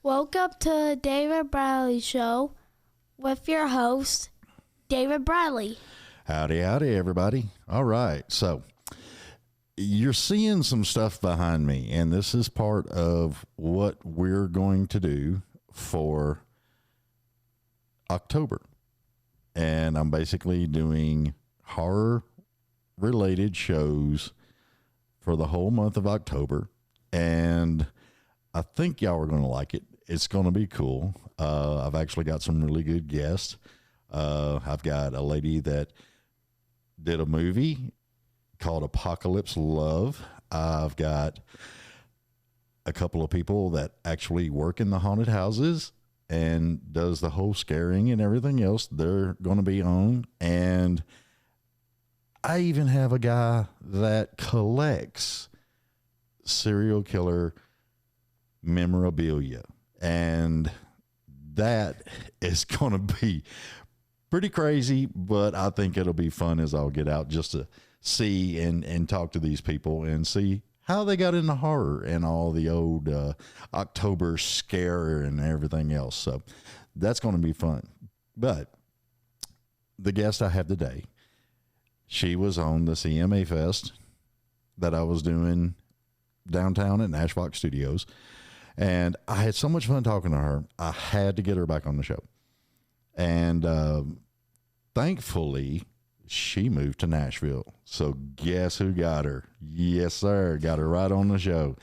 Welcome to the David Bradley Show with your host, David Bradley. Howdy, everybody. All right, so you're seeing some stuff behind me, and this is part of what we're going to do for October. And I'm basically doing horror-related shows for the whole month of October, and I think y'all are going to like it. It's going to be cool. I've actually got some really good guests. I've got a lady that did a movie called Apocalypse Love. I've got a couple of people that actually work in the haunted houses and does the whole scaring and everything else. They're going to be on. And I even have a guy that collects serial killer memorabilia, and that is going to be pretty crazy, but I think it'll be fun as I'll get out just to see and talk to these people and see how they got into horror and all the old October scare and everything else. So that's going to be fun. But the guest I have today, she was on the CMA Fest that I was doing downtown at Nashville Studios, and I had so much fun talking to her. I had to get her back on the show, and thankfully she moved to Nashville. So guess who got her? Yes, sir, got her right on the show.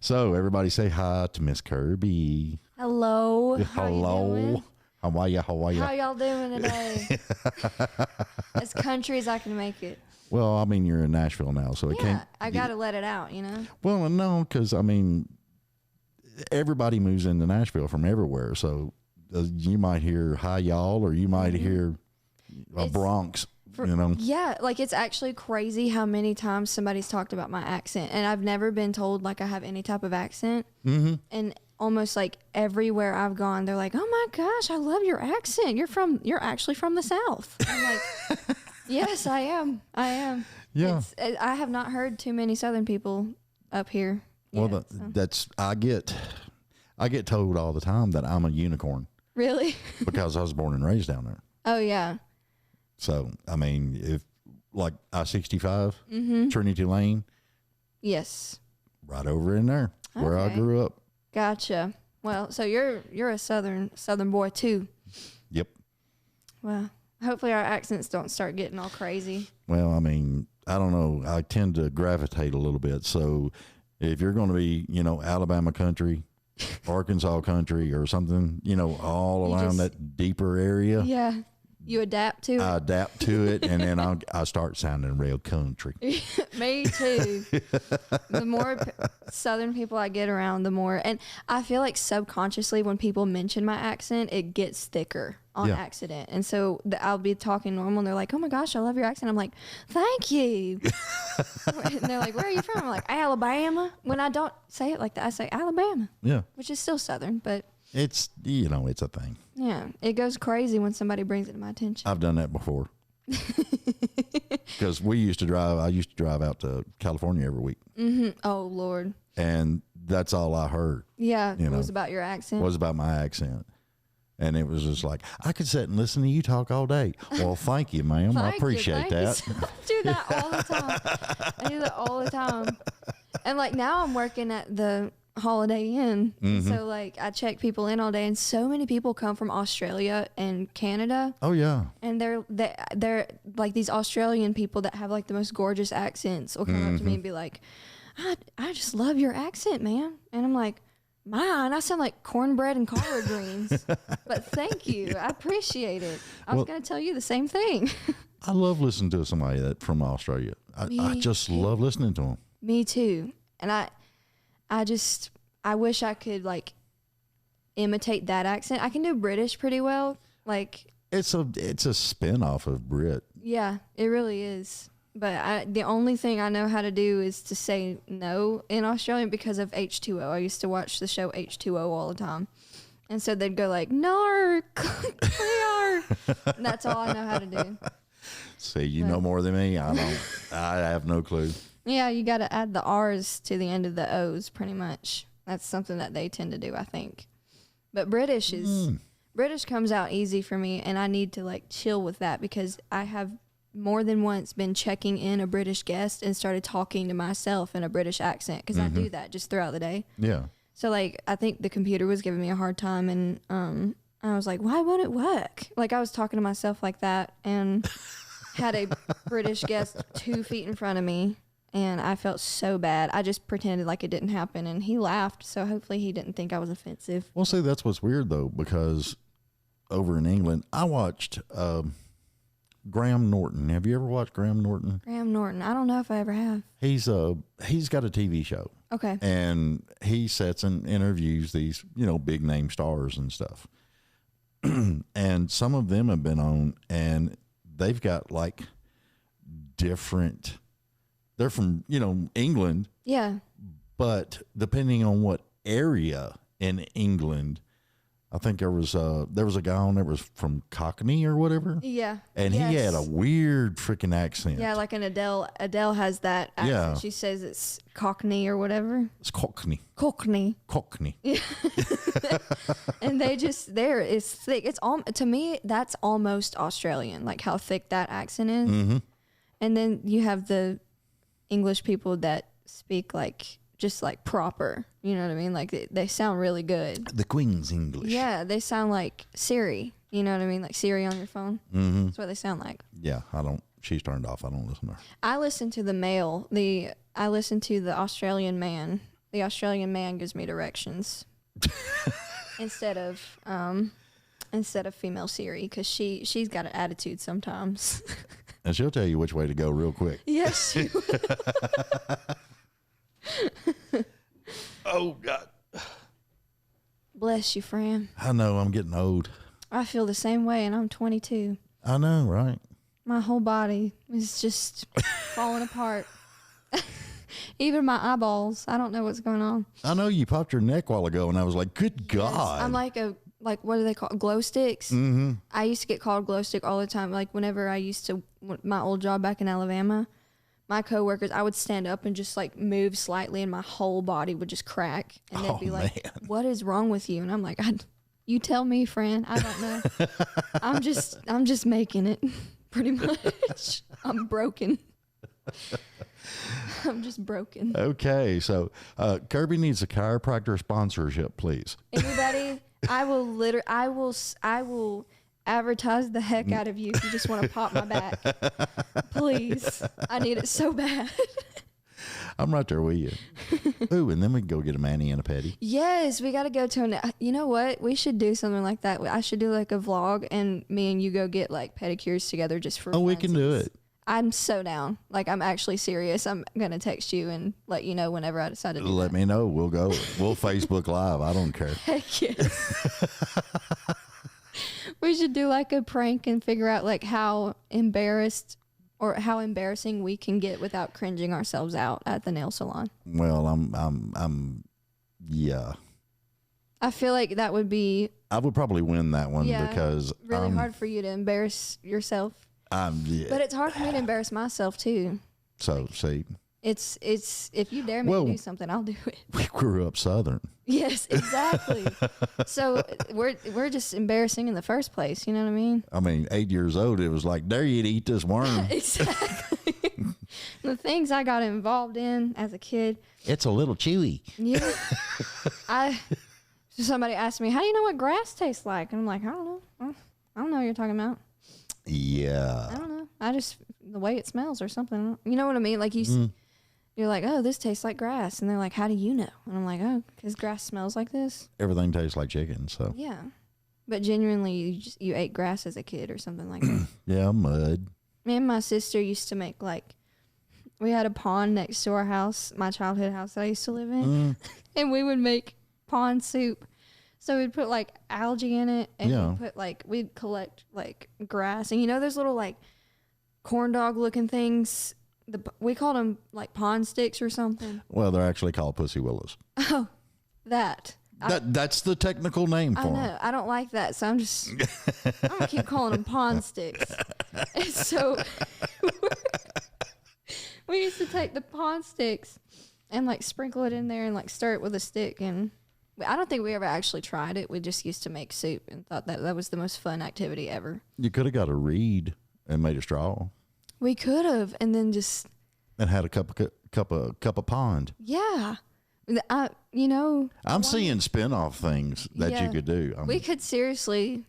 So everybody say hi to Miss Kirbi. Hello. Hello. How are you? How y'all doing today? As country as I can make it. Well, I mean, you're in Nashville now, so it can't. I got to let it out, you know? Well, no, because, I mean, everybody moves into Nashville from everywhere. So you might hear hi, y'all, or you might hear a Bronx, you know? Yeah, like it's actually crazy how many times somebody's talked about my accent. And I've never been told like I have any type of accent. Mm-hmm. And almost like everywhere I've gone, they're like, oh my gosh, I love your accent. You're actually from the South. I'm like, yes, I am. Yeah. I have not heard too many Southern people up here. Well, that's I get told all the time that I'm a unicorn. Really? Because I was born and raised down there. Oh yeah. So I mean, if like I-65, Trinity Lane. Yes. Right over in there where I grew up. Gotcha. Well, so you're a southern boy too. Yep. Well, hopefully our accents don't start getting all crazy. Well, I mean, I don't know. I tend to gravitate a little bit. So if you're going to be, you know, Alabama country, Arkansas country or something, you know, all around that deeper area. Yeah. You adapt to it? I adapt to it, and then I start sounding real country. Me too. The more Southern people I get around, the more. And I feel like subconsciously when people mention my accent, it gets thicker on accident. And so I'll be talking normal, and they're like, oh my gosh, I love your accent. I'm like, thank you. And they're like, where are you from? I'm like, Alabama. When I don't say it like that, I say Alabama. Yeah. Which is still Southern, but... It's, you know, it's a thing. Yeah. It goes crazy when somebody brings it to my attention. I've done that before. Because I used to drive out to California every week. Mm-hmm. Oh, Lord. And that's all I heard. Yeah. It was about your accent. Was about my accent. And it was just like, I could sit and listen to you talk all day. Well, thank you, ma'am. I appreciate that. I do that all the time. I do that all the time. And like now I'm working at the Holiday Inn. Mm-hmm. So like I check people in all day, and so many people come from Australia and Canada. Oh yeah. And they're like these Australian people that have like the most gorgeous accents will come up to me and be like, I just love your accent, man. And I'm like, mine, I sound like cornbread and collard greens. But thank you. I appreciate it. I was going to tell you the same thing. I love listening to somebody that from Australia. I just love listening to them. Me too. And I wish I could like imitate that accent. I can do British pretty well. Like it's a spin-off of Brit. Yeah, it really is. But the only thing I know how to do is to say no in Australian because of H2O. I used to watch the show H2O all the time. And so they'd go like, no, clear. That's all I know how to do. See, you know more than me. I don't. I have no clue. Yeah, you got to add the R's to the end of the O's pretty much. That's something that they tend to do, I think. But British comes out easy for me, and I need to like chill with that because I have more than once been checking in a British guest and started talking to myself in a British accent because I do that just throughout the day. Yeah. So like I think the computer was giving me a hard time, and I was like, why won't it work? Like I was talking to myself like that, and had a British guest 2 feet in front of me, and I felt so bad. I just pretended like it didn't happen, and he laughed, so hopefully he didn't think I was offensive. Well, see, that's what's weird though, because over in England, I watched Graham Norton. Have you ever watched Graham Norton? Graham Norton. I don't know if I ever have. He's got a TV show. Okay. And he sits and interviews these, big name stars and stuff. And some of them have been on, and they've got like different, they're from, England. Yeah. But depending on what area in England, I think there was a guy on there was from Cockney or whatever. Yeah. And he had a weird freaking accent. Yeah, like an Adele. Adele has that accent. Yeah. She says it's Cockney or whatever. It's Cockney. Cockney. Yeah. And it's thick. It's all, to me, that's almost Australian, like how thick that accent is. Mm-hmm. And then you have the English people that speak like just like proper, you know what I mean? Like they sound really good. The Queen's English. Yeah, they sound like Siri, you know what I mean? Like Siri on your phone. Mm-hmm. That's what they sound like. Yeah, she's turned off. I don't listen to her. I listen to I listen to the Australian man. The Australian man gives me directions instead of female Siri, because she's got an attitude sometimes. And she'll tell you which way to go real quick. Yes. Oh, God. Bless you, Fran. I know, I'm getting old. I feel the same way, and I'm 22. I know, right? My whole body is just falling apart. Even my eyeballs. I don't know what's going on. I know you popped your neck a while ago, and I was like, good God. Yes, I'm like what do they call glow sticks? Mm-hmm. I used to get called glow stick all the time. Like whenever I used to, my old job back in Alabama, my coworkers, I would stand up and just like move slightly, and my whole body would just crack, and they'd be like, man. "What is wrong with you?" And I'm like, "You tell me, Fran. I don't know. I'm just making it, pretty much. I'm broken. I'm just broken." Okay, so Kirby needs a chiropractor sponsorship, please. Anybody? I will advertise the heck out of you if you just want to pop my back. Please. I need it so bad. I'm right there with you. Ooh, and then we can go get a mani and a pedi. Yes, we got to go to you know what? We should do something like that. I should do like a vlog, and me and you go get like pedicures together just for we can do it. I'm so down. Like, I'm actually serious. I'm going to text you and let you know whenever I decide to do Let that. me know. We'll go. We'll Facebook Live. I don't care. Heck yes. We should do like a prank and figure out like how embarrassing we can get without cringing ourselves out at the nail salon. Well, yeah. I feel like that would be I would probably win that one because really hard for you to embarrass yourself. Yeah. But it's hard for me to embarrass myself too. So see, it's if you dare me to do something, I'll do it. we grew up Southern. Yes, exactly. So we're just embarrassing in the first place. You know what I mean? I mean, 8 years old, it was like, dare you to eat this worm. Exactly. The things I got involved in as a kid. It's a little chewy. Yeah. Somebody asked me, how do you know what grass tastes like? And I'm like, I don't know. I don't know what you're talking about. Yeah. I don't know. I just, the way it smells or something. You know what I mean? Like you're like, oh, this tastes like grass. And they're like, how do you know? And I'm like, oh, because grass smells like this. Everything tastes like chicken, so. Yeah. But genuinely, you ate grass as a kid or something like that. Yeah, mud. Me and my sister used to make we had a pond next to our house, my childhood house that I used to live in. And we would make pond soup. So we'd put like algae in it, and we'd collect like grass, and you know those little like corn dog looking things. We called them like pond sticks or something. Well, they're actually called pussy willows. Oh, that's the technical name for them. I know. I don't like that, so I'm gonna keep calling them pond sticks. And so we used to take the pond sticks and like sprinkle it in there and like stir it with a stick, and I don't think we ever actually tried it. We just used to make soup and thought that was the most fun activity ever. You could have got a reed and made a straw. We could have, and then just and had a cup of pond. Yeah. I'm seeing spin-off things that you could do. We could seriously.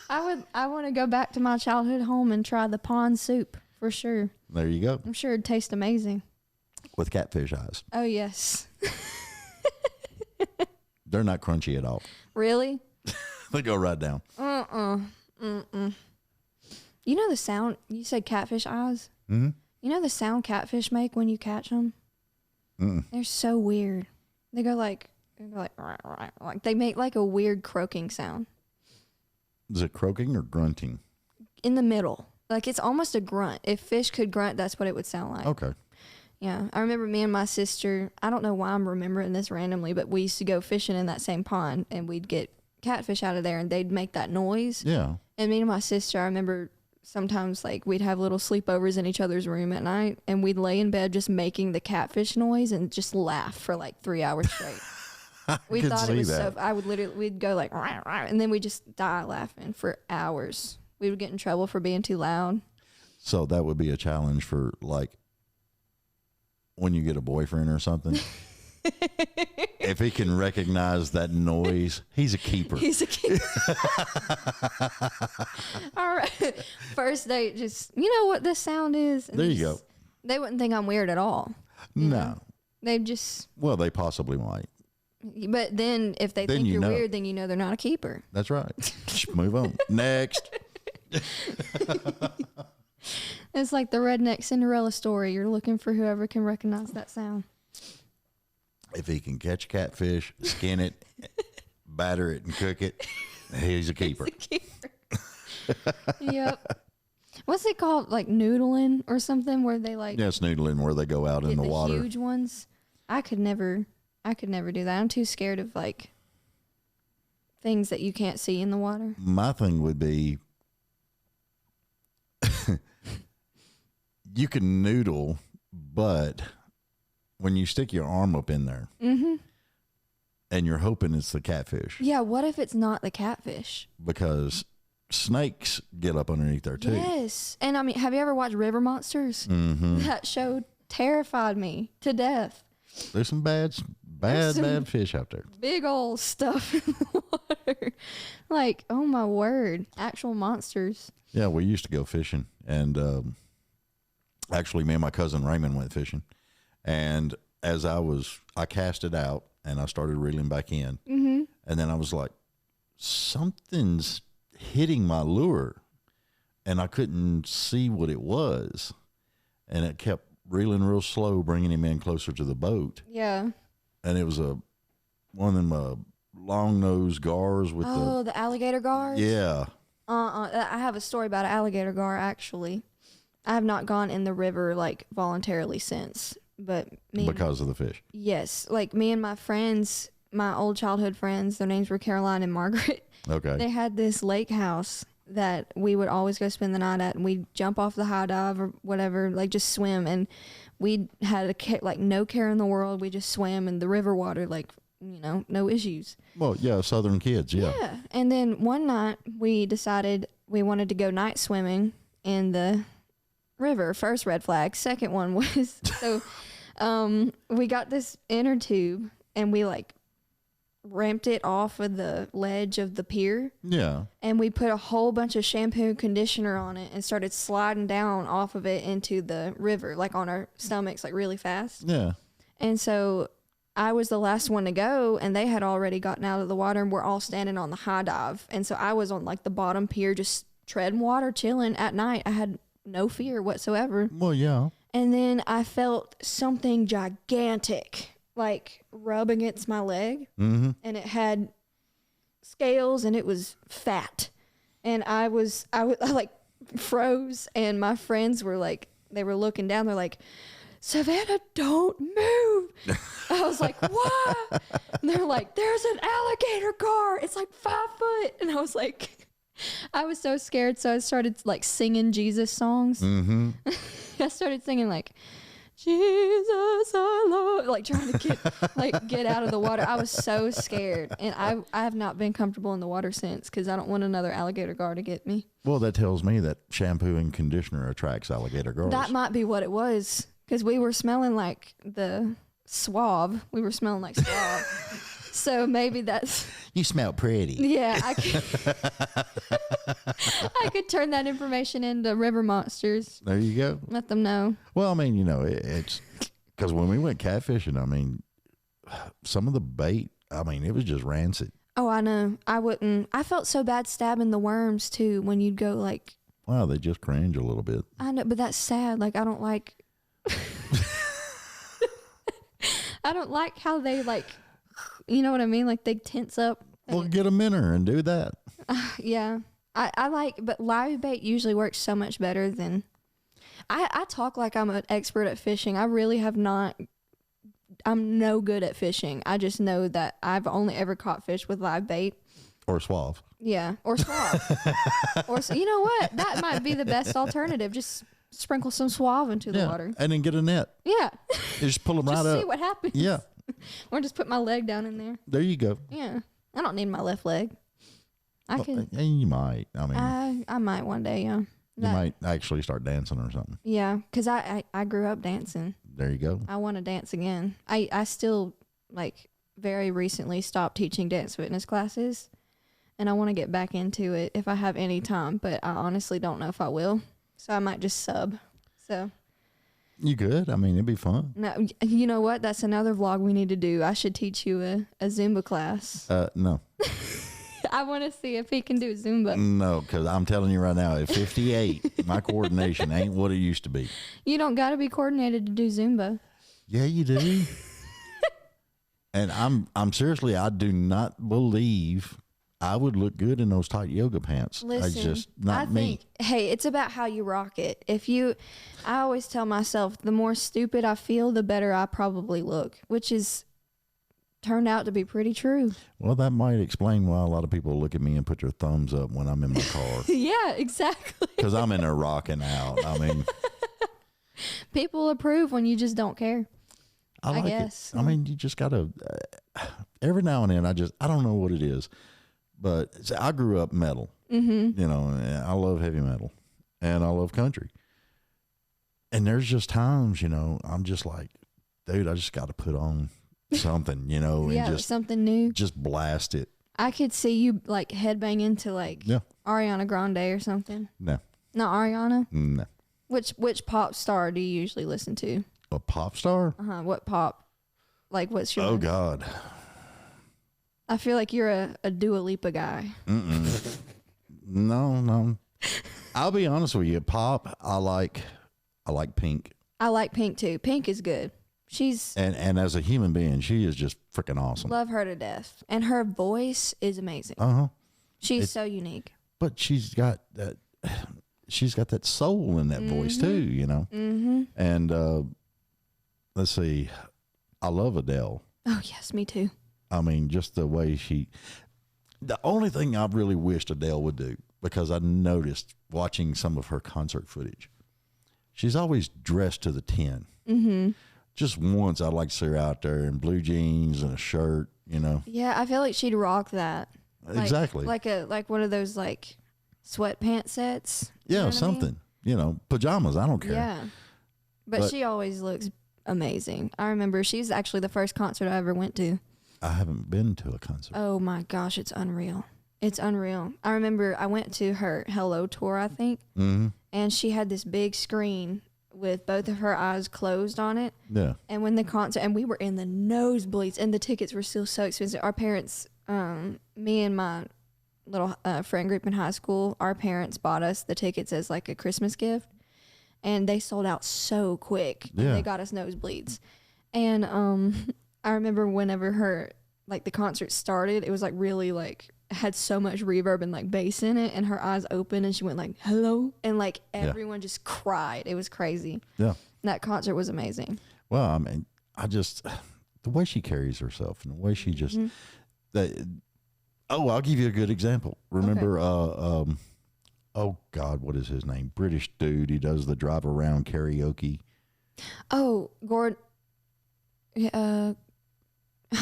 I want to go back to my childhood home and try the pond soup for sure. There you go. I'm sure it'd taste amazing. With catfish eyes. Oh, yes. They're not crunchy at all. Really? They go right down. You know the sound, you said catfish eyes? Mm-hmm. You know the sound catfish make when you catch them? Mm-mm. They're so weird. They go like they make like a weird croaking sound. Is it croaking or grunting? In the middle. Like it's almost a grunt. If fish could grunt, that's what it would sound like. Okay. Yeah. I remember me and my sister, I don't know why I'm remembering this randomly, but we used to go fishing in that same pond and we'd get catfish out of there and they'd make that noise. Yeah. And me and my sister, I remember sometimes like we'd have little sleepovers in each other's room at night and we'd lay in bed just making the catfish noise and just laugh for like 3 hours straight. We thought it was so, we'd go like, rah, rah, and then we just die laughing for hours. We would get in trouble for being too loud. So that would be a challenge for like when you get a boyfriend or something. If he can recognize that noise, he's a keeper. He's a keeper. All right. First date, just, you know what this sound is? And there you go. They wouldn't think I'm weird at all. No. They'd just. Well, they possibly might. But then if they think you're weird, then you know they're not a keeper. That's right. Move on. Next. It's like the redneck Cinderella story. You're looking for whoever can recognize that sound. If he can catch catfish, skin it, batter it, and cook it, he's a keeper. He's a keeper. Yep. What's it called? Like noodling or something where they like. Yeah, it's noodling where they go out in the water. Huge ones. I could never do that. I'm too scared of like things that you can't see in the water. My thing would be you can noodle, but when you stick your arm up in there and you're hoping it's the catfish. Yeah, what if it's not the catfish? Because snakes get up underneath there too. Yes. And I mean, have you ever watched River Monsters? Mm-hmm. That show terrified me to death. There's some bad fish out there. Big old stuff in the water. Like, oh my word. Actual monsters. Yeah, we used to go fishing. And actually, me and my cousin Raymond went fishing. And as I cast it out and I started reeling back in. Mm-hmm. And then I was like, something's hitting my lure. And I couldn't see what it was. And it kept reeling real slow, bringing him in closer to the boat. Yeah. And it was one of them long nosed gars with the alligator gars? Yeah. I have a story about an alligator gar, actually. I have not gone in the river like voluntarily since, but because of the fish. Yes, like me and my friends, my old childhood friends, their names were Caroline and Margaret. Okay. They had this lake house that we would always go spend the night at, and we'd jump off the high dive or whatever, like just swim, and we had like no care in the world. We just swam in the river water, like, you know, no issues. Well, yeah, Southern kids, yeah. Yeah, and then one night we decided we wanted to go night swimming in the river. First red flag. Second one was, so we got this inner tube and we like ramped it off of the ledge of the pier. Yeah. And we put a whole bunch of shampoo and conditioner on it and started sliding down off of it into the river, like on our stomachs, like really fast. Yeah. And so I was the last one to go, and they had already gotten out of the water, and we're all standing on the high dive. And so I was on like the bottom pier, just treading water, chilling at night. I had no fear whatsoever. Well, yeah. And then I felt something gigantic like rub against my leg, and it had scales and it was fat. And I like froze, and my friends were like, they were looking down. They're like, Savannah, don't move. I was like, what? And they're like, there's an alligator gar. It's like 5 foot. And I was like, I was so scared. So I started like singing Jesus songs. I started singing like, Jesus, I love, like trying to get out of the water. I was so scared, and I have not been comfortable in the water since because I don't want another alligator gar to get me. Well, that tells me that shampoo and conditioner attracts alligator gars. That might be what it was because we were smelling like the Suave. We were smelling like Suave. So maybe that's... You smell pretty. Yeah, I could turn that information into river monsters. There you go. Let them know. Well, I mean, it's because when we went catfishing, I mean, some of the bait, I mean, it was just rancid. Oh, I know. I felt so bad stabbing the worms too when you'd go like... Wow, they just cringe a little bit. I know, but that's sad. Like, I don't like... I don't like how they like... You know what I mean? Like they tense up. Well, get a minnow and do that. Yeah. I like, but live bait usually works so much better than... I talk like I'm an expert at fishing. I really have not... I'm no good at fishing. I just know that I've only ever caught fish with live bait. Or Suave. Yeah, or Suave. Or, you know what? That might be the best alternative. Just sprinkle some Suave into the water. And then get a net. Yeah. You just pull them right just up. see what happens. Yeah. Or just put my leg down in there. There you go. Yeah. I don't need my left leg. I can. And you might. I mean, I might one day, yeah. you might actually start dancing or something. Yeah, because I grew up dancing. There you go. I want to dance again. I still, like, very recently stopped teaching dance fitness classes. And I want to get back into it if I have any time. But I honestly don't know if I will. So I might just sub. So... You could. I mean, it'd be fun. No, you know what? That's another vlog we need to do. I should teach you a Zumba class. No. I want to see if he can do Zumba. No, because I'm telling you right now, at 58, my coordination ain't what it used to be. You don't got to be coordinated to do Zumba. Yeah, you do. And I'm seriously, I do not believe I would look good in those tight yoga pants. Listen, It's just not me. Hey, it's about how you rock it. I always tell myself, the more stupid I feel, the better I probably look, which is turned out to be pretty true. Well, that might explain why a lot of people look at me and put their thumbs up when I'm in my car. Yeah, exactly. Because I'm in there rocking out. I mean, people approve when you just don't care. I like guess. it. I mean, you just got to, every now and then, I don't know what it is. But I grew up metal, you know, and I love heavy metal and I love country. And there's just times, you know, I'm just like, dude, I just got to put on something, you know, Yeah, and just something new. just blast it. I could see you like headbanging to like Ariana Grande or something. No. Not Ariana? No. Which pop star do you usually listen to? A pop star? What pop? Like what's your... Oh, God. I feel like you're a Dua Lipa guy. No. I'll be honest with you. Pop, I like Pink. I like Pink too. Pink is good. She's... And as a human being, she is just freaking awesome. Love her to death. And her voice is amazing. Uh-huh. She's so unique. But she's got that soul in that voice too, you know? Mm-hmm. And let's see. I love Adele. Oh, yes, me too. I mean, just the way the only thing I really wished Adele would do, because I noticed watching some of her concert footage, she's always dressed to the 10. Mm-hmm. Just once I'd like to see her out there in blue jeans and a shirt, you know? Yeah, I feel like she'd rock that. Exactly. Like one of those like sweatpants sets. Yeah, you know something. I mean? You know, pajamas, I don't care. Yeah. But she always looks amazing. I remember she's actually the first concert I ever went to. I haven't been to a concert. Oh my gosh, it's unreal. It's unreal. I remember I went to her Hello tour, I think, and she had this big screen with both of her eyes closed on it. Yeah. And when the concert, and we were in the nosebleeds, and the tickets were still so expensive. Our parents, me and my little friend group in high school, our parents bought us the tickets as like a Christmas gift, and they sold out so quick. Yeah. And they got us nosebleeds. And I remember whenever the concert started, it was like really like had so much reverb and like bass in it, and her eyes opened and she went like, hello. And like everyone just cried. It was crazy. Yeah. That concert was amazing. Well, I mean, the way she carries herself and the way she just, I'll give you a good example. Remember, oh God, what is his name? British dude. He does the drive around karaoke. Oh, Gordon. I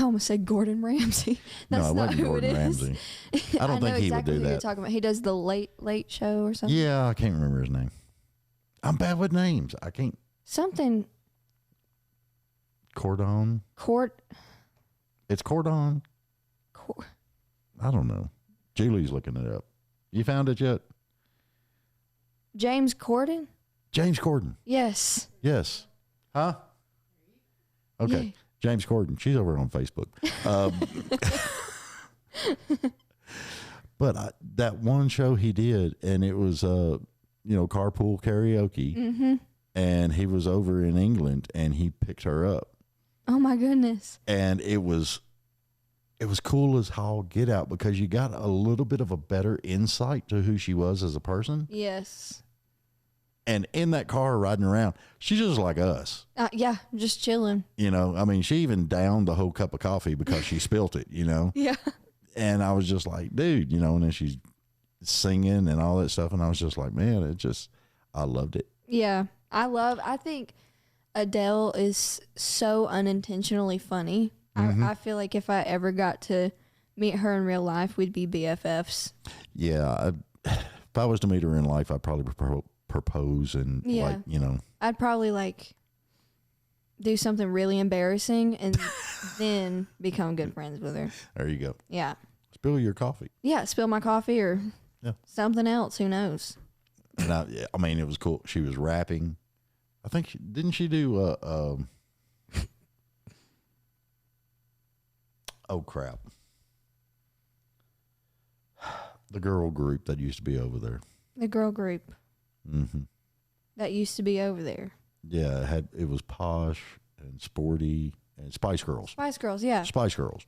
almost said Gordon Ramsay. That's No, it not wasn't who Gordon it is. Ramsay. I don't think know he exactly would do who that. You're talking about. He does the late show or something. Yeah, I can't remember his name. I'm bad with names. I can't. Something. Cordon. It's Cordon. I don't know. Julie's looking it up. You found it yet? James Corden? James Corden. Yes. Yes. Huh? Okay. Yeah. James Corden. She's over on Facebook. But that one show he did, and it was, carpool karaoke. Mm-hmm. And he was over in England, and he picked her up. Oh, my goodness. And it was cool as all get out because you got a little bit of a better insight to who she was as a person. Yes. And in that car riding around, she's just like us. Yeah, just chilling. I mean, she even downed the whole cup of coffee because she spilt it, Yeah. And I was just like, dude, and then she's singing and all that stuff. And I was just like, man, I loved it. Yeah. I think Adele is so unintentionally funny. Mm-hmm. I feel like if I ever got to meet her in real life, we'd be BFFs. Yeah. If I was to meet her in life, I'd probably propose and I'd probably do something really embarrassing and then become good friends with her. There you go. Yeah. Spill your coffee. Yeah. Spill my coffee or something else. Who knows? And I mean, it was cool. She was rapping. I think, didn't she do, oh crap. The girl group that used to be over there. The girl group. Mm-hmm. That used to be over there. Yeah, it was Posh and Sporty and Spice Girls. Spice Girls, yeah. Spice Girls.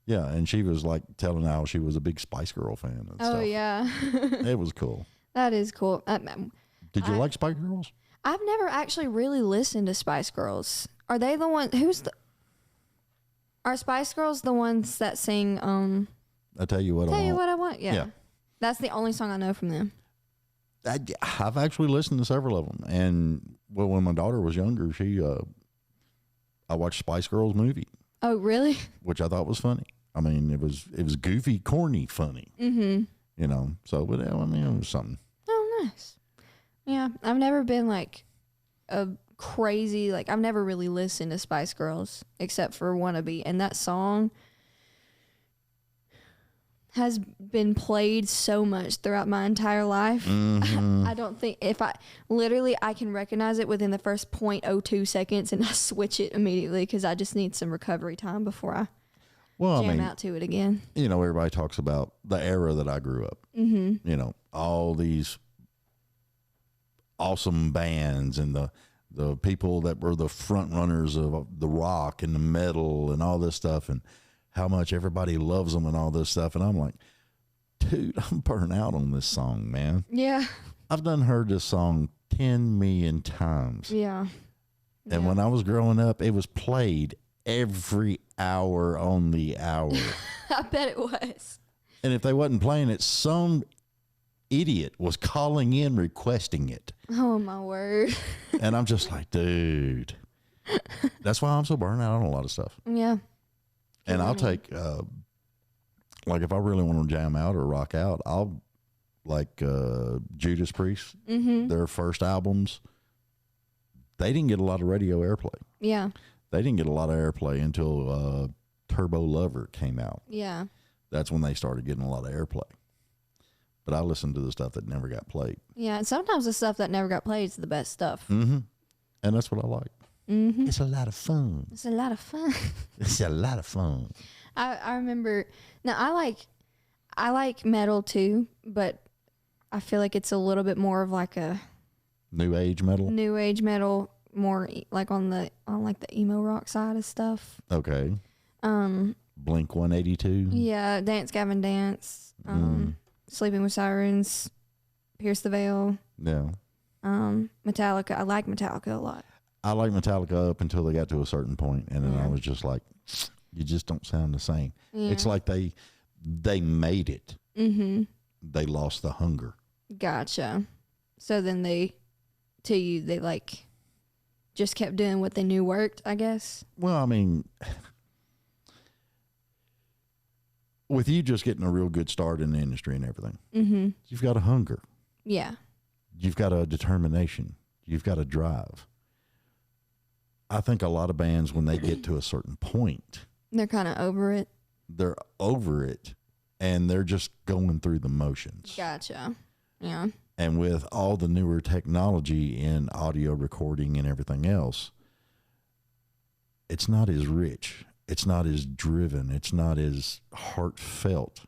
Yeah, and she was telling how she was a big Spice Girl fan and stuff. Oh, yeah. It was cool. That is cool. Did you like Spice Girls? I've never actually really listened to Spice Girls. Are they the one? Are Spice Girls the ones that sing? I tell you what. Tell you what I want. Yeah. That's the only song I know from them. I've actually listened to several of them, and when my daughter was younger, I watched Spice Girls movie. Oh, really? Which I thought was funny. I mean, it was goofy, corny, funny. Mm-hmm. But it was something. Oh, nice. Yeah, I've never been a crazy, I've never really listened to Spice Girls except for Wannabe. And that song has been played so much throughout my entire life. Mm-hmm. I don't think I can recognize it within the first 0.02 seconds and I switch it immediately because I just need some recovery time before I jam out to it again. Everybody talks about the era that I grew up. Mm-hmm. All these awesome bands and the people that were the front runners of the rock and the metal and all this stuff and how much everybody loves them and all this stuff. And I'm like, dude, I'm burnt out on this song, man. Yeah. I've done heard this song 10 million times. Yeah. And when I was growing up, it was played every hour on the hour. I bet it was. And if they wasn't playing it, some idiot was calling in requesting it. Oh, my word. And I'm just like, dude. That's why I'm so burnt out on a lot of stuff. Yeah. And I'll take, if I really want to jam out or rock out, I'll Judas Priest, their first albums, they didn't get a lot of radio airplay. Yeah. They didn't get a lot of airplay until Turbo Lover came out. Yeah. That's when they started getting a lot of airplay. But I listened to the stuff that never got played. Yeah, and sometimes the stuff that never got played is the best stuff. Mm-hmm. And that's what I like. Mm-hmm. It's a lot of fun. It's a lot of fun. It's a lot of fun. I remember. Now I like metal too, but I feel like it's a little bit more of a new age metal. New age metal, more on the emo rock side of stuff. Okay. Blink 182. Yeah, Dance Gavin Dance. Sleeping with Sirens, Pierce the Veil. Yeah. Metallica. I like Metallica a lot. I like Metallica up until they got to a certain point, and then I was just like, you just don't sound the same. Yeah. It's like they made it. Mm-hmm. They lost the hunger. Gotcha. So then they just kept doing what they knew worked, I guess. Well, I mean, with you just getting a real good start in the industry and everything, you've got a hunger. Yeah. You've got a determination. You've got a drive. I think a lot of bands, when they get to a certain point, They're kind of over it. they're over it and they're just going through the motions. Gotcha. Yeah. And with all the newer technology in audio recording and everything else, it's not as rich. It's not as driven. It's not as heartfelt.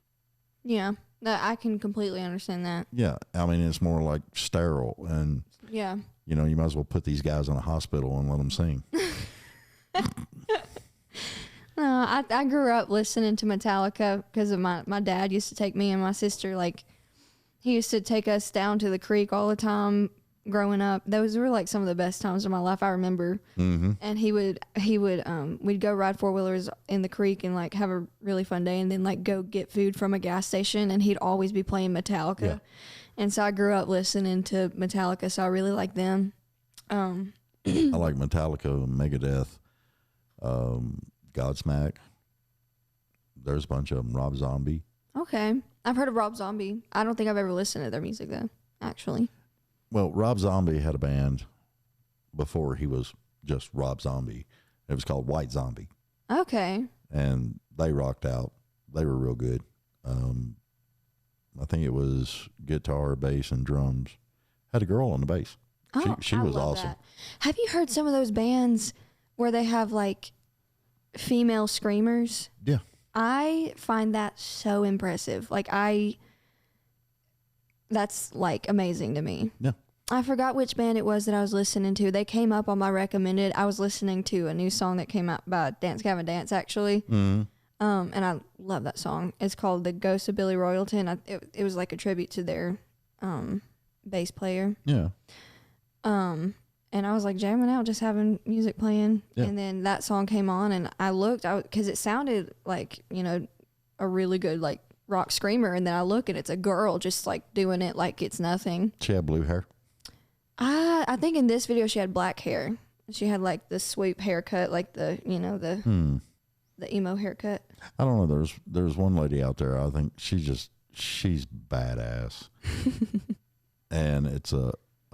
Yeah. I can completely understand that. Yeah. I mean, it's more like sterile. And, Yeah. you know, you might as well put these guys in a hospital and let them sing. No, I grew up listening to Metallica because of my dad used to take me and my sister, like, he used to take us down to the creek all the time growing up. Those were like some of the best times of my life, I remember. Mm-hmm. And we'd go ride 4-wheelers in the creek and like have a really fun day and then like go get food from a gas station, and he'd always be playing Metallica. Yeah. And so I grew up listening to Metallica, so I really like them. I like Metallica, Megadeth, Godsmack. There's a bunch of them. Rob Zombie. Okay. I've heard of Rob Zombie. I don't think I've ever listened to their music though, actually. Well, Rob Zombie had a band before he was just Rob Zombie. It was called White Zombie. Okay. And they rocked out. They were real good. I think it was guitar, bass, and drums. Had a girl on the bass. She I was love awesome. that. Have you heard some of those bands where they have like female screamers? Yeah. I find that so impressive. That's like amazing to me. Yeah. I forgot which band it was that I was listening to. They came up on my recommended. I was listening to a new song that came out by Dance Gavin Dance, actually. Mm-hmm. And I love that song. It's called The Ghost of Billy Royalton. It was like a tribute to their bass player. Yeah. And I was like jamming out, just having music playing. Yeah. And then that song came on, and I looked out because it sounded like, you know, a really good like rock screamer. And then I look and it's a girl just like doing it like it's nothing. She had blue hair. I think in this video she had black hair. She had like the swoop haircut, like the, you know, the emo haircut. I don't know. There's one lady out there. I think she's badass. And it's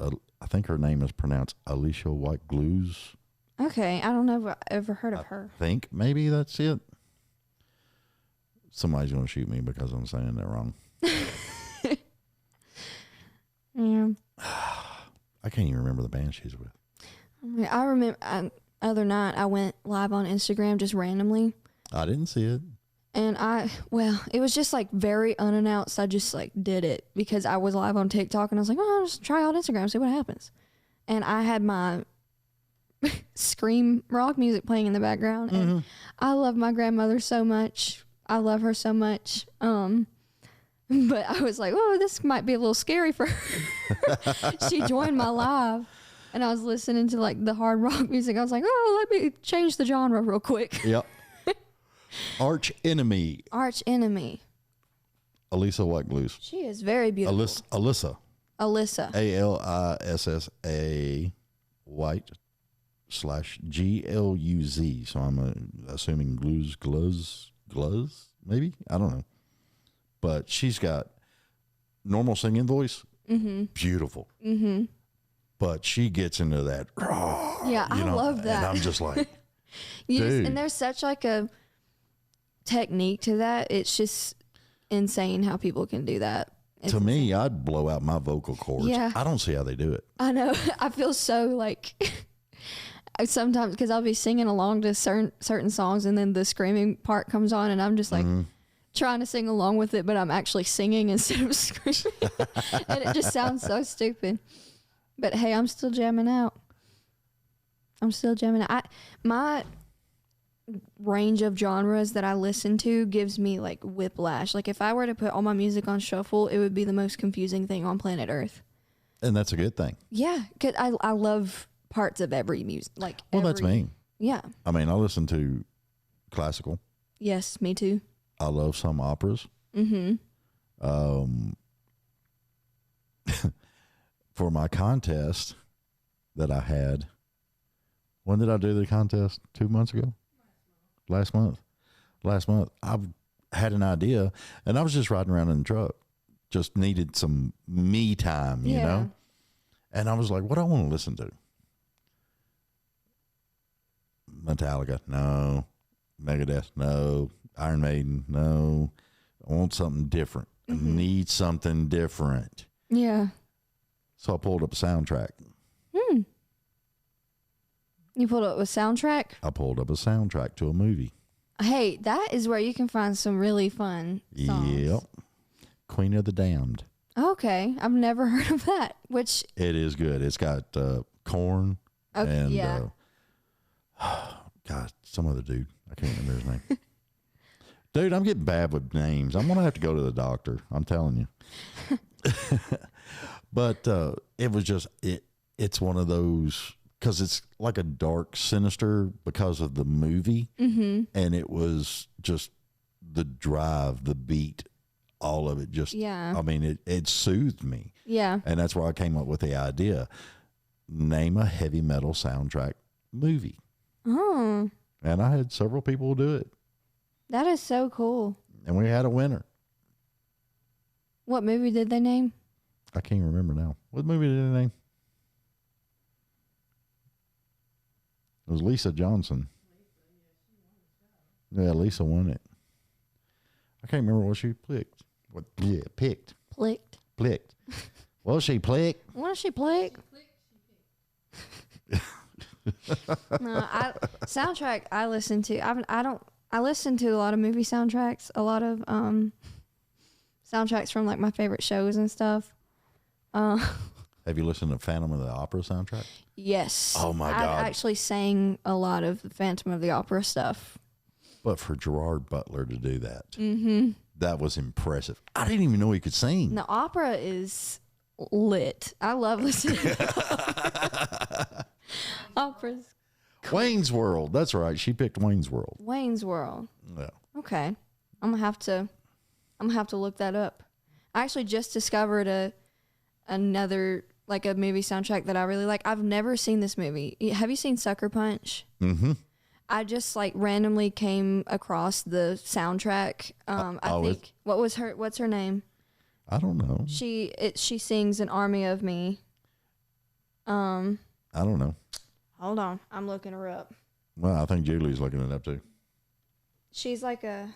I think her name is pronounced Alicia White Glues. Okay, I don't know if I've ever heard of her. I think maybe that's it. Somebody's going to shoot me because I'm saying that wrong. Yeah. I can't even remember the band she's with. I remember other night I went live on Instagram just randomly. I didn't see it. And it was just like very unannounced. I just like did it because I was live on TikTok and I was like, oh, I'll just try out Instagram, see what happens. And I had my scream rock music playing in the background. And I love my grandmother so much. I love her so much. But I was like, oh, this might be a little scary for her. She joined my live and I was listening to like the hard rock music. I was like, oh, let me change the genre real quick. Yep. Arch Enemy. Alissa White Glues. She is very beautiful. Alyssa. ALISSA White /GLUZ. So I'm assuming gluz, maybe? I don't know. But she's got normal singing voice. Mm-hmm. Beautiful. Mm-hmm. But she gets into that. Yeah, I love that. And I'm just like, and there's such like a technique to that. It's just insane how people can do that. To me, I'd blow out my vocal cords. Yeah. I don't see how they do it. I know. I feel so like sometimes because I'll be singing along to certain songs and then the screaming part comes on and I'm just like trying to sing along with it, but I'm actually singing instead of screaming. And it just sounds so stupid. But hey, I'm still jamming out. My range of genres that I listen to gives me like whiplash. Like if I were to put all my music on shuffle, it would be the most confusing thing on planet Earth. And that's a good thing. Yeah, because I love parts of every music. That's me. Yeah. I mean, I listen to classical. Yes, me too. I love some operas. Mm-hmm. For my contest that I had, When did I do the contest? 2 months ago? Last month. I've had an idea, and I was just riding around in the truck. Just needed some me time, you know? And I was like, what do I want to listen to? Metallica, no. Megadeth, no. Iron Maiden, no. I want something different. I need something different. Yeah. So I pulled up a soundtrack. You pulled up a soundtrack? I pulled up a soundtrack to a movie. Hey, that is where you can find some really fun songs. Yep. Queen of the Damned. Okay. I've never heard of that. Which It is good. It's got Korn and God, some other dude. I can't remember his name. Dude, I'm getting bad with names. I'm going to have to go to the doctor. I'm telling you. But it was just, it's one of those, because it's like a dark, sinister because of the movie. And it was just the drive, the beat, all of it just, I mean, it soothed me. Yeah. And that's where I came up with the idea. Name a heavy metal soundtrack movie. Oh. And I had several people do it. That is so cool. And we had a winner. What movie did they name? I can't remember now. What movie did they name? It was Lisa Johnson. Yeah, Lisa won it. I can't remember what she picked. What? Yeah, picked. Plicked. Well, she plicked. What she plick? No, soundtrack I listen to. I listen to a lot of movie soundtracks, a lot of soundtracks from like my favorite shows and stuff. Have you listened to Phantom of the Opera soundtrack? Yes. Oh my God. I actually sang a lot of the Phantom of the Opera stuff. But for Gerard Butler to do that, that was impressive. I didn't even know he could sing. The opera is lit. I love listening to operas. Wayne's World. That's right. She picked Wayne's World. Wayne's World. Yeah. Okay. I'm gonna have to look that up. I actually just discovered another like a movie soundtrack that I really like. I've never seen this movie. Have you seen Sucker Punch? Mm-hmm. I just like randomly came across the soundtrack. I think what's her name? I don't know. She sings An Army of Me. I don't know. Hold on, I'm looking her up. Well, I think Julie's looking it up too. She's like a.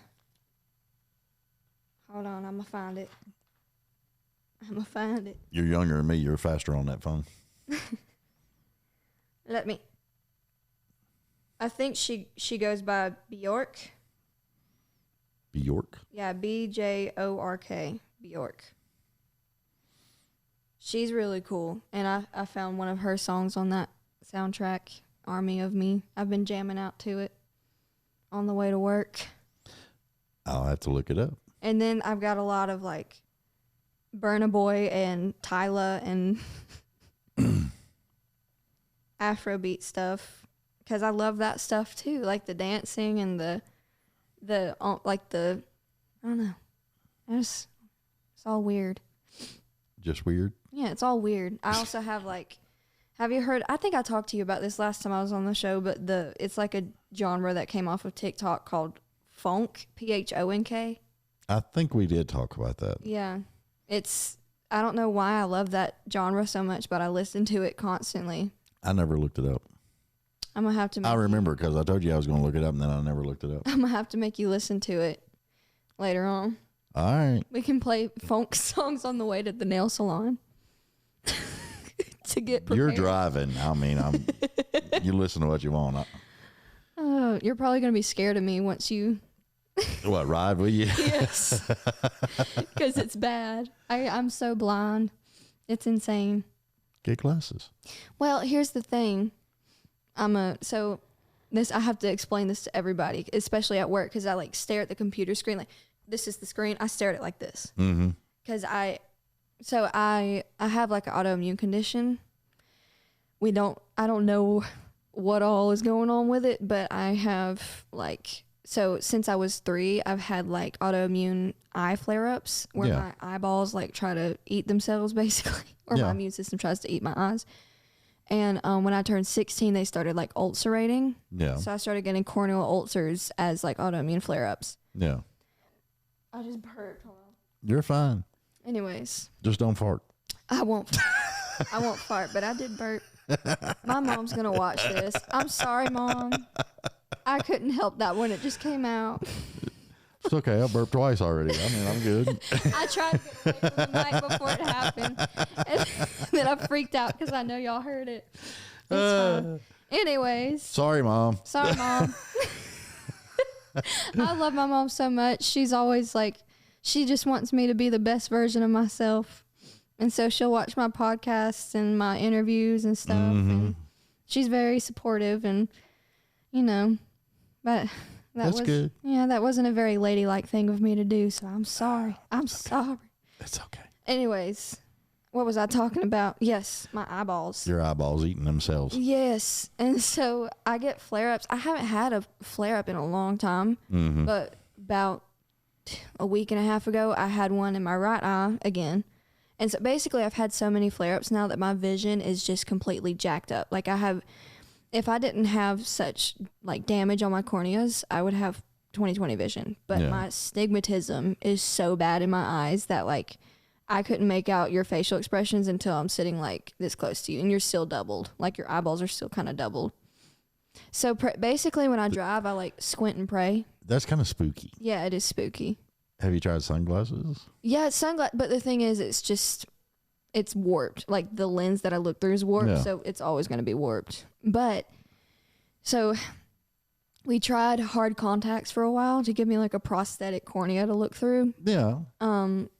Hold on, I'm gonna find it. You're younger than me. You're faster on that phone. I think she goes by Bjork. Bjork? Yeah, Bjork. Bjork. She's really cool, and I found one of her songs on that soundtrack, Army of Me. I've been jamming out to it on the way to work. I'll have to look it up. And then I've got a lot of like Burna Boy and Tyla and Afrobeat stuff, because I love that stuff too, like the dancing and the like the I don't know, it's all weird. Just weird? Yeah, it's all weird. I also have like, have you heard? I think I talked to you about this last time I was on the show, but it's like a genre that came off of TikTok called funk, PHONK. I think we did talk about that. Yeah, I don't know why I love that genre so much, but I listen to it constantly. I never looked it up. I'm gonna have to. I remember because I told you I was going to look it up, and then I never looked it up. I'm gonna have to make you listen to it later on. All right. We can play funk songs on the way to the nail salon to get prepared. You're driving. I mean, you listen to what you want. You're probably gonna be scared of me once you. What, ride with you? Yes, because it's bad. I'm so blind. It's insane. Get glasses. Well, here's the thing. I have to explain this to everybody, especially at work, because I like stare at the computer screen. Like, this is the screen. I stare at it like this. Mm-hmm. Because I have like an autoimmune condition. I don't know what all is going on with it, but I have like, so since I was 3, I've had like autoimmune eye flare-ups where my eyeballs like try to eat themselves basically, or my immune system tries to eat my eyes. And when I turned 16, they started like ulcerating. Yeah. So I started getting corneal ulcers as like autoimmune flare-ups. Yeah. I just burped. Hold on. You're fine. Anyways. Just don't fart. I won't. I won't fart, but I did burp. My mom's going to watch this. I'm sorry, Mom. I couldn't help that when it just came out. It's okay. I burped twice already. I mean, I'm good. I tried to get away from the mic before it happened. And then I freaked out because I know y'all heard it. It's fine. Anyways. Sorry, Mom. Sorry, Mom. I love my mom so much. She's always like, she just wants me to be the best version of myself. And so she'll watch my podcasts and my interviews and stuff. And she's very supportive and, you know, but That's good. Yeah, that wasn't a very ladylike thing of me to do. So I'm sorry. I'm sorry. It's okay. Anyways, what was I talking about? Yes, my eyeballs. Your eyeballs eating themselves. Yes. And so I get flare-ups. I haven't had a flare-up in a long time, but about a week and a half ago, I had one in my right eye again. And so basically I've had so many flare-ups now that my vision is just completely jacked up. Like if I didn't have such like damage on my corneas, I would have 20/20 vision. But my stigmatism is so bad in my eyes that like I couldn't make out your facial expressions until I'm sitting like this close to you and you're still doubled. Like your eyeballs are still kind of doubled. So basically when I drive, I like squint and pray. That's kind of spooky. Yeah, it is spooky. Have you tried sunglasses? Yeah, it's sunglasses. But the thing is, it's warped. Like the lens that I look through is warped. So it's always going to be warped. But so we tried hard contacts for a while to give me like a prosthetic cornea to look through. Yeah.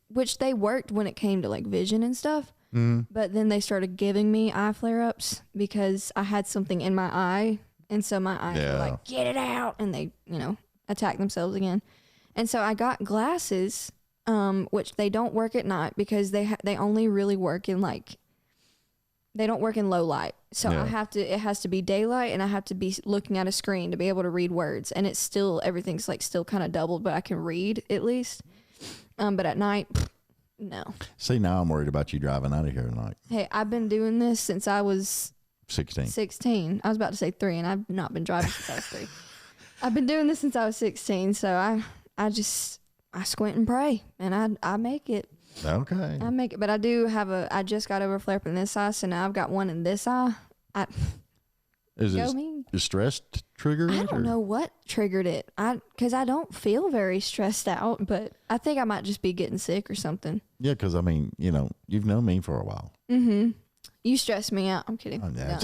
Which they worked when it came to like vision and stuff. But then they started giving me eye flare-ups because I had something in my eye. And so my eyes were like, get it out. And they, you know, attack themselves again. And so I got glasses, which they don't work at night because they only really work in like, they don't work in low light. So it has to be daylight and I have to be looking at a screen to be able to read words. And it's still, everything's like still kind of doubled, but I can read at least. But at night, no. See, now I'm worried about you driving out of here tonight. Hey, I've been doing this since I was 16. I was about to say 3 and I've not been driving since I was 3. I've been doing this since I was 16. So I squint and pray and I make it. Okay. I make it, but I just got over flare up in this eye, so now I've got one in this eye. Is it stress triggered? I don't know what triggered it. Because I don't feel very stressed out, but I think I might just be getting sick or something. Yeah, because I mean, you know, you've known me for a while. You stress me out. I'm kidding. No.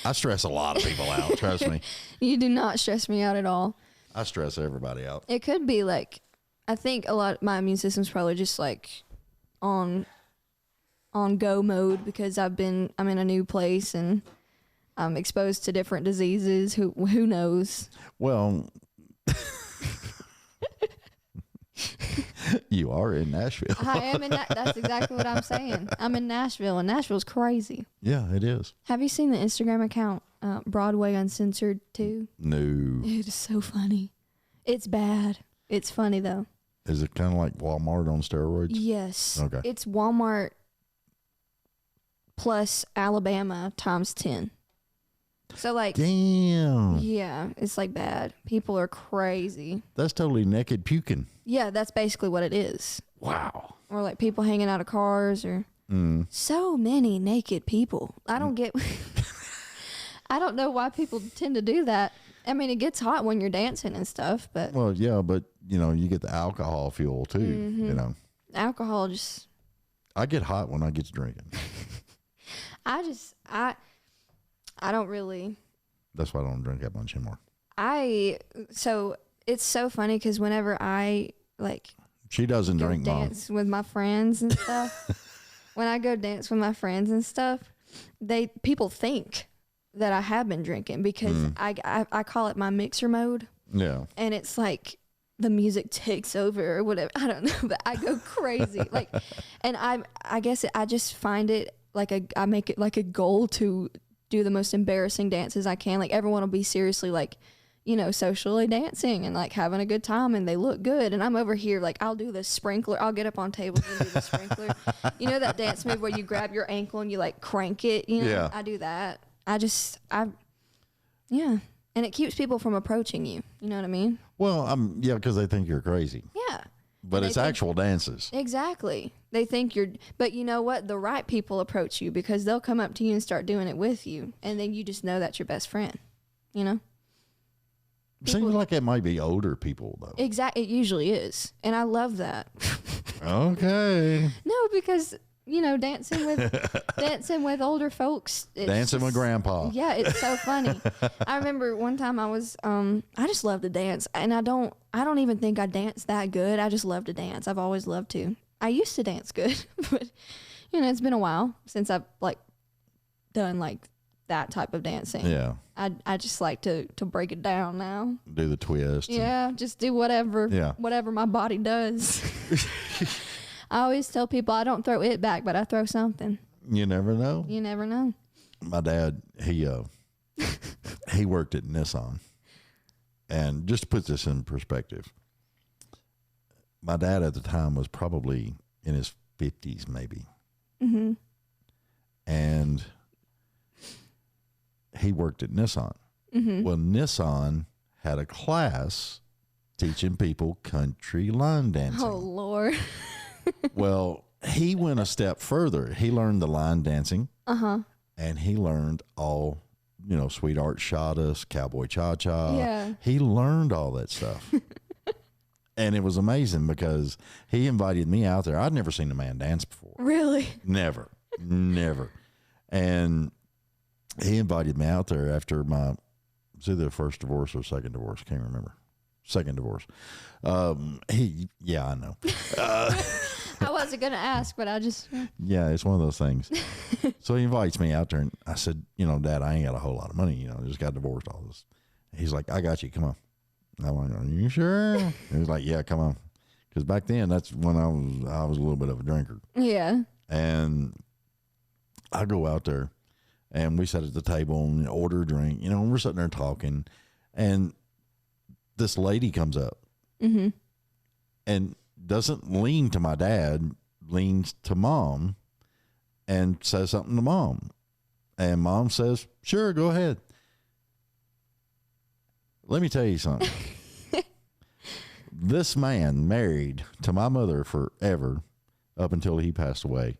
I stress a lot of people out. Trust me. You do not stress me out at all. I stress everybody out. It could be like, I think a lot of my immune system's probably just like on go mode because I'm in a new place and I'm exposed to different diseases. Who knows? Well, you are in Nashville. I am in that's exactly what I'm saying. I'm in Nashville and Nashville's crazy. Yeah, it is. Have you seen the Instagram account Broadway Uncensored 2? No. It is so funny. It's bad. It's funny though. Is it kind of like Walmart on steroids? Yes. Okay. It's Walmart plus Alabama times 10. So like, damn. Yeah, it's like bad. People are crazy. That's totally naked puking. Yeah, that's basically what it is. Wow. Or like people hanging out of cars or so many naked people. I don't get, I don't know why people tend to do that. I mean, it gets hot when you're dancing and stuff, but. Well, yeah, but you know, you get the alcohol fuel too, you know. Alcohol just. I get hot when I get to drinking. I don't really. That's why I don't drink that much anymore. So it's so funny because whenever I like. She doesn't drink, Mom. Dance with my friends and stuff. When I go dance with my friends and stuff, people think that I have been drinking because I call it my mixer mode. Yeah. And it's like the music takes over or whatever. I don't know, but I go crazy. Like, and I guess I just find it like I make it like a goal to do the most embarrassing dances I can. Like everyone will be seriously like, socially dancing and like having a good time, and they look good. And I'm over here like, I'll do the sprinkler. I'll get up on tables and do the sprinkler. That dance move where you grab your ankle and you like crank it. Yeah. I do that. Yeah. And it keeps people from approaching you. You know what I mean? Well, yeah, because they think you're crazy. Yeah. But it's actual dances. Exactly. They think but you know what? The right people approach you because they'll come up to you and start doing it with you. And then you just know that's your best friend, Seems like it might be older people, though. Exactly. It usually is. And I love that. Okay. No, because, dancing with older folks. Dancing with grandpa. Yeah, it's so funny. I remember one time I was, I just love to dance. And I don't even think I dance that good. I just love to dance. I've always loved to. I used to dance good, but, it's been a while since I've, like, done, like, that type of dancing. Yeah. I just like to break it down now. Do the twist. Yeah, just do whatever. Yeah. Whatever my body does. I always tell people I don't throw it back, but I throw something. You never know. You never know. My dad, he worked at Nissan. And just to put this in perspective, my dad at the time was probably in his 50s, maybe. Mm-hmm. And he worked at Nissan. Mm-hmm. Well, Nissan had a class teaching people country line dancing. Oh, Lord. Well, he went a step further. He learned the line dancing. Uh-huh. And he learned all, Sweetheart Shot Us, Cowboy Cha-Cha. Yeah. He learned all that stuff. And it was amazing because he invited me out there. I'd never seen a man dance before. Really? Never. And he invited me out there after was either the first divorce or second divorce. Can't remember. Second divorce. I know. I wasn't going to ask, but I just... Yeah, it's one of those things. So he invites me out there, and I said, Dad, I ain't got a whole lot of money. I just got divorced, all this. He's like, I got you. Come on. I'm like, are you sure? He was like, yeah, come on. Because back then, that's when I was a little bit of a drinker. Yeah. And I go out there, and we sat at the table and order a drink. We're sitting there talking, and this lady comes up. Mm-hmm. And doesn't lean to my dad, leans to Mom and says something to Mom. And Mom says, sure, go ahead. Let me tell you something. This man married to my mother forever up until he passed away.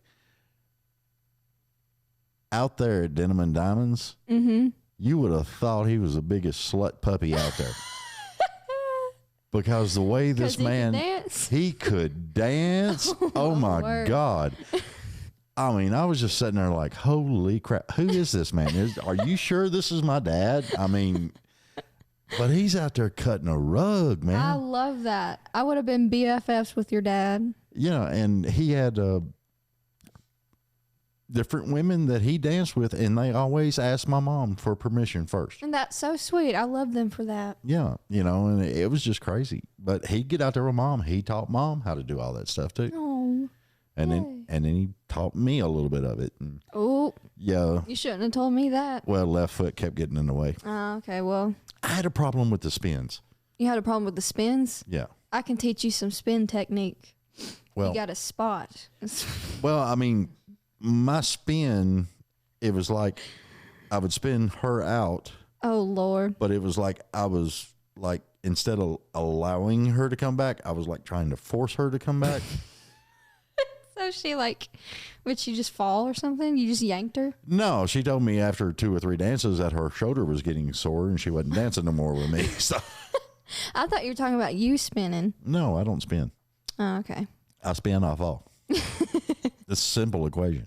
Out there at Denim and Diamonds, Mm-hmm. you would have thought he was the biggest slut puppy out there. Because the way this man, he could dance. Oh my Word. God. I mean, I was just sitting there like, holy crap. Who is this man? Are you sure this is my dad? I mean, but he's out there cutting a rug, man. I love that. I would have been BFFs with your dad. And he had different women that he danced with, and they always asked my mom for permission first. And that's so sweet. I love them for that. Yeah, and it was just crazy. But he'd get out there with Mom. He taught Mom how to do all that stuff too. Oh. And then he taught me a little bit of it. And Oh. yeah. You shouldn't have told me that. Well, left foot kept getting in the way. Okay, well. I had a problem with the spins. You had a problem with the spins? Yeah. I can teach you some spin technique. Well, you got a spot. Well, I mean, my spin, it was like I would spin her out. Oh, Lord. But it was like I was like, instead of allowing her to come back, I was like trying to force her to come back. So she would she just fall or something? You just yanked her? No, she told me after 2 or 3 dances that her shoulder was getting sore and she wasn't dancing no more with me. So. I thought you were talking about you spinning. No, I don't spin. Oh, okay. I spin off all. It's a simple equation.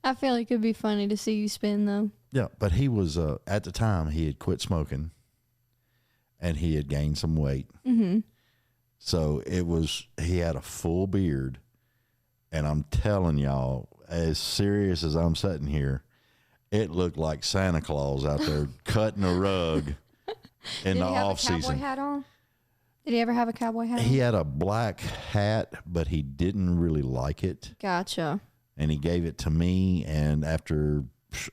I feel like it'd be funny to see you spin, though. Yeah, but he was, at the time, he had quit smoking and he had gained some weight. Mm-hmm. So he had a full beard. And I'm telling y'all, as serious as I'm sitting here, it looked like Santa Claus out there cutting a rug in the off season. Did he have a cowboy hat on? Did he ever have a cowboy hat on? He had a black hat, but he didn't really like it. Gotcha. And he gave it to me. And after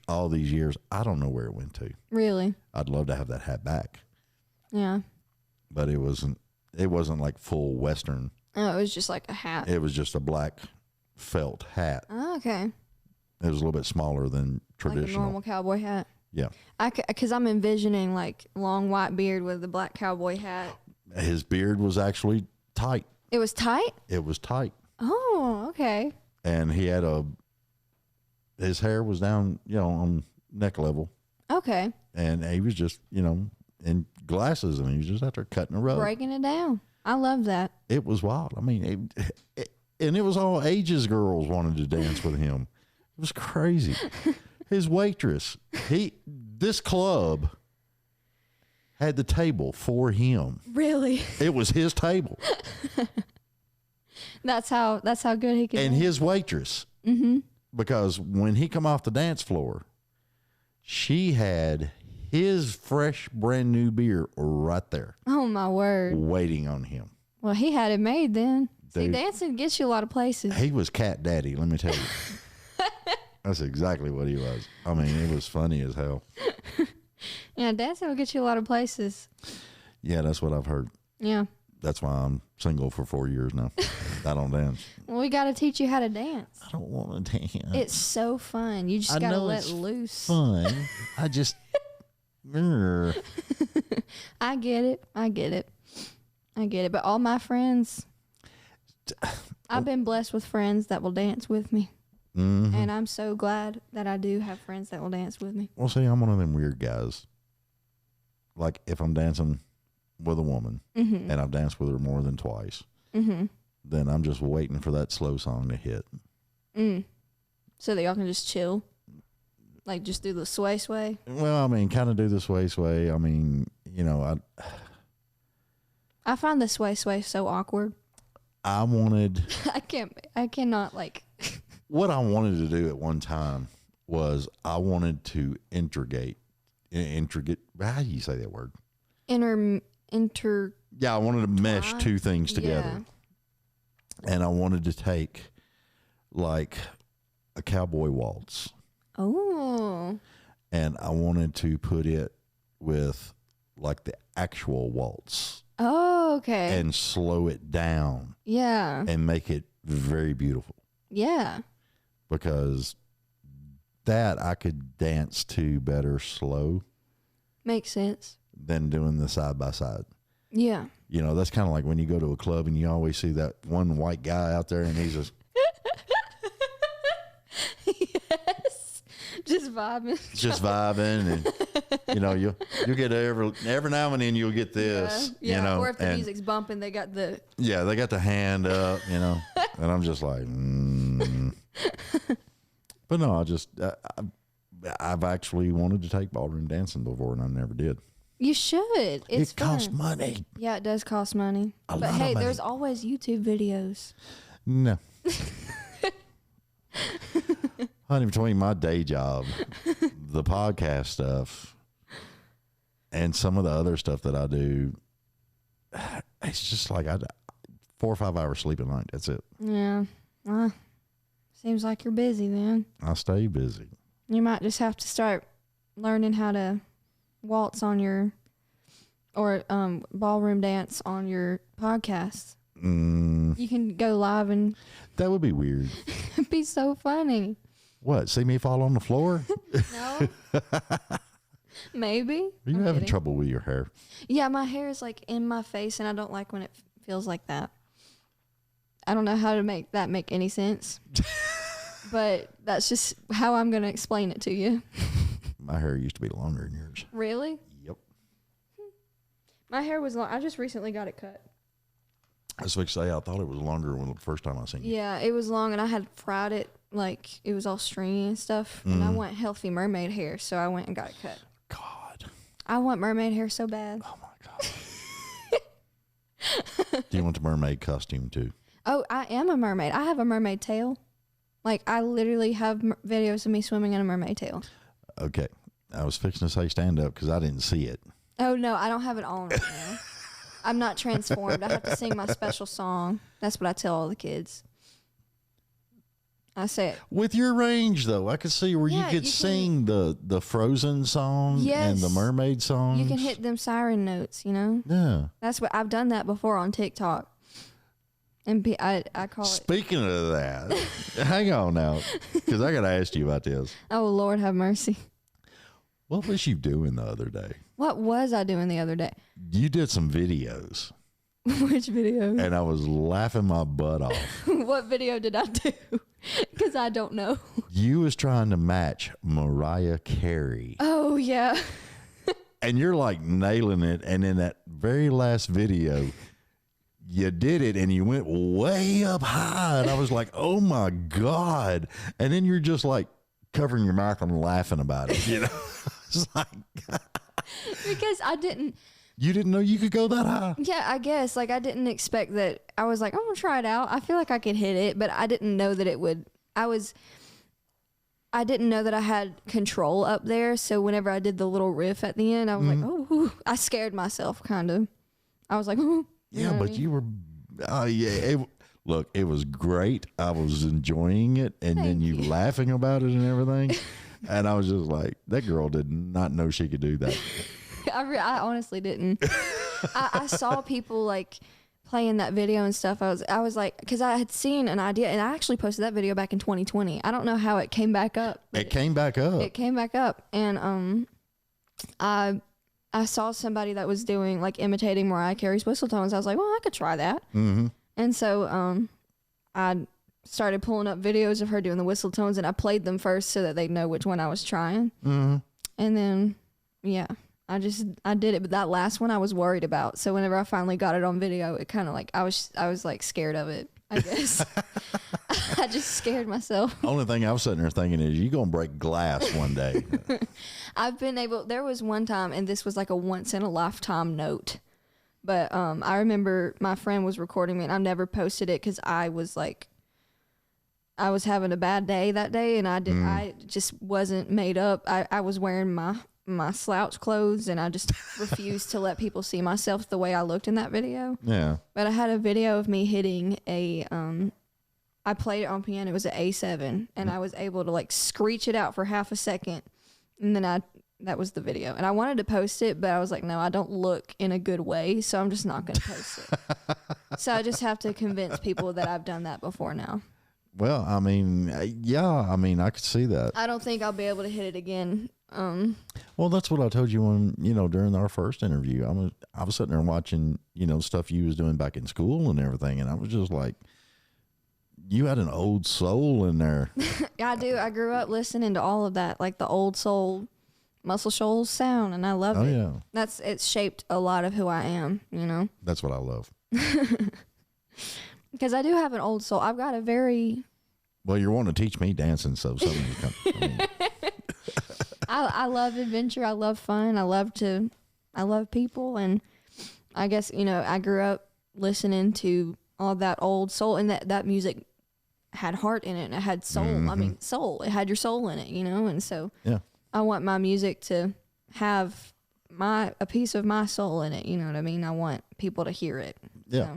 all these years, I don't know where it went to. Really? I'd love to have that hat back. Yeah. But it wasn't like full Western. Oh, it was just like a hat. It was just a black felt hat. Oh, okay. It was a little bit smaller than traditional. Like a normal cowboy hat. Yeah. Because I'm envisioning like long white beard with a black cowboy hat. His beard was actually tight. It was tight? It was tight. Oh, okay. And he had his hair was down, on neck level. Okay. And he was just, in glasses, and he was just out there cutting the road. Breaking it down. I love that. It was wild. I mean, and it was all ages girls wanted to dance with him. It was crazy. His waitress, this club had the table for him. Really? It was his table. That's how good he can And dance. his waitress. Mm-hmm. Because when he come off the dance floor, she had his fresh, brand new beer right there. Oh, my word. Waiting on him. Well, he had it made then. See, Dude. dancing gets you a lot of places. He was cat daddy, let me tell you. That's exactly what he was. I mean, it was funny as hell. Yeah, dancing will get you a lot of places. Yeah, that's what I've heard. Yeah. That's why I'm single for 4 years now. I don't dance. Well, we got to teach you how to dance. I don't want to dance. It's so fun. You just got to let loose. Fun. I just. I get it. But all my friends, I've been blessed with friends that will dance with me. Mm-hmm. And I'm so glad that I do have friends that will dance with me. Well, see, I'm one of them weird guys. Like, if I'm dancing with a woman Mm-hmm. and I've danced with her more than twice, Mm-hmm. then I'm just waiting for that slow song to hit. So that y'all can just chill? Like, just do the sway sway? Well, I mean, kind of do the sway. I mean, I find the sway sway so awkward. I wanted... I cannot, like... What I wanted to do at one time was I wanted to integrate. How do you say that word? Inter. Yeah, I wanted to mesh two things together. Yeah. And I wanted to take like a cowboy waltz. Oh. And I wanted to put it with like the actual waltz. Oh, okay. And slow it down. Yeah. And make it very beautiful. Yeah. Because that I could dance to better slow. Makes sense. Than doing the side by side. Yeah. That's kind of like when you go to a club and you always see that one white guy out there and he's just... Yes. Just vibing. Just vibing. And, you'll get every now and then you'll get this, Yeah. Or if the music's bumping, they got the... Yeah, they got the hand up, and I'm just like, But no, I've actually wanted to take ballroom dancing before, and I never did. You should. It's it costs fun. money. Yeah, it does cost money. But hey, there's always YouTube videos. No. Honey, between my day job, the podcast stuff, and some of the other stuff that I do, it's just like 4 or 5 hours sleep a night. That's it. Yeah. Seems like you're busy then. I stay busy. You might just have to start learning how to waltz on your ballroom dance on your podcast. You can go live and that would be weird. it'd be so funny. What? See me fall on the floor? No. Maybe. Are you I'm having kidding. trouble with your hair? Yeah, my hair is like in my face and I don't like when it feels like that. I don't know how to make that make any sense. But that's just how I'm going to explain it to you. My hair used to be longer than yours. Really? Yep. My hair was long. I just recently got it cut. I was going to say, I thought it was longer when the first time I seen you. Yeah, it was long and I had fried it. Like, it was all stringy and stuff. And I want healthy mermaid hair, so I went and got it cut. God. I want mermaid hair so bad. Oh, my God. Do you want the mermaid costume, too? Oh, I am a mermaid. I have a mermaid tail. Like, I literally have videos of me swimming in a mermaid tail. Okay. I was fixing to say stand up because I didn't see it. Oh, no, I don't have it on right now. I'm not transformed. I have to sing my special song. That's what I tell all the kids. I say it. With your range, though, I could see where Yeah, you could sing the Frozen song and the Yes. Mermaid song. You can hit them siren notes, you know? Yeah. That's what I've done that before on TikTok. And I call it. Speaking of that, hang on now, because I got to ask you about this. Oh, Lord have mercy. What was you doing the other day? What was I doing the other day? You did some videos, Which video? and I was laughing my butt off. What video did I do? Because I don't know. You was trying to match Mariah Carey, Oh, yeah. and you're like nailing it. And in that very last video, you did it, and you went way up high, and I was like, "Oh my God!" And then you're just like covering your mouth and laughing about it. You know, it's like Because I didn't. you didn't know you could go that high. Yeah, I guess. Like, I didn't expect that. I was like, I'm going to try it out. I feel like I could hit it, but I didn't know that it would. I didn't know that I had control up there. So whenever I did the little riff at the end, I was like, oh, I scared myself kind of. I was like, oh. Yeah, but you were, look, it was great. I was enjoying it, and then you laughing about it and everything. And I was just like, that girl did not know she could do that. I honestly didn't. I saw people like playing that video and stuff. I was like, because I had seen an idea, and I actually posted that video back in 2020. I don't know how it came back up. It came back up. It came back up, and I saw somebody that was doing like imitating Mariah Carey's whistle tones. I was like, well, I could try that. Mm-hmm. And so I started pulling up videos of her doing the whistle tones, and I played them first so that they'd know which one I was trying. Mm-hmm. And then, yeah, I did it. But that last one I was worried about. So whenever I finally got it on video, it kind of like, I was like scared of it, I guess. I just scared myself. Only thing I was sitting there thinking is, you're going to break glass one day. There was one time, and this was like a once in a lifetime note. But I remember my friend was recording me, and I never posted it because I was having a bad day that day, and I just wasn't made up. I was wearing my slouch clothes, and I just refused to let people see myself the way I looked in that video. Yeah. But I had a video of me hitting I played it on piano. It was an A7, and I was able to like screech it out for half a second, and then that was the video. And I wanted to post it, but I was like, no, I don't look in a good way, so I'm just not going to post it. So I just have to convince people that I've done that before now. Well, I mean, I could see that. I don't think I'll be able to hit it again. Well, that's what I told you when, during our first interview. I was sitting there watching, stuff you was doing back in school and everything, and I was just like, you had an old soul in there. I do. I grew up listening to all of that, like the old soul, Muscle Shoals sound, and I love it. Oh, yeah. It's shaped a lot of who I am, That's what I love. Because I do have an old soul. I've got a very... Well, you're wanting to teach me dancing, so something to come. I love adventure. I love fun. I love people. And I guess, I grew up listening to all that old soul, and that music had heart in it, and it had soul. Mm-hmm. I mean, soul. It had your soul in it, and so Yeah. I want my music to have a piece of my soul in it. You know what I mean? I want people to hear it. Yeah.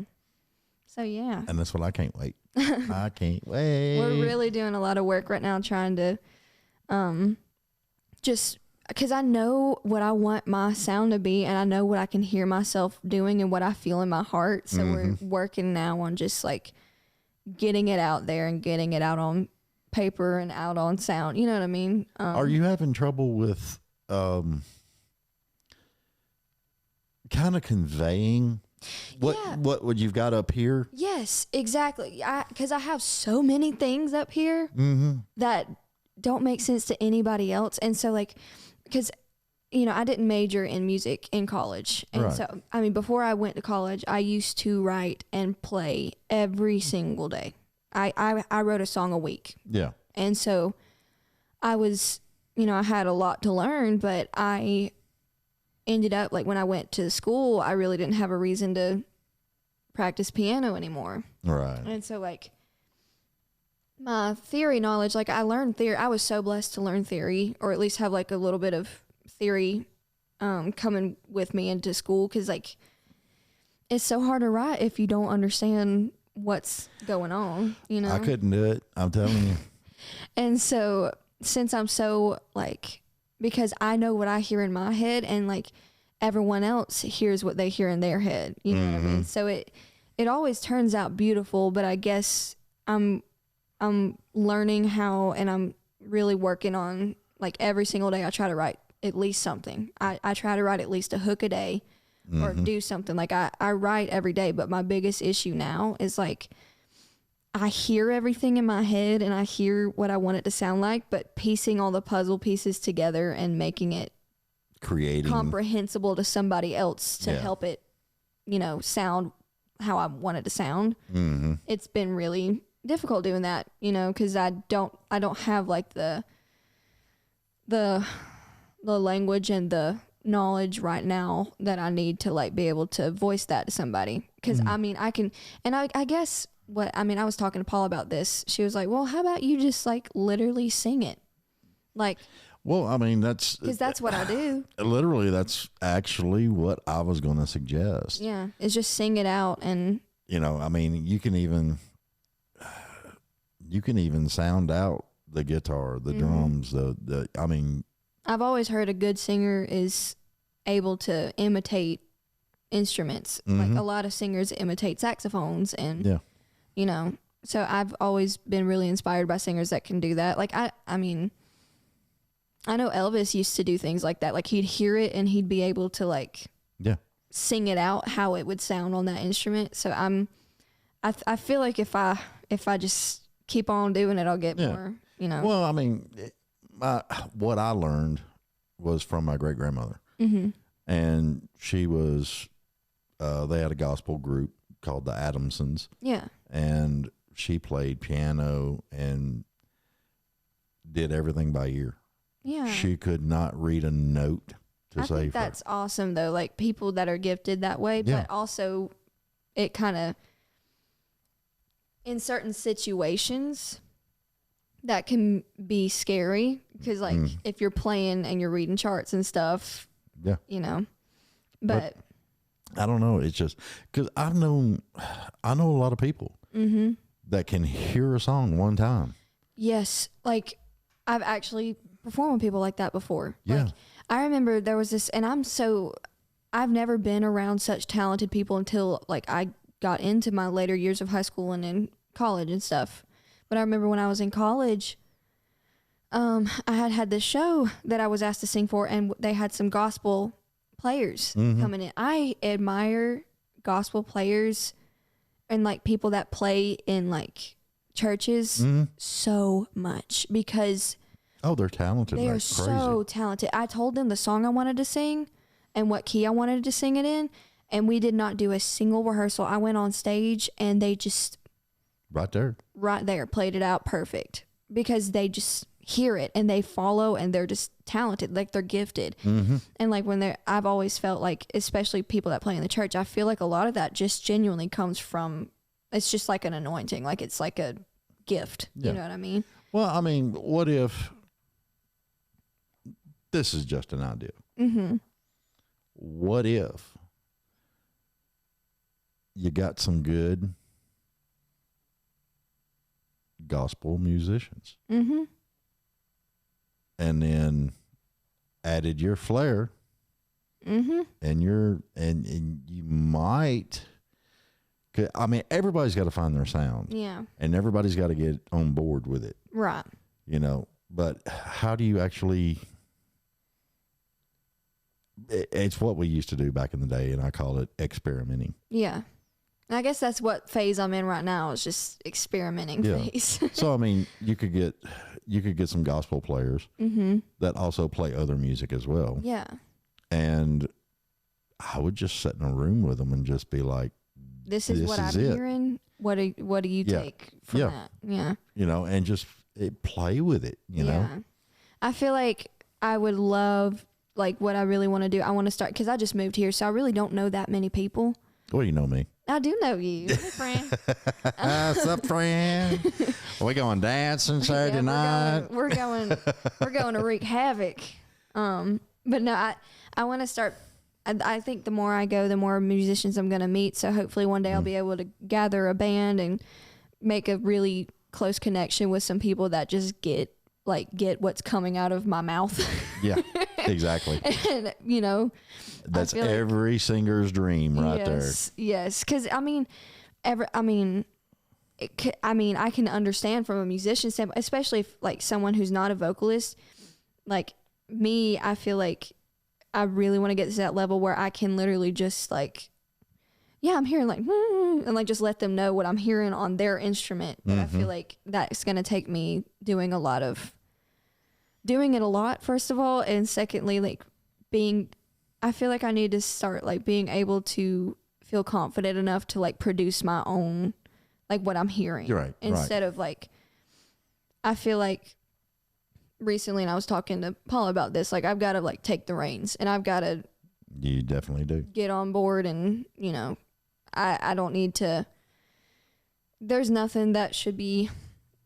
So yeah. And that's what I can't wait. I can't wait. We're really doing a lot of work right now trying to just because I know what I want my sound to be, and I know what I can hear myself doing and what I feel in my heart. So we're working now on just like getting it out there and getting it out on paper and out on sound. You know what I mean? Are you having trouble with kind of conveying what you've got up here? Yes, exactly. Because I have so many things up here that don't make sense to anybody else. And so like, because, I didn't major in music in college. And so, I mean, before I went to college, I used to write and play every single day. I wrote a song a week. Yeah. And so I was, I had a lot to learn, but I ended up, like when I went to school, I really didn't have a reason to practice piano anymore. Right. And so like my theory knowledge, like I learned theory. I was so blessed to learn theory, or at least have like a little bit of theory coming with me into school, because like it's so hard to write if you don't understand what's going on, you know? I couldn't do it. I'm telling you. And so since I'm so like, because I know what I hear in my head and like everyone else hears what they hear in their head, you know what I mean? So it always turns out beautiful, but I guess I'm learning how, and I'm really working on, like, every single day I try to write at least something. I try to write at least a hook a day or do something. Like I write every day, but my biggest issue now is like I hear everything in my head and I hear what I want it to sound like, but piecing all the puzzle pieces together and making it creating comprehensible to somebody else to help it, you know, sound how I want it to sound. It's been really difficult doing that, you know, because I don't have like the language and the knowledge right now that I need to like be able to voice that to somebody. Because I mean, I can, and I guess what I mean, I was talking to Paula about this. She was like, "Well, how about you just like literally sing it?" Like, well, I mean, that's because that's what I do. Literally, that's actually what I was going to suggest. Yeah, it's just sing it out, and you know, I mean, you can even sound out the guitar, the drums, the. I mean, I've always heard a good singer is able to imitate instruments. Like a lot of singers imitate saxophones, and you know, so I've always been really inspired by singers that can do that. Like I mean, I know Elvis used to do things like that. Like he'd hear it and he'd be able to like sing it out how it would sound on that instrument. So I feel like if I just keep on doing it, I'll get more, you know. Well, I mean, what I learned was from my great grandmother, and she was. They had a gospel group called the Adamsons. Yeah, and she played piano and did everything by ear. Yeah, she could not read a note to save. I think that's awesome though. Like people that are gifted that way, but also it kind of in certain situations that can be scary because like if you're playing and you're reading charts and stuff, you know, but I don't know. It's just because I know a lot of people that can hear a song one time. Yes. Like I've actually performed with people like that before. Yeah. Like, I remember there was this, and I've never been around such talented people until like I got into my later years of high school and in college and stuff. But I remember when I was in college, I had this show that I was asked to sing for, and they had some gospel players coming in. I admire gospel players and like people that play in like churches so much because they're talented. They are so talented. I told them the song I wanted to sing and what key I wanted to sing it in, and we did not do a single rehearsal. I went on stage and they just right there played it out perfect because they just hear it and they follow and they're just talented, like they're gifted. And like I've always felt like, especially people that play in the church, I feel like a lot of that just genuinely comes from, it's just like an anointing, like it's like a gift. You know what I mean? Well, I mean, what if this is just an idea? What if you got some good gospel musicians and then added your flair and you might, I mean, everybody's got to find their sound, and everybody's got to get on board with it, right? You know, but how do you actually, it's what we used to do back in the day, and I call it experimenting. Yeah, I guess that's what phase I'm in right now, is just experimenting phase. So I mean, you could get some gospel players that also play other music as well. Yeah. And I would just sit in a room with them and just be like, this is what I'm hearing. What do you take from that? Yeah. You know, and just play with it, you know? I feel like I would love, like what I really want to do, I want to start, because I just moved here, so I really don't know that many people. Well, you know me. I do know you. Hey, friend. What's up, friend? Are we going dancing Saturday night? We're going to wreak havoc. But no, I want to start I think the more I go, the more musicians I'm going to meet. So hopefully one day I'll be able to gather a band and make a really close connection with some people that just get what's coming out of my mouth. Yeah, exactly. And, you know, that's every singer's dream right there. Yes. Cause I mean, I can understand from a musician standpoint, especially if like someone who's not a vocalist, like me, I feel like I really want to get to that level where I can literally just like, yeah, I'm hearing like, and like just let them know what I'm hearing on their instrument. But I feel like that's going to take me doing it a lot, first of all. And secondly, like I feel like I need to start like being able to feel confident enough to like produce my own, like what I'm hearing. You're right. Instead of like, I feel like recently, and I was talking to Paula about this, like I've got to like take the reins and I've got to. You definitely do. Get on board and, you know, I don't need to, there's nothing that should be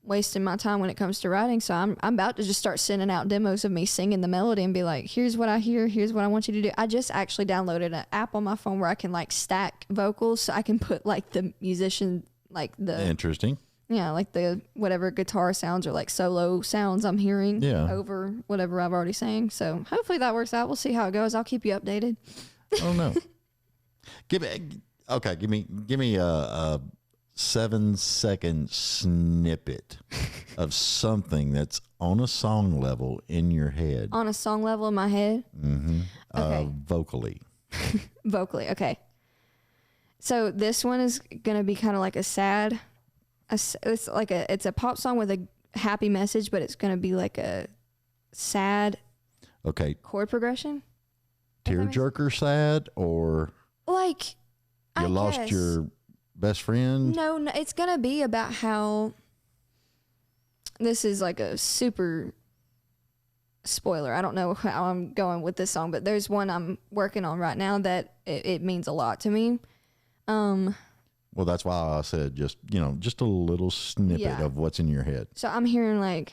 wasting my time when it comes to writing. So I'm about to just start sending out demos of me singing the melody and be like, here's what I hear. Here's what I want you to do. I just actually downloaded an app on my phone where I can like stack vocals. So I can put like the musician, like the. Interesting. Yeah. Like the whatever guitar sounds or like solo sounds I'm hearing over whatever I've already sang. So hopefully that works out. We'll see how it goes. I'll keep you updated. Oh no. Give me a 7-second snippet of something that's on a song level in your head. On a song level in my head? Mm-hmm. Okay. Vocally. Vocally, okay. So this one is going to be kind of like it's a pop song with a happy message, but it's going to be like a sad chord progression. Tearjerker sad, or like you lost your best friend? No, it's gonna be about how this is like a super spoiler. I don't know how I'm going with this song, but there's one I'm working on right now that it means a lot to me. Well, that's why I said just a little snippet of what's in your head. So I'm hearing like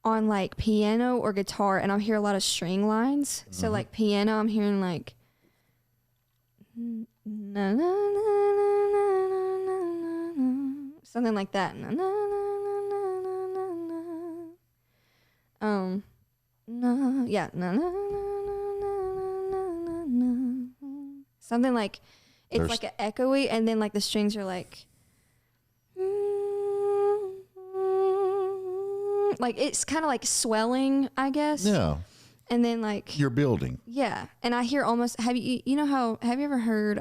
on like piano or guitar, and I'm hearing a lot of string lines. Mm-hmm. So like piano, I'm hearing like na, na, na, na, na, na, na, something like that. Na, na, na, na, na, na, na. Na, yeah, na, na, na, na, na, na, na. Something like it's like an echoey, and then like the strings are like it's kind of like swelling, I guess. Yeah. And then like you're building. Yeah. And I hear almost, have you ever heard,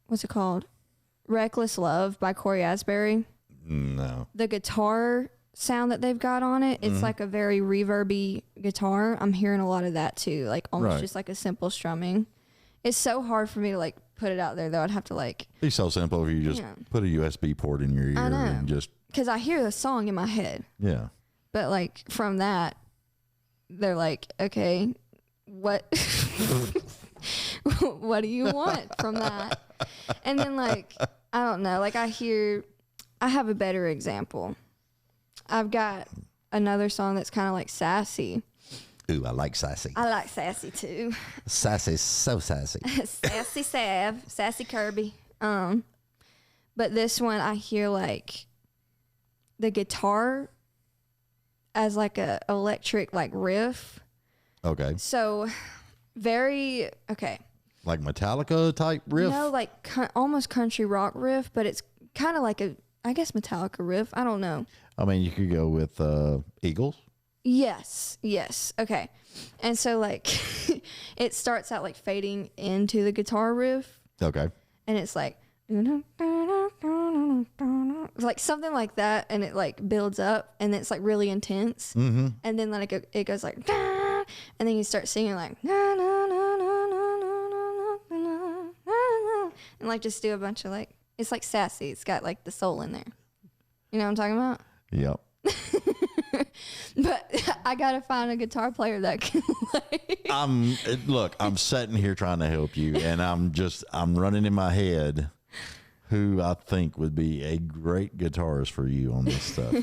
what's it called? Reckless Love by Corey Asbury? No. The guitar sound that they've got on it, it's like a very reverby guitar. I'm hearing a lot of that too. Like almost just like a simple strumming. It's so hard for me to like put it out there though. I'd have to like. It'd be so simple if you just put a USB port in your ear and just. Because I hear the song in my head. Yeah. But like from that, they're like, okay, what what do you want from that? And then like, I don't know, like I have a better example. I've got another song that's kind of like sassy. Ooh, I like sassy. I like sassy too. Sassy's so sassy. Sassy Sav, Sassy Kirby. But this one I hear like the guitar as like a electric like riff. Okay. So very like Metallica type riff? No, like almost country rock riff, but it's kind of like I guess Metallica riff. I don't know. I mean, you could go with Eagles. Yes. Okay. And so like it starts out like fading into the guitar riff. Okay. And it's like like something like that, and it like builds up, and it's like really intense. Mm-hmm. And then like it goes like, and then you start singing like, and like just do a bunch of like, it's like sassy. It's got like the soul in there. You know what I'm talking about? Yep. But I gotta find a guitar player that can play. I'm sitting here trying to help you, and I'm running in my head who I think would be a great guitarist for you on this stuff.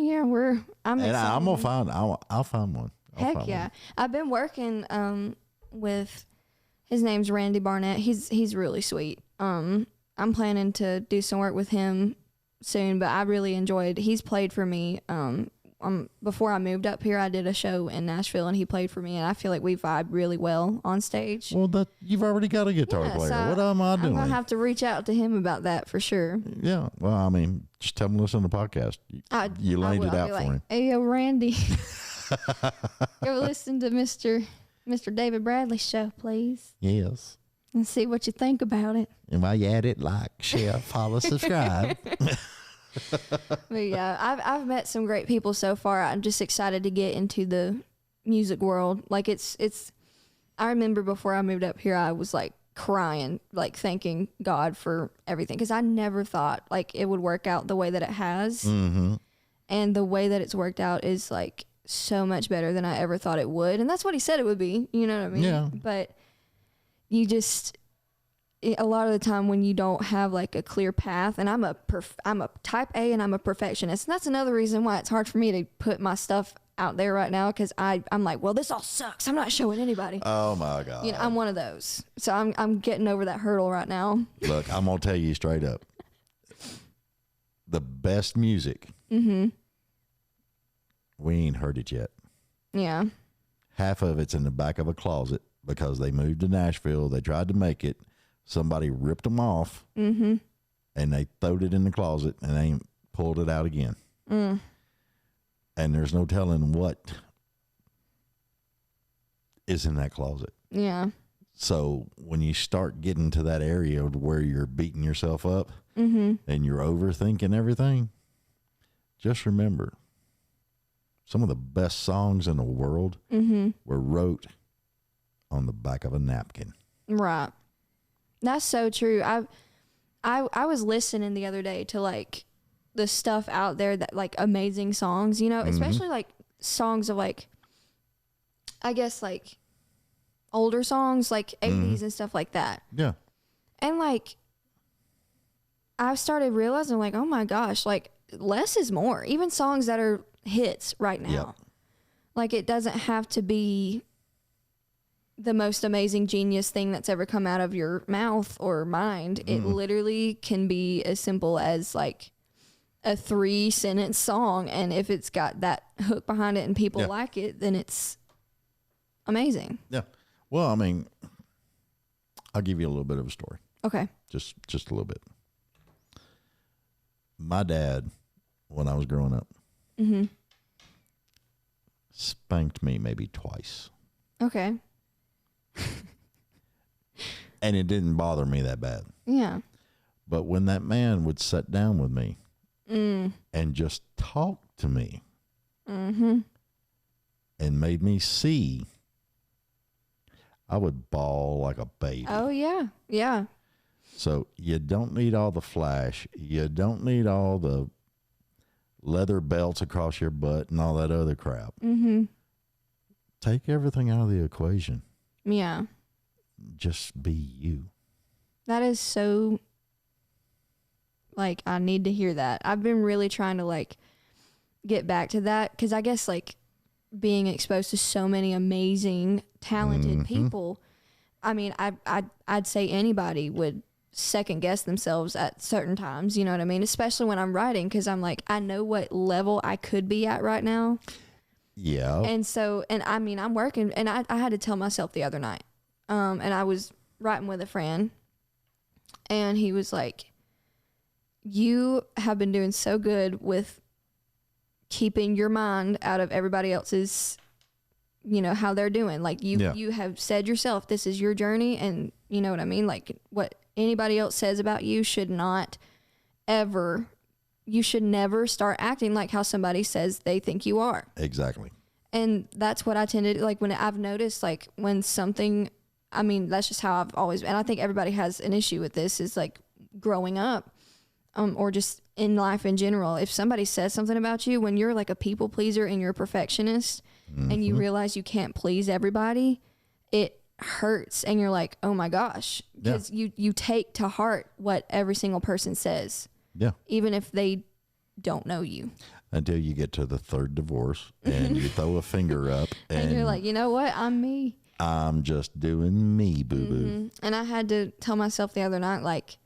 Yeah, I'm and excited. I'm gonna find. I'll find one. Heck yeah! I've been working with. His name's Randy Barnett. He's really sweet. I'm planning to do some work with him soon, but I really enjoyed. He's played for me. Before I moved up here, I did a show in Nashville, and he played for me, and I feel like we vibe really well on stage. Well, you've already got a guitar player. So what am I doing? I'm gonna have to reach out to him about that for sure. Yeah. Well, I mean, just tell him to listen to the podcast. You laid it out for him. Hey, yo, Randy, go listen to Mr. David Bradley's show, please, Yes. and see what you think about it. And while you're at it, like, share, follow, subscribe. But yeah, I've met some great people so far. I'm just excited to get into the music world. Like it's. I remember before I moved up here, I was like crying, like thanking God for everything, because I never thought like it would work out the way that it has, and the way that it's worked out is like so much better than I ever thought it would, and that's what he said it would be. You know what I mean? Yeah. But you just. A lot of the time when you don't have like a clear path, and I'm a type A and I'm a perfectionist, and that's another reason why it's hard for me to put my stuff out there right now, because I'm like, well, this all sucks, I'm not showing anybody. Oh my God. You know, I'm one of those, so I'm getting over that hurdle right now. Look, I'm gonna tell you straight up, the best music, we ain't heard it yet. Yeah. Half of it's in the back of a closet because they moved to Nashville, they tried to make it, somebody ripped them off, and they throwed it in the closet and they ain't pulled it out again. And there's no telling what is in that closet. Yeah. So when you start getting to that area where you're beating yourself up and you're overthinking everything, just remember, some of the best songs in the world were wrote on the back of a napkin. Right. That's so true. I was listening the other day to like the stuff out there that like amazing songs, you know, especially like songs of like, I guess like older songs like 80s and stuff like that. Yeah. And like I started realizing like, oh my gosh, like less is more. Even songs that are hits right now. Yep. Like it doesn't have to be the most amazing genius thing that's ever come out of your mouth or mind. It literally can be as simple as like a 3-sentence song, and if it's got that hook behind it and people like it, then it's amazing. Yeah. Well, I mean, I'll give you a little bit of a story. Okay. Just a little bit. My dad, when I was growing up, spanked me maybe twice. Okay. And it didn't bother me that bad. Yeah. But when that man would sit down with me and just talk to me and made me see, I would bawl like a baby. Oh, yeah. Yeah. So you don't need all the flash. You don't need all the leather belts across your butt and all that other crap. Take everything out of the equation. Yeah. Just be you. That is so, like, I need to hear that. I've been really trying to, like, get back to that, because I guess, like, being exposed to so many amazing, talented people, I mean, I'd say anybody would second guess themselves at certain times, you know what I mean? Especially when I'm writing, because I'm like, I know what level I could be at right now. Yeah. And so, and I mean, I'm working, and I had to tell myself the other night, and I was writing with a friend, and he was like, you have been doing so good with keeping your mind out of everybody else's, you know, how they're doing. Like you have said yourself, this is your journey, and you know what I mean? Like what anybody else says about you should not ever, you should never start acting like how somebody says they think you are. Exactly. And that's what I tend to do. Like when I've noticed, like when something, I mean, that's just how I've always, and I think everybody has an issue with this, is like growing up, or just in life in general. If somebody says something about you, when you're like a people pleaser and you're a perfectionist and you realize you can't please everybody, it hurts. And you're like, oh my gosh, because you take to heart what every single person says. Yeah. Even if they don't know you. until you get to the third divorce and you throw a finger up And you're like, you know what? I'm me. I'm just doing me, boo-boo. And I had to tell myself the other night, like,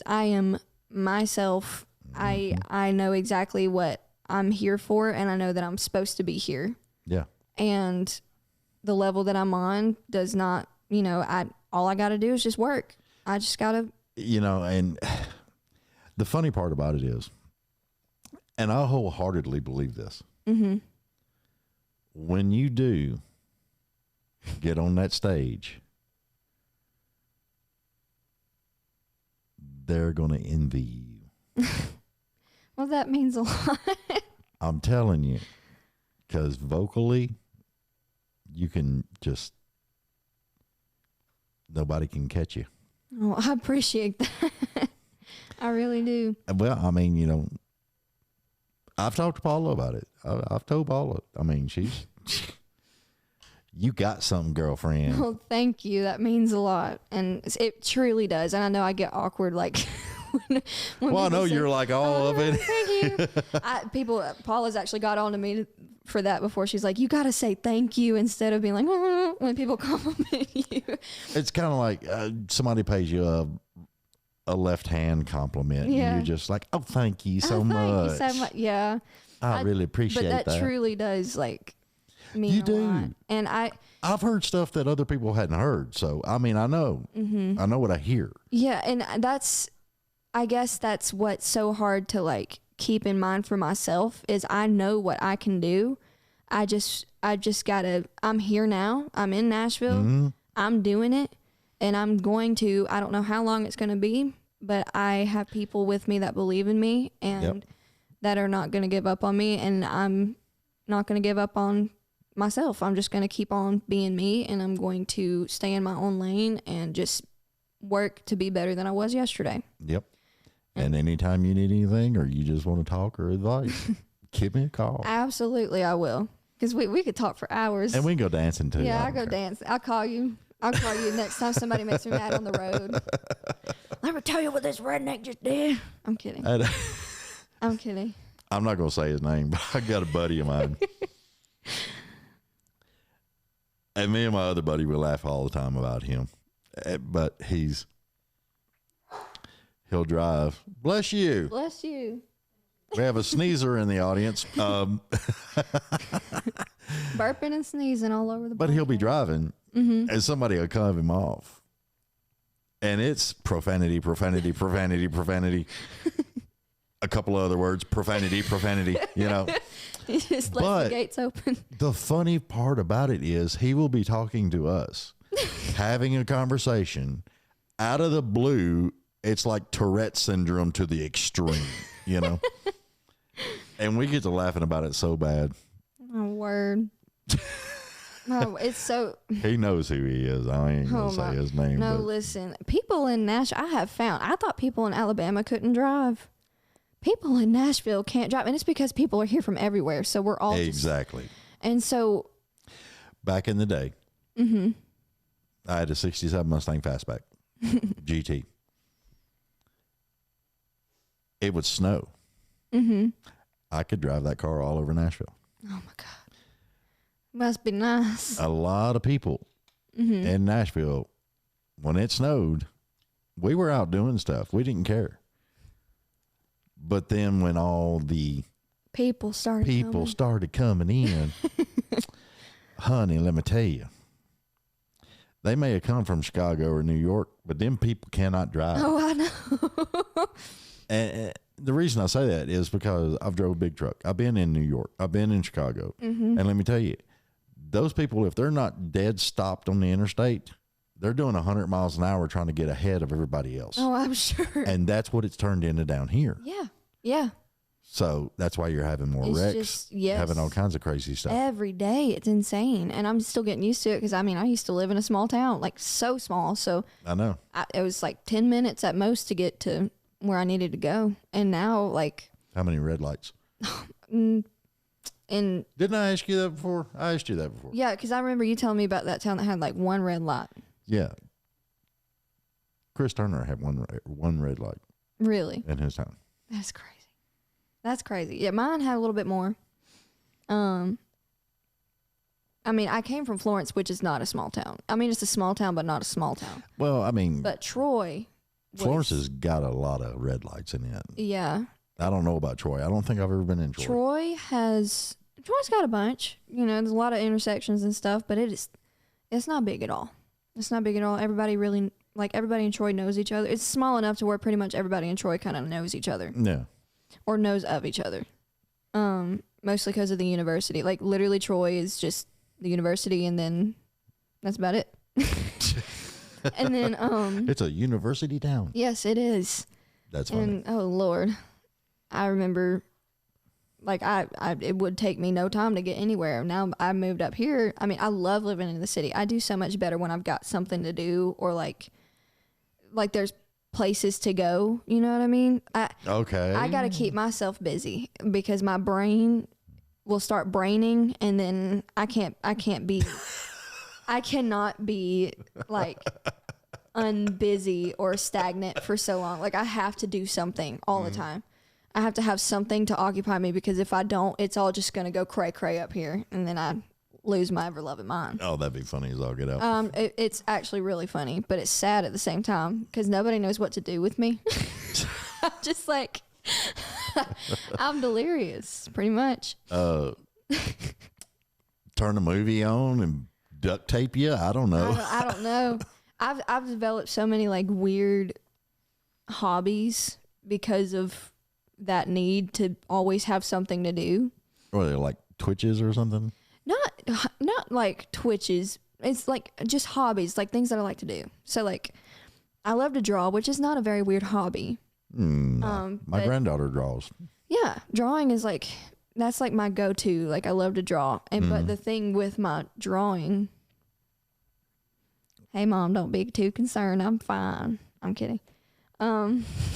I am myself. I know exactly what I'm here for, and I know that I'm supposed to be here. Yeah. And the level that I'm on does not, all I got to do is just work. I just got to. And the funny part about it is, and I wholeheartedly believe this, when you do get on that stage, they're going to envy you. Well, that means a lot. I'm telling you, because vocally, you can just, nobody can catch you. Oh, I appreciate that. I really do. Well, I mean, I've talked to Paula about it. I've told Paula. I mean, you got something, girlfriend. Well, thank you. That means a lot. And it truly does. And I know I get awkward, like, when Well, I know say, you're like all of it. Thank you. Paula's actually got on to me for that before. She's like, you got to say thank you instead of being like, when people compliment you. It's kind of like somebody pays you a left hand compliment. Yeah. And you're just like, oh, thank you so much. Thank you so much. Yeah. I really appreciate that. But that truly does, like, mean You a do. lot. And I've heard stuff that other people hadn't heard. So, I mean, I know. I know what I hear. Yeah, and I guess that's what's so hard to, like, keep in mind for myself is I know what I can do. I just gotta, I'm here now. I'm in Nashville. I'm doing it, and I'm going to, I don't know how long it's going to be, but I have people with me that believe in me and that are not going to give up on me, and I'm not going to give up on myself. I'm just going to keep on being me, and I'm going to stay in my own lane and just work to be better than I was yesterday. Yep. And anytime you need anything or you just want to talk or advice, give me a call. Absolutely, I will. Because we could talk for hours. And we can go dancing too. Yeah, I go dance. I'll call you. I'll call you next time somebody makes me mad on the road. Let me tell you what this redneck just did. I'm kidding. I'm kidding. I'm not going to say his name, but I got a buddy of mine. And me and my other buddy, we laugh all the time about him. But he'll drive. Bless you. Bless you. We have a sneezer in the audience. Burping and sneezing all over the But he'll be driving and somebody will cut him off. And it's profanity, profanity, profanity, profanity. A couple of other words, profanity, profanity, He just lets the gates open. The funny part about it is he will be talking to us, having a conversation. Out of the blue, it's like Tourette syndrome to the extreme, And we get to laughing about it so bad. Oh, word. No, it's so. He knows who he is. I ain't going to say his name. No, but listen. People in Nashville, I thought people in Alabama couldn't drive. People in Nashville can't drive. And it's because people are here from everywhere. So we're all. Exactly. And so. Back in the day, I had a 67 Mustang Fastback GT. It would snow. I could drive that car all over Nashville. Oh, my God. Must be nice. A lot of people in Nashville, when it snowed, we were out doing stuff. We didn't care. But then when all the people started coming in, honey, let me tell you, they may have come from Chicago or New York, but them people cannot drive. Oh, I know. And the reason I say that is because I've drove a big truck. I've been in New York. I've been in Chicago. And let me tell you, those people, if they're not dead stopped on the interstate, they're doing 100 miles an hour trying to get ahead of everybody else. Oh, I'm sure. And that's what it's turned into down here. Yeah. Yeah. So that's why you're having more wrecks, having all kinds of crazy stuff. Every day. It's insane. And I'm still getting used to it because, I used to live in a small town, like so small. So I know. It was like 10 minutes at most to get to where I needed to go. And now, like. How many red lights? And didn't I ask you that before? I asked you that before. Yeah, because I remember you telling me about that town that had like one red light. Yeah. Chris Turner had one red light. Really? In his town. That's crazy. That's crazy. Yeah, mine had a little bit more. I mean, I came from Florence, which is not a small town. I mean, it's a small town, but not a small town. Well, I mean, but Troy. Florence has got a lot of red lights in it. Yeah. I don't know about Troy. I don't think I've ever been in Troy. Troy's got a bunch. You know, there's a lot of intersections and stuff, but it's not big at all. It's not big at all. Everybody in Troy knows each other. It's small enough to where pretty much everybody in Troy kind of knows each other. Yeah. Or knows of each other. Mostly because of the university. Like, literally, Troy is just the university, and then that's about it. And then it's a university town. Yes, it is. That's funny. And oh Lord, I remember, like, it would take me no time to get anywhere. Now I moved up here. I mean, I love living in the city. I do so much better when I've got something to do, or like there's places to go. You know what I mean? I got to keep myself busy because my brain will start braining, and then I cannot be like unbusy or stagnant for so long. Like, I have to do something all the time. I have to have something to occupy me, because if I don't, it's all just going to go cray up here, and then I lose my ever loving mind. Oh, that'd be funny as all get out. It's actually really funny, but it's sad at the same time because nobody knows what to do with me. I'm just like, I'm delirious, pretty much. Turn a movie on and duct tape you? I don't know. I don't know. I've developed so many like weird hobbies because of that need to always have something to do. Or they're like twitches or something? Not like twitches. It's like just hobbies, like things that I like to do. So like, I love to draw, which is not a very weird hobby. My granddaughter draws. Yeah, drawing is like, that's like my go-to. Like, I love to draw. And but the thing with my drawing, hey Mom, don't be too concerned. I'm fine. I'm kidding.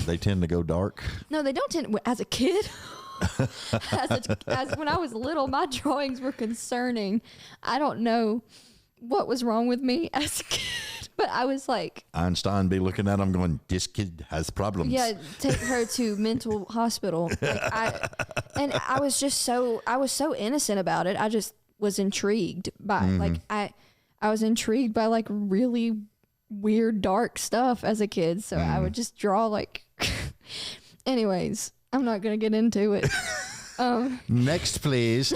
They tend to go dark. No, they don't tend. As a kid, as when I was little, my drawings were concerning. I don't know what was wrong with me as a kid. But I was like, Einstein be looking at him going, this kid has problems. Yeah, take her to mental hospital. Like, I was so innocent about it. I just was intrigued by like I was intrigued by like really weird dark stuff as a kid. So I would just draw like anyways, I'm not gonna get into it. Next, please.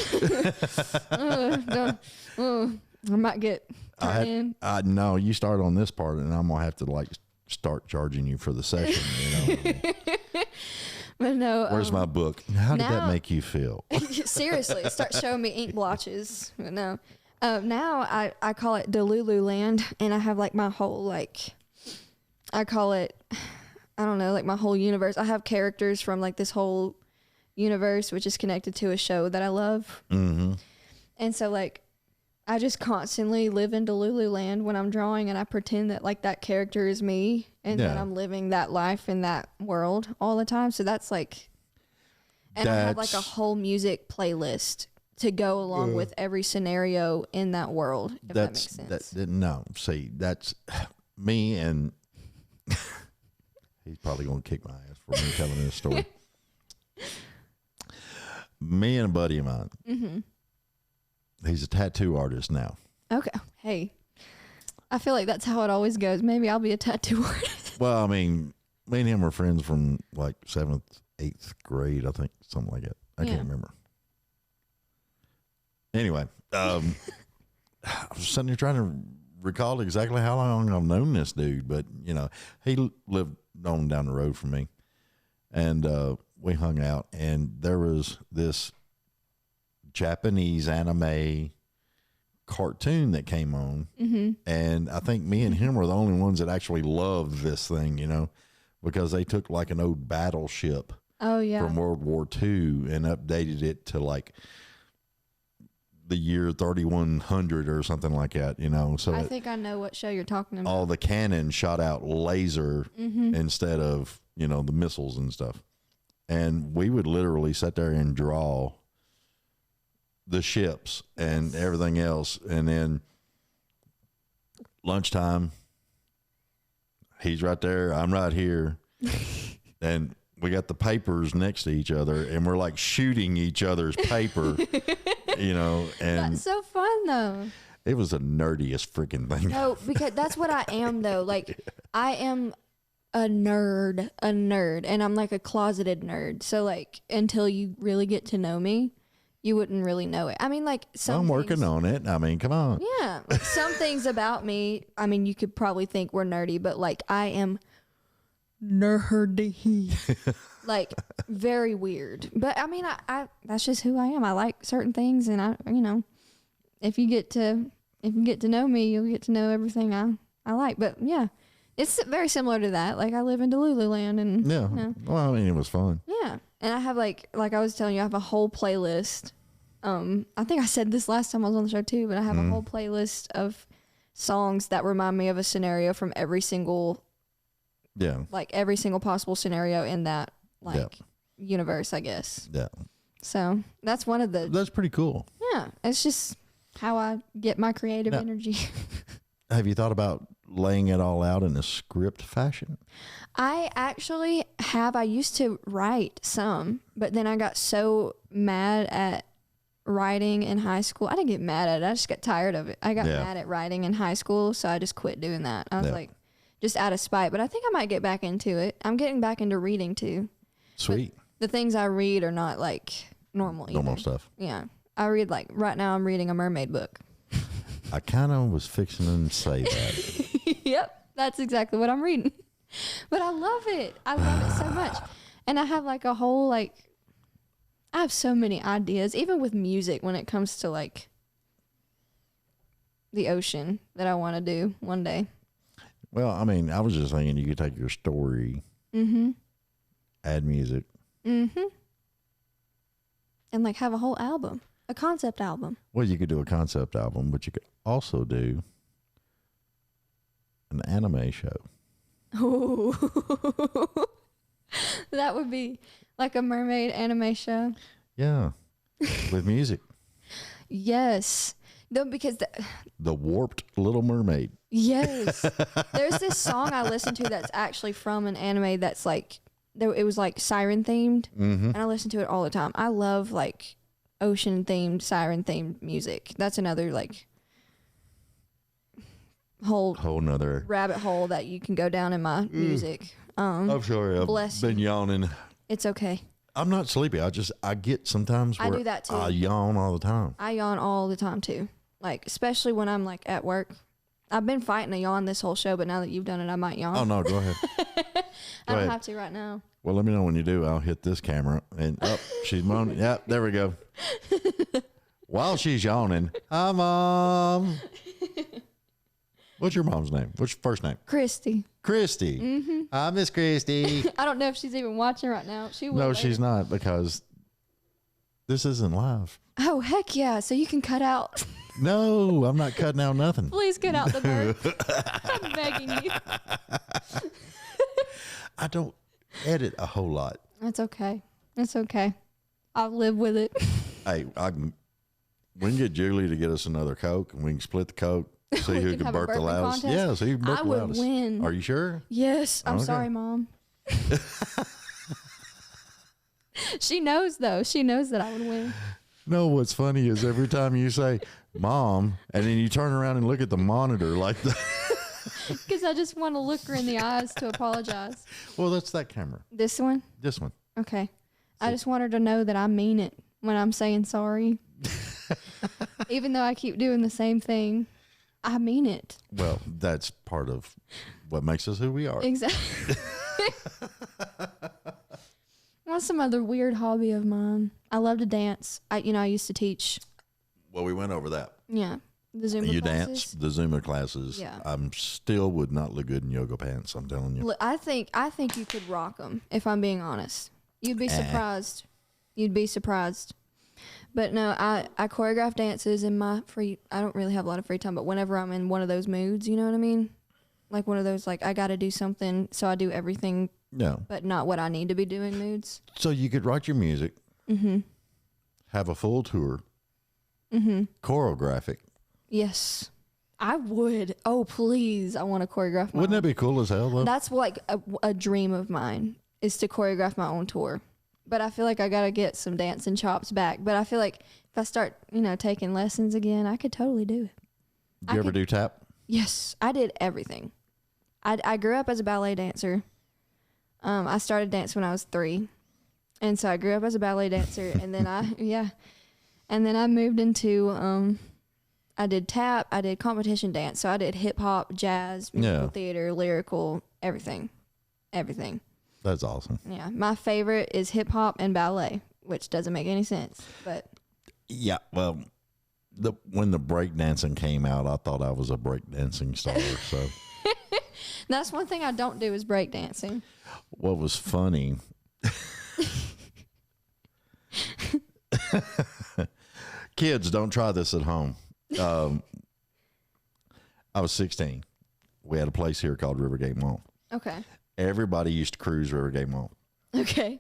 I might get turned in. No, you start on this part, and I'm gonna have to like start charging you for the session. You know. But no. Where's my book? How did that make you feel? Seriously, start showing me ink blotches. But no. Now I call it Delulu Land, and I have like my whole like, I call it, I don't know, like my whole universe. I have characters from like this whole universe, which is connected to a show that I love. Mm-hmm. And so like, I just constantly live in Delulu Land when I'm drawing, and I pretend that like that character is me, and then I'm living that life in that world all the time. So that's like, and I have like a whole music playlist to go along with every scenario in that world, if that makes sense. No, see, that's me, and he's probably going to kick my ass for me telling this story. Me and a buddy of mine, he's a tattoo artist now. Okay. Hey, I feel like that's how it always goes. Maybe I'll be a tattoo artist. Well, I mean, me and him were friends from like 7th, 8th grade, I think, something like that. I can't remember. Anyway, I was sitting here trying to recall exactly how long I've known this dude, but you know, he lived on down the road from me, and we hung out, and there was this Japanese anime cartoon that came on, and I think me and him were the only ones that actually loved this thing, you know, because they took like an old battleship from World War II and updated it to like the year 3100 or something like that, you know. So I think I know what show you're talking about. All the cannon shot out laser instead of, you know, the missiles and stuff. And we would literally sit there and draw the ships and everything else. And then lunchtime, he's right there, I'm right here. And we got the papers next to each other, and we're like shooting each other's paper, and That's so fun though. it was the nerdiest freaking thing. No, because that's what I am though. Like I am a nerd, and I'm like a closeted nerd. So like until you really get to know me, you wouldn't really know it. I mean, like I'm working on it. I mean, come on. Yeah, like some things about me. I mean, you could probably think we're nerdy, but like I am nerdy, like very weird. But I mean, I that's just who I am. I like certain things, and if you get to know me, you'll get to know everything I like. But yeah. It's very similar to that. Like I live in Delululand and Yeah. Well, I mean, it was fun. yeah. And I have like I was telling you, I have a whole playlist. I think I said this last time I was on the show too, but I have a whole playlist of songs that remind me of a scenario from every single possible scenario in that universe, I guess. Yeah. So that's one of the. That's pretty cool. Yeah, it's just how I get my creative energy. Have you thought about laying it all out in a script fashion? I actually have. I used to write some, but then I got so mad at writing in high school. I didn't get mad at it. I just got tired of it. I got mad at writing in high school, so I just quit doing that. I was like, just out of spite. But I think I might get back into it. I'm getting back into reading too. Sweet. But the things I read are not like normal either. Normal stuff. Yeah. I read like, right now I'm reading a mermaid book. I kind of was fixing to say that. Yep. That's exactly what I'm reading. But I love it. I love it so much. And I have like a whole I have so many ideas, even with music when it comes to like the ocean that I want to do one day. Well, I mean, I was just thinking you could take your story, add music. And like have a whole album, a concept album. Well, you could do a concept album, but you could also do an anime show. Oh, that would be like a mermaid anime show. Yeah, with music. Yes, though, because The Warped Little Mermaid. yes, there's this song I listen to that's actually from an anime that's like it was like siren themed, and I listen to it all the time. I love like ocean themed, siren themed music. That's another like whole nother rabbit hole that you can go down in my music. I'm sorry, I've been yawning. It's okay. I'm not sleepy. I get sometimes where I do that too. I yawn all the time. I yawn all the time too. Like especially when I'm like at work. I've been fighting a yawn this whole show, but now that you've done it, I might yawn. Oh no, go ahead. I don't have to right now. Well, let me know when you do. I'll hit this camera and she's moaning. Yep, there we go. While she's yawning, hi Mom. What's your mom's name? What's your first name? Christy. Christy. Hi, Miss Christy. I don't know if she's even watching right now. She will. No, later. she's not, because this isn't live. Oh heck yeah! So you can cut out. No, I'm not cutting out nothing. Please cut out the burp. I'm begging you. I don't edit a whole lot. That's okay. It's okay. I'll live with it. Hey, we can get Julie to get us another Coke, and we can split the Coke. See who can have a burp the burping loudest. contest? Yeah, see who can burp I the would loudest. win. Are you sure? Yes. I'm Okay. sorry, Mom. She knows though. She knows that I would win. No, what's funny is every time you say Mom, and then you turn around and look at the monitor like that. Because I just want to look her in the eyes to apologize. Well, that's that camera. This one? This one. Okay. I just want her to know that I mean it when I'm saying sorry. Even though I keep doing the same thing, I mean it. Well, that's part of what makes us who we are. Exactly. What's some other weird hobby of mine? I love to dance. I used to teach. Well, we went over that. Yeah. The Zumba You classes. dance, the Zumba classes. Yeah. I'm still would not look good in yoga pants, I'm telling you. Look, I think you could rock them, if I'm being honest. You'd be surprised. You'd be surprised. But no, I choreograph dances in my free. I don't really have a lot of free time, but whenever I'm in one of those moods, you know what I mean? Like one of those, like I got to do something, so I do everything, Yeah. but not what I need to be doing moods. So you could write your music, have a full tour, choreograph it. Yes, I would. Oh, please. I want to choreograph my Wouldn't that be cool as hell, though? That's like a dream of mine, is to choreograph my own tour. But I feel like I got to get some dancing chops back. But I feel like if I start, taking lessons again, I could totally do it. You ever do tap? Yes, I did everything. I grew up as a ballet dancer. I started dance when I was 3. And so I grew up as a ballet dancer. And then I moved into, I did tap, I did competition dance. So I did hip hop, jazz, musical theater, lyrical, everything. Everything. That's awesome. Yeah. My favorite is hip hop and ballet, which doesn't make any sense. But yeah, well, when the breakdancing came out, I thought I was a breakdancing star. So that's one thing I don't do is breakdancing. What was funny, kids, don't try this at home. I was 16. We had a place here called Rivergate Mall. Okay. Everybody used to cruise Rivergate Mall. Okay.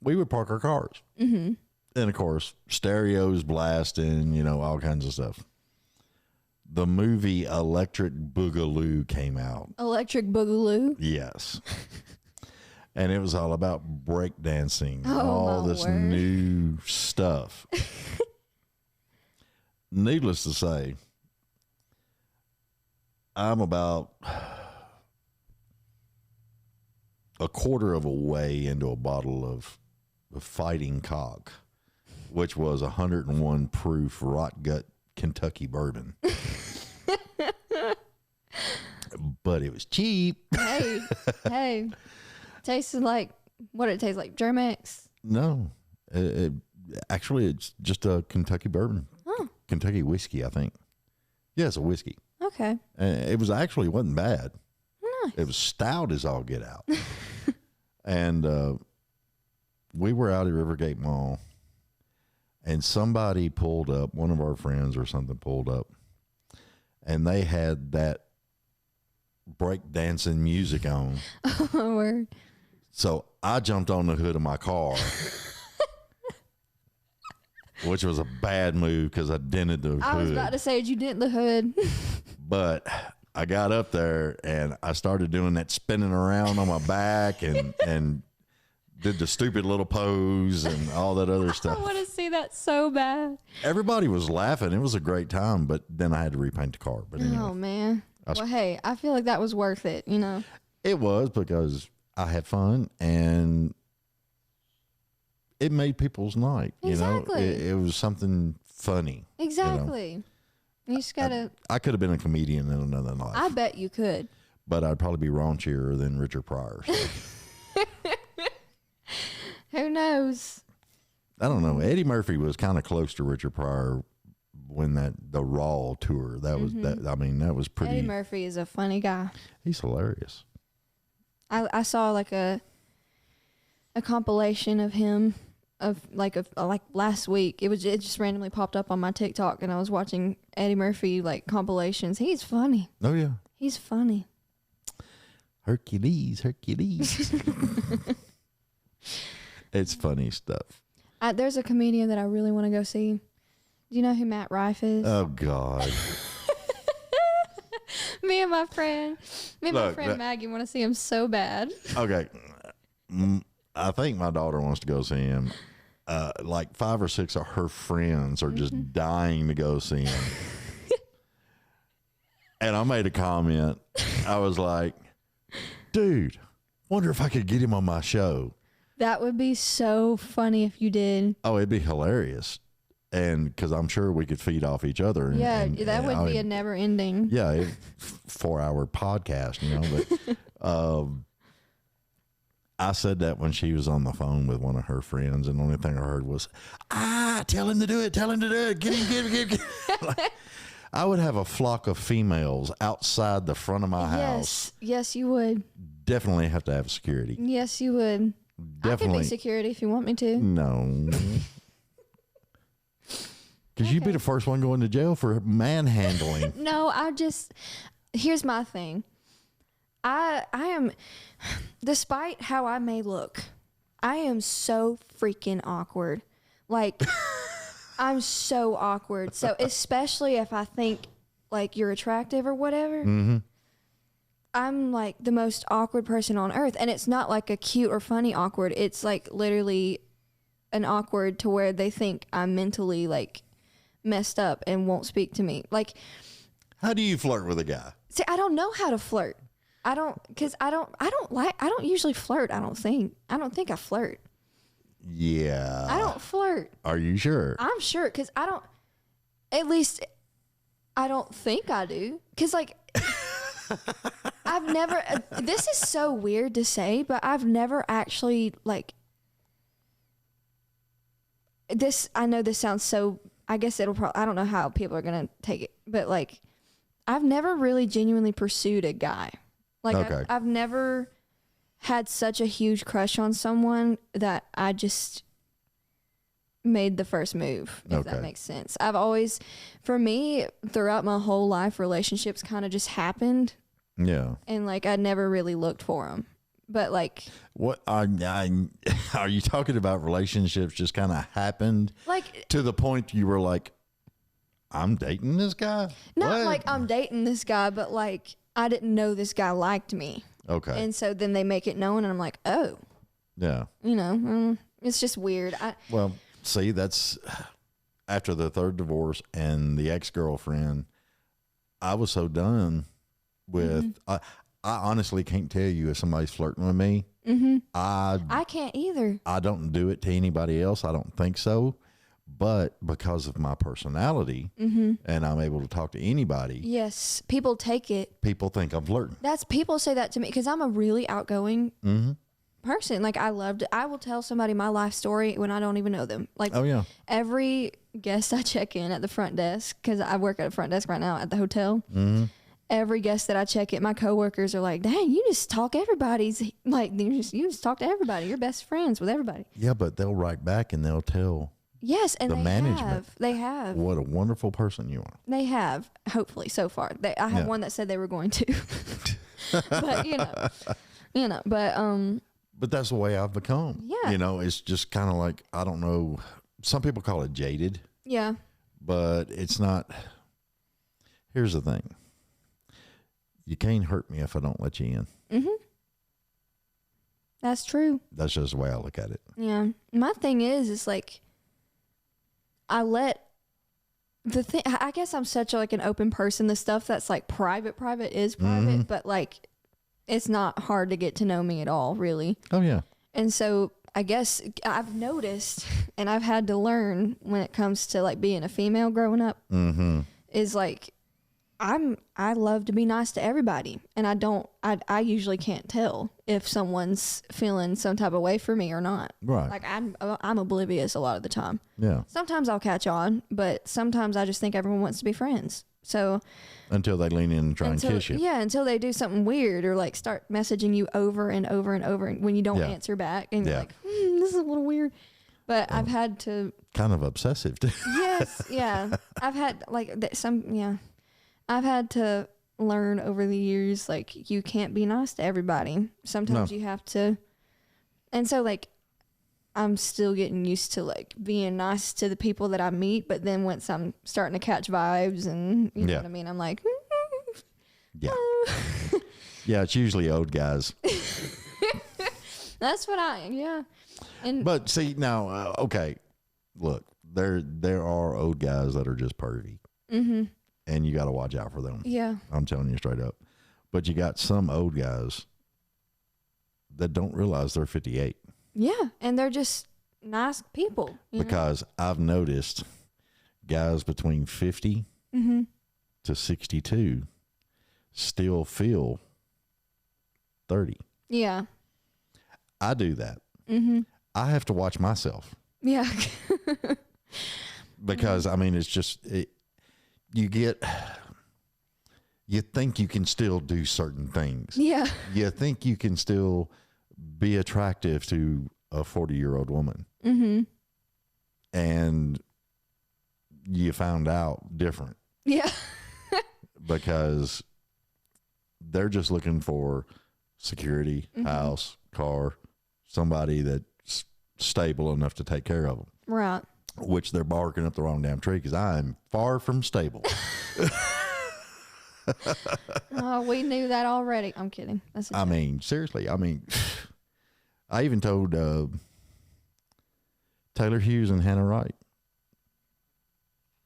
We would park our cars. Mm-hmm. And, of course, stereos blasting, all kinds of stuff. The movie Electric Boogaloo came out. Electric Boogaloo? Yes. And it was all about breakdancing, all this word. new stuff. Needless to say, I'm about a quarter of a way into a bottle of Fighting Cock, which was 101 proof rot gut Kentucky bourbon. But it was cheap. Hey. Tasted like, what did it taste like? Germex? No. Actually, it's just a Kentucky bourbon. Oh. Kentucky whiskey, I think. Yeah, it's a whiskey. Okay. It wasn't bad. Nice. It was stout as all get out. And we were out at Rivergate Mall, and somebody pulled up, one of our friends or something pulled up, and they had that breakdancing music on. Oh, word. So I jumped on the hood of my car, which was a bad move because I dented the hood. I was about to say, did you dent the hood? But I got up there and I started doing that spinning around on my back and did the stupid little pose and all that other stuff. I want to see that so bad. Everybody was laughing. It was a great time, but then I had to repaint the car. But anyway. Oh, man. Well, hey, I feel like that was worth it, It was because I had fun and it made people's night. Exactly. It was something funny. Exactly. You just got to. I could have been a comedian in another life. I bet you could. But I'd probably be raunchier than Richard Pryor. So. Who knows? I don't know. Eddie Murphy was kind of close to Richard Pryor when the Raw tour. That was that. I mean, that was pretty. Eddie Murphy is a funny guy. He's hilarious. I saw like a compilation of him of like last week. It just randomly popped up on my TikTok, and I was watching Eddie Murphy like compilations. He's funny. Oh yeah. He's funny. Hercules. It's funny stuff. There's a comedian that I really want to go see. Do you know who Matt Rife is? Oh God. Me and my friend Maggie want to see him so bad. Okay. I think my daughter wants to go see him. Like 5 or 6 of her friends are just dying to go see him. And I made a comment. I was like, dude, wonder if I could get him on my show. That would be so funny if you did. Oh, it'd be hilarious. And because I'm sure we could feed off each other. That would be a never ending. Yeah, 4-hour podcast, But I said that when she was on the phone with one of her friends, and the only thing I heard was, tell him to do it. Get him. Like, I would have a flock of females outside the front of my house. Yes, you would. Definitely have to have security. Yes, you would. Definitely. I could be security if you want me to. No. Because you'd be the first one going to jail for manhandling. No, here's my thing. I am, despite how I may look, I am so freaking awkward. Like, I'm so awkward. So, especially if I think, like, you're attractive or whatever. Mm-hmm. I'm like the most awkward person on earth, and it's not like a cute or funny awkward. It's like literally an awkward to where they think I'm mentally like messed up and won't speak to me. Like, how do you flirt with a guy? see, I don't know how to flirt. I don't usually flirt. I don't think I flirt. Yeah. I don't flirt. Are you sure? I'm sure, because at least I don't think I do. Because, like, I've never, this is so weird to say, but I've never actually, like, I know this sounds so, I guess it'll probably, I don't know how people are going to take it, but, like, I've never really genuinely pursued a guy. Like, okay. I've never had such a huge crush on someone that I just made the first move, if that makes sense. I've always, for me, throughout my whole life, relationships kind of just happened. Yeah. And, like, I never really looked for them. But, like... What are you talking about? Relationships just kind of happened? Like... To the point you were like, I'm dating this guy? Not like I'm dating this guy, but, like, I didn't know this guy liked me. Okay. And so then they make it known, and I'm like, oh. Yeah. You know, it's just weird. Well, see, that's after the third divorce and the ex-girlfriend, I was so done with, I honestly can't tell you if somebody's flirting with me. Mm-hmm. I can't either. I don't do it to anybody else. I don't think so. But because of my personality and I'm able to talk to anybody. Yes. People take it. People think I'm flirting. People say that to me because I'm a really outgoing person. Like, I will tell somebody my life story when I don't even know them. Like, oh yeah. Every guest I check in at the front desk, because I work at a front desk right now at the hotel. Mm-hmm. Every guest that I check in, my coworkers are like, dang, you just talk everybody's, like, you just talk to everybody. You're best friends with everybody. Yeah, but they'll write back and they'll tell. Yes, and the management. They have. What a wonderful person you are. They have, hopefully, so far. I have one that said they were going to. But, But that's the way I've become. Yeah. You know, it's just kind of like, I don't know. Some people call it jaded. Yeah. But it's not. Here's the thing. You can't hurt me if I don't let you in. Mm-hmm. That's true. That's just the way I look at it. Yeah. My thing is like, I guess I'm such like an open person. The stuff that's like private is private, but like it's not hard to get to know me at all, really. Oh yeah. And so I guess I've noticed, and I've had to learn when it comes to like being a female growing up, is like I love to be nice to everybody, and I usually can't tell if someone's feeling some type of way for me or not. Right. Like I'm oblivious a lot of the time. Yeah. Sometimes I'll catch on, but sometimes I just think everyone wants to be friends. So until they lean in and try and kiss you. Yeah, until they do something weird or like start messaging you over and over and over when you don't answer back, and you're like, this is a little weird. But I've had to kind of obsessive too. Yes, yeah. I've had I've had to learn over the years, like, you can't be nice to everybody. Sometimes you have to. And so, like, I'm still getting used to, like, being nice to the people that I meet. But then once I'm starting to catch vibes and, you know what I mean, I'm like, yeah. Yeah, it's usually old guys. That's what And but see, now, okay, look, there are old guys that are just pervy. Mm-hmm. And you got to watch out for them. Yeah. I'm telling you straight up. But you got some old guys that don't realize they're 58. Yeah. And they're just nice people. Because I've noticed guys between 50 to 62 still feel 30. Yeah. I do that. Mm-hmm. I have to watch myself. Yeah. Because, I mean, it's just... You think you can still do certain things. Yeah. You think you can still be attractive to a 40-year-old woman. Mm-hmm. And you found out different. Yeah. Because they're just looking for security, house, car, somebody that's stable enough to take care of them. Right. Which they're barking up the wrong damn tree, because I am far from stable. Oh, we knew that already. I'm kidding. That's a I joke. mean, seriously. I mean, I even told Taylor Hughes and Hannah Wright,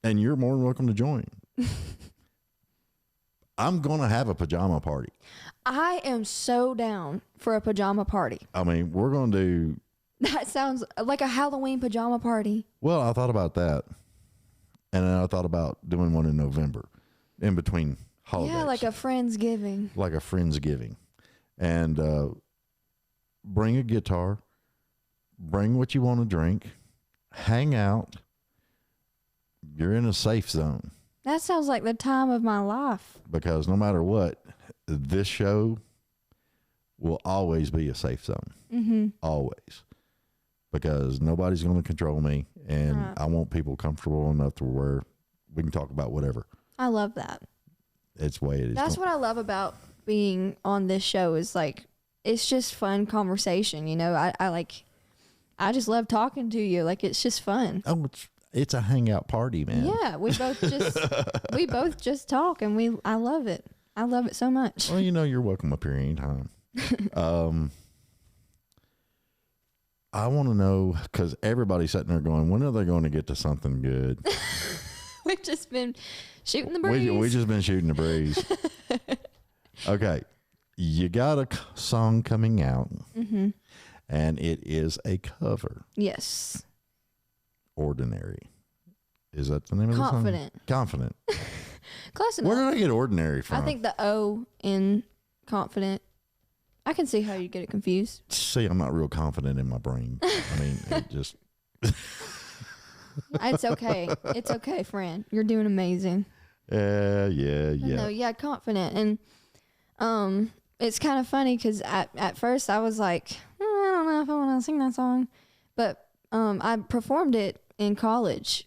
and you're more than welcome to join. I'm going to have a pajama party. I am so down for a pajama party. I mean, we're going to do. That sounds like a Halloween pajama party. Well, I thought about that. And then I thought about doing one in November in between holidays. Yeah, like a Friendsgiving. Like a Friendsgiving. And bring a guitar, bring what you want to drink, hang out. You're in a safe zone. That sounds like the time of my life. Because no matter what, this show will always be a safe zone. Mm-hmm. Always. Because nobody's going to control me. And I want people comfortable enough to where we can talk about whatever. I love that. It's the way it is. That's what I love about being on this show is like, it's just fun conversation. You know, I just love talking to you. Like, it's just fun. Oh, it's a hangout party, man. Yeah, we both just talk, and I love it. I love it so much. Well, you know, you're welcome up here anytime. I want to know, because everybody's sitting there going, when are they going to get to something good? We've just been shooting the breeze. We just been shooting the breeze. Okay. You got a song coming out, and it is a cover. Yes. Ordinary. Is that the name of the song? Confident. Close enough. Where did I get ordinary from? I think the O in confident. I can see how you get it confused. See, I'm not real confident in my brain. I mean, it just... It's okay. It's okay, friend. You're doing amazing. Yeah. No, yeah, confident. And it's kind of funny because at first I was like, I don't know if I want to sing that song. But I performed it in college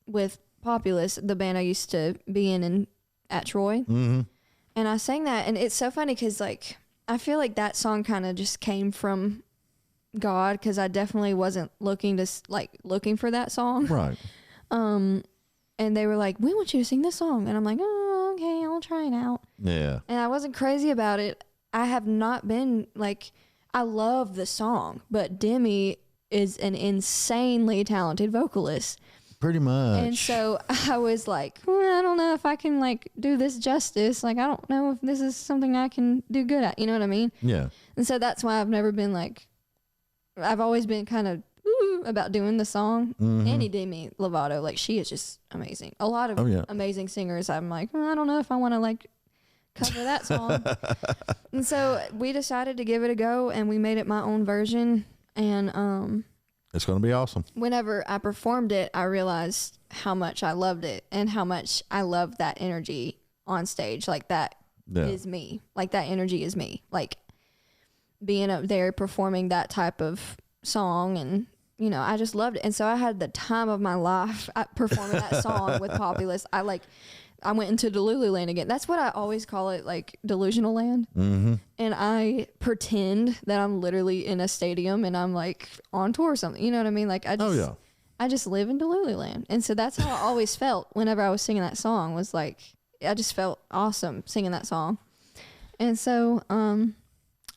with Populous, the band I used to be in at Troy. Mm-hmm. And I sang that, and it's so funny because, like, I feel like that song kind of just came from God because I definitely wasn't looking for that song. Right. And they were like, we want you to sing this song. And I'm like, oh, okay, I'll try it out. Yeah. And I wasn't crazy about it. I have not been, like, I love the song, but Demi is an insanely talented vocalist. Pretty much. And so I was like, I don't know if I can, like, do this justice. Like, I don't know if this is something I can do good at. You know what I mean? Yeah. And so that's why I've never been, like, I've always been kind of about doing the song. Annie Demi Lovato, like, she is just amazing. A lot of amazing singers. I'm like, I don't know if I want to, like, cover that song. And so we decided to give it a go, and we made it my own version. And it's going to be awesome. whenever I performed it, I realized how much I loved it and how much I loved that energy on stage. Like, that is me. Like, that energy is me. Like, being up there performing that type of song, and, you know, I just loved it. And so I had the time of my life performing that song with Populous. I went into Delulu land again. That's what I always call it, like, delusional land. Mm-hmm. And I pretend that I'm literally in a stadium and I'm, like, on tour or something. You know what I mean? Like, I just live in Delulu land. And so that's how I always felt whenever I was singing that song, was like, I just felt awesome singing that song. And so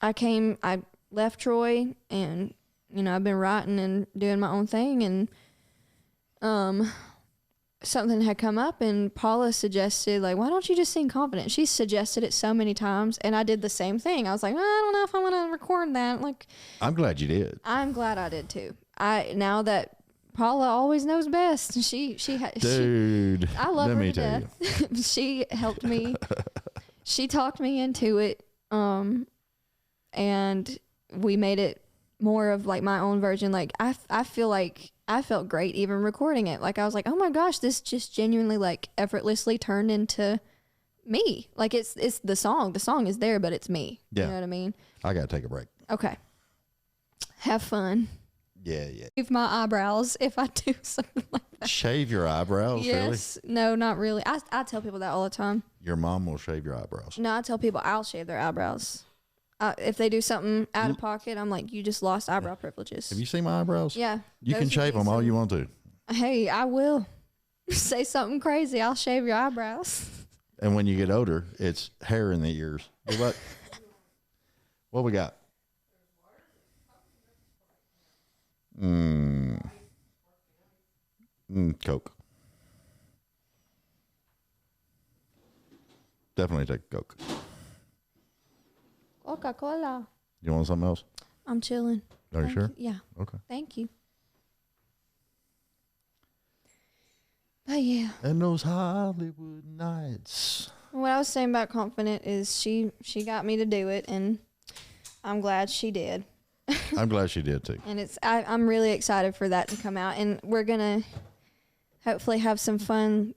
I left Troy, and, you know, I've been writing and doing my own thing, and something had come up, and Paula suggested, like, why don't you just sing Confident? She suggested it so many times, and I did the same thing. I was like, I don't know if I want to record that. Like, I'm glad you did. I'm glad I did too. Now that Paula always knows best, Dude, I love let her me to tell death. She helped me. She talked me into it, and we made it more of, like, my own version. Like, I feel like I felt great even recording it. Like, I was like, oh my gosh, this just genuinely, like, effortlessly turned into me. Like, it's the song. The song is there, but it's me. Yeah. You know what I mean? I got to take a break. Okay. Have fun. Yeah. Shave my eyebrows if I do something like that. Shave your eyebrows, Yes. really? No, not really. I tell people that all the time. Your mom will shave your eyebrows. No, I tell people I'll shave their eyebrows. If they do something out of pocket, I'm like, you just lost eyebrow privileges. Have you seen my eyebrows? Yeah. You can shave them all you want to. Hey, I will. Say something crazy, I'll shave your eyebrows. And when you get older, it's hair in the ears. What we got? Coke. Definitely take Coke. Coca-Cola. You want something else? I'm chilling. Are you sure? Yeah. Okay. Thank you. But yeah. And those Hollywood nights. What I was saying about Confident is she got me to do it, and I'm glad she did. I'm glad she did too. And I'm really excited for that to come out, and we're gonna hopefully have some fun,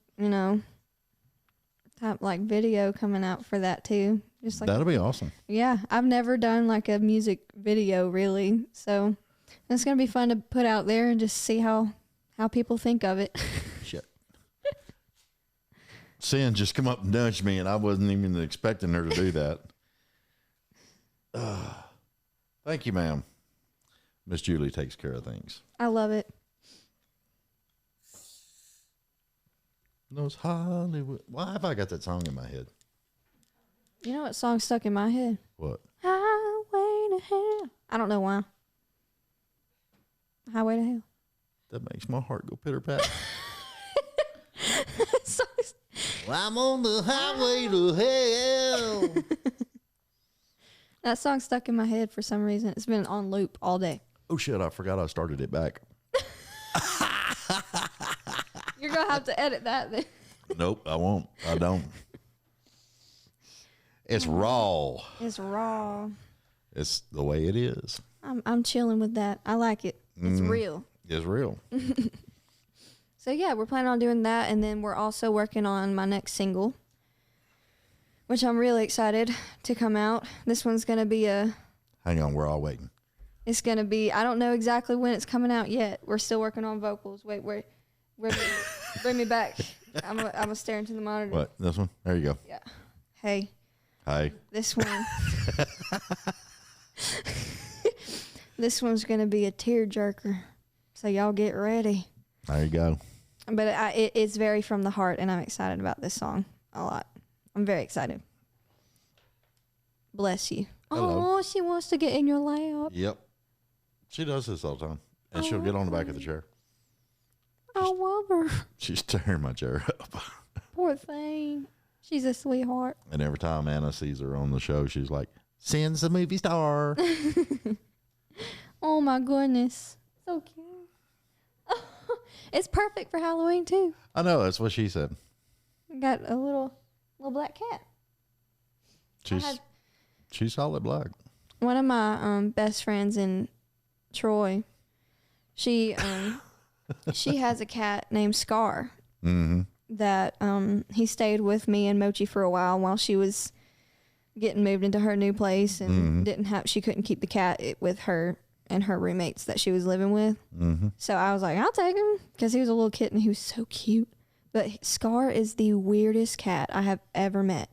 type like video coming out for that too. Just like That'll be awesome. Yeah, I've never done like a music video really, so it's gonna be fun to put out there and just see how people think of it. Shit. Sin just come up and nudged me, and I wasn't even expecting her to do that. Thank you, ma'am. Miss Julie takes care of things. I love it. Those Hollywood. Why have I got that song in my head? You know what song stuck in my head? What? Highway to Hell. I don't know why. Highway to Hell. That makes my heart go pitter pat. Well, I'm on the highway to hell. that song stuck in my head for some reason. It's been on loop all day. Oh shit! I forgot I started it back. You're gonna have to edit that then. Nope, I won't. I don't. It's raw. It's raw. It's the way it is. I'm chilling with that. I like it. It's real. It's real. So yeah, we're planning on doing that, and then we're also working on my next single, which I'm really excited to come out. This one's gonna be Hang on, we're all waiting. It's gonna be. I don't know exactly when it's coming out yet. We're still working on vocals. Wait, bring me back. I'm staring into the monitor. What? This one? There you go. Yeah. Hey. Hi. This one. This one's gonna be a tearjerker. So y'all get ready. There you go. But it's very from the heart, and I'm excited about this song a lot. I'm very excited. Bless you. Hello. Oh, she wants to get in your lap. Yep. She does this all the time. And she'll get on the back of the chair. I love her. She's tearing my chair up. Poor thing. She's a sweetheart. And every time Anna sees her on the show, she's like, "Sin's a movie star." Oh my goodness. So cute. It's perfect for Halloween too. I know, that's what she said. Got a little black cat. She's solid black. One of my best friends in Troy, she has a cat named Scar. Mm-hmm. That he stayed with me and Mochi for a while she was getting moved into her new place, and she couldn't keep the cat with her and her roommates that she was living with. Mm-hmm. So I was like, I'll take him, because he was a little kitten. He was so cute. But Scar is the weirdest cat I have ever met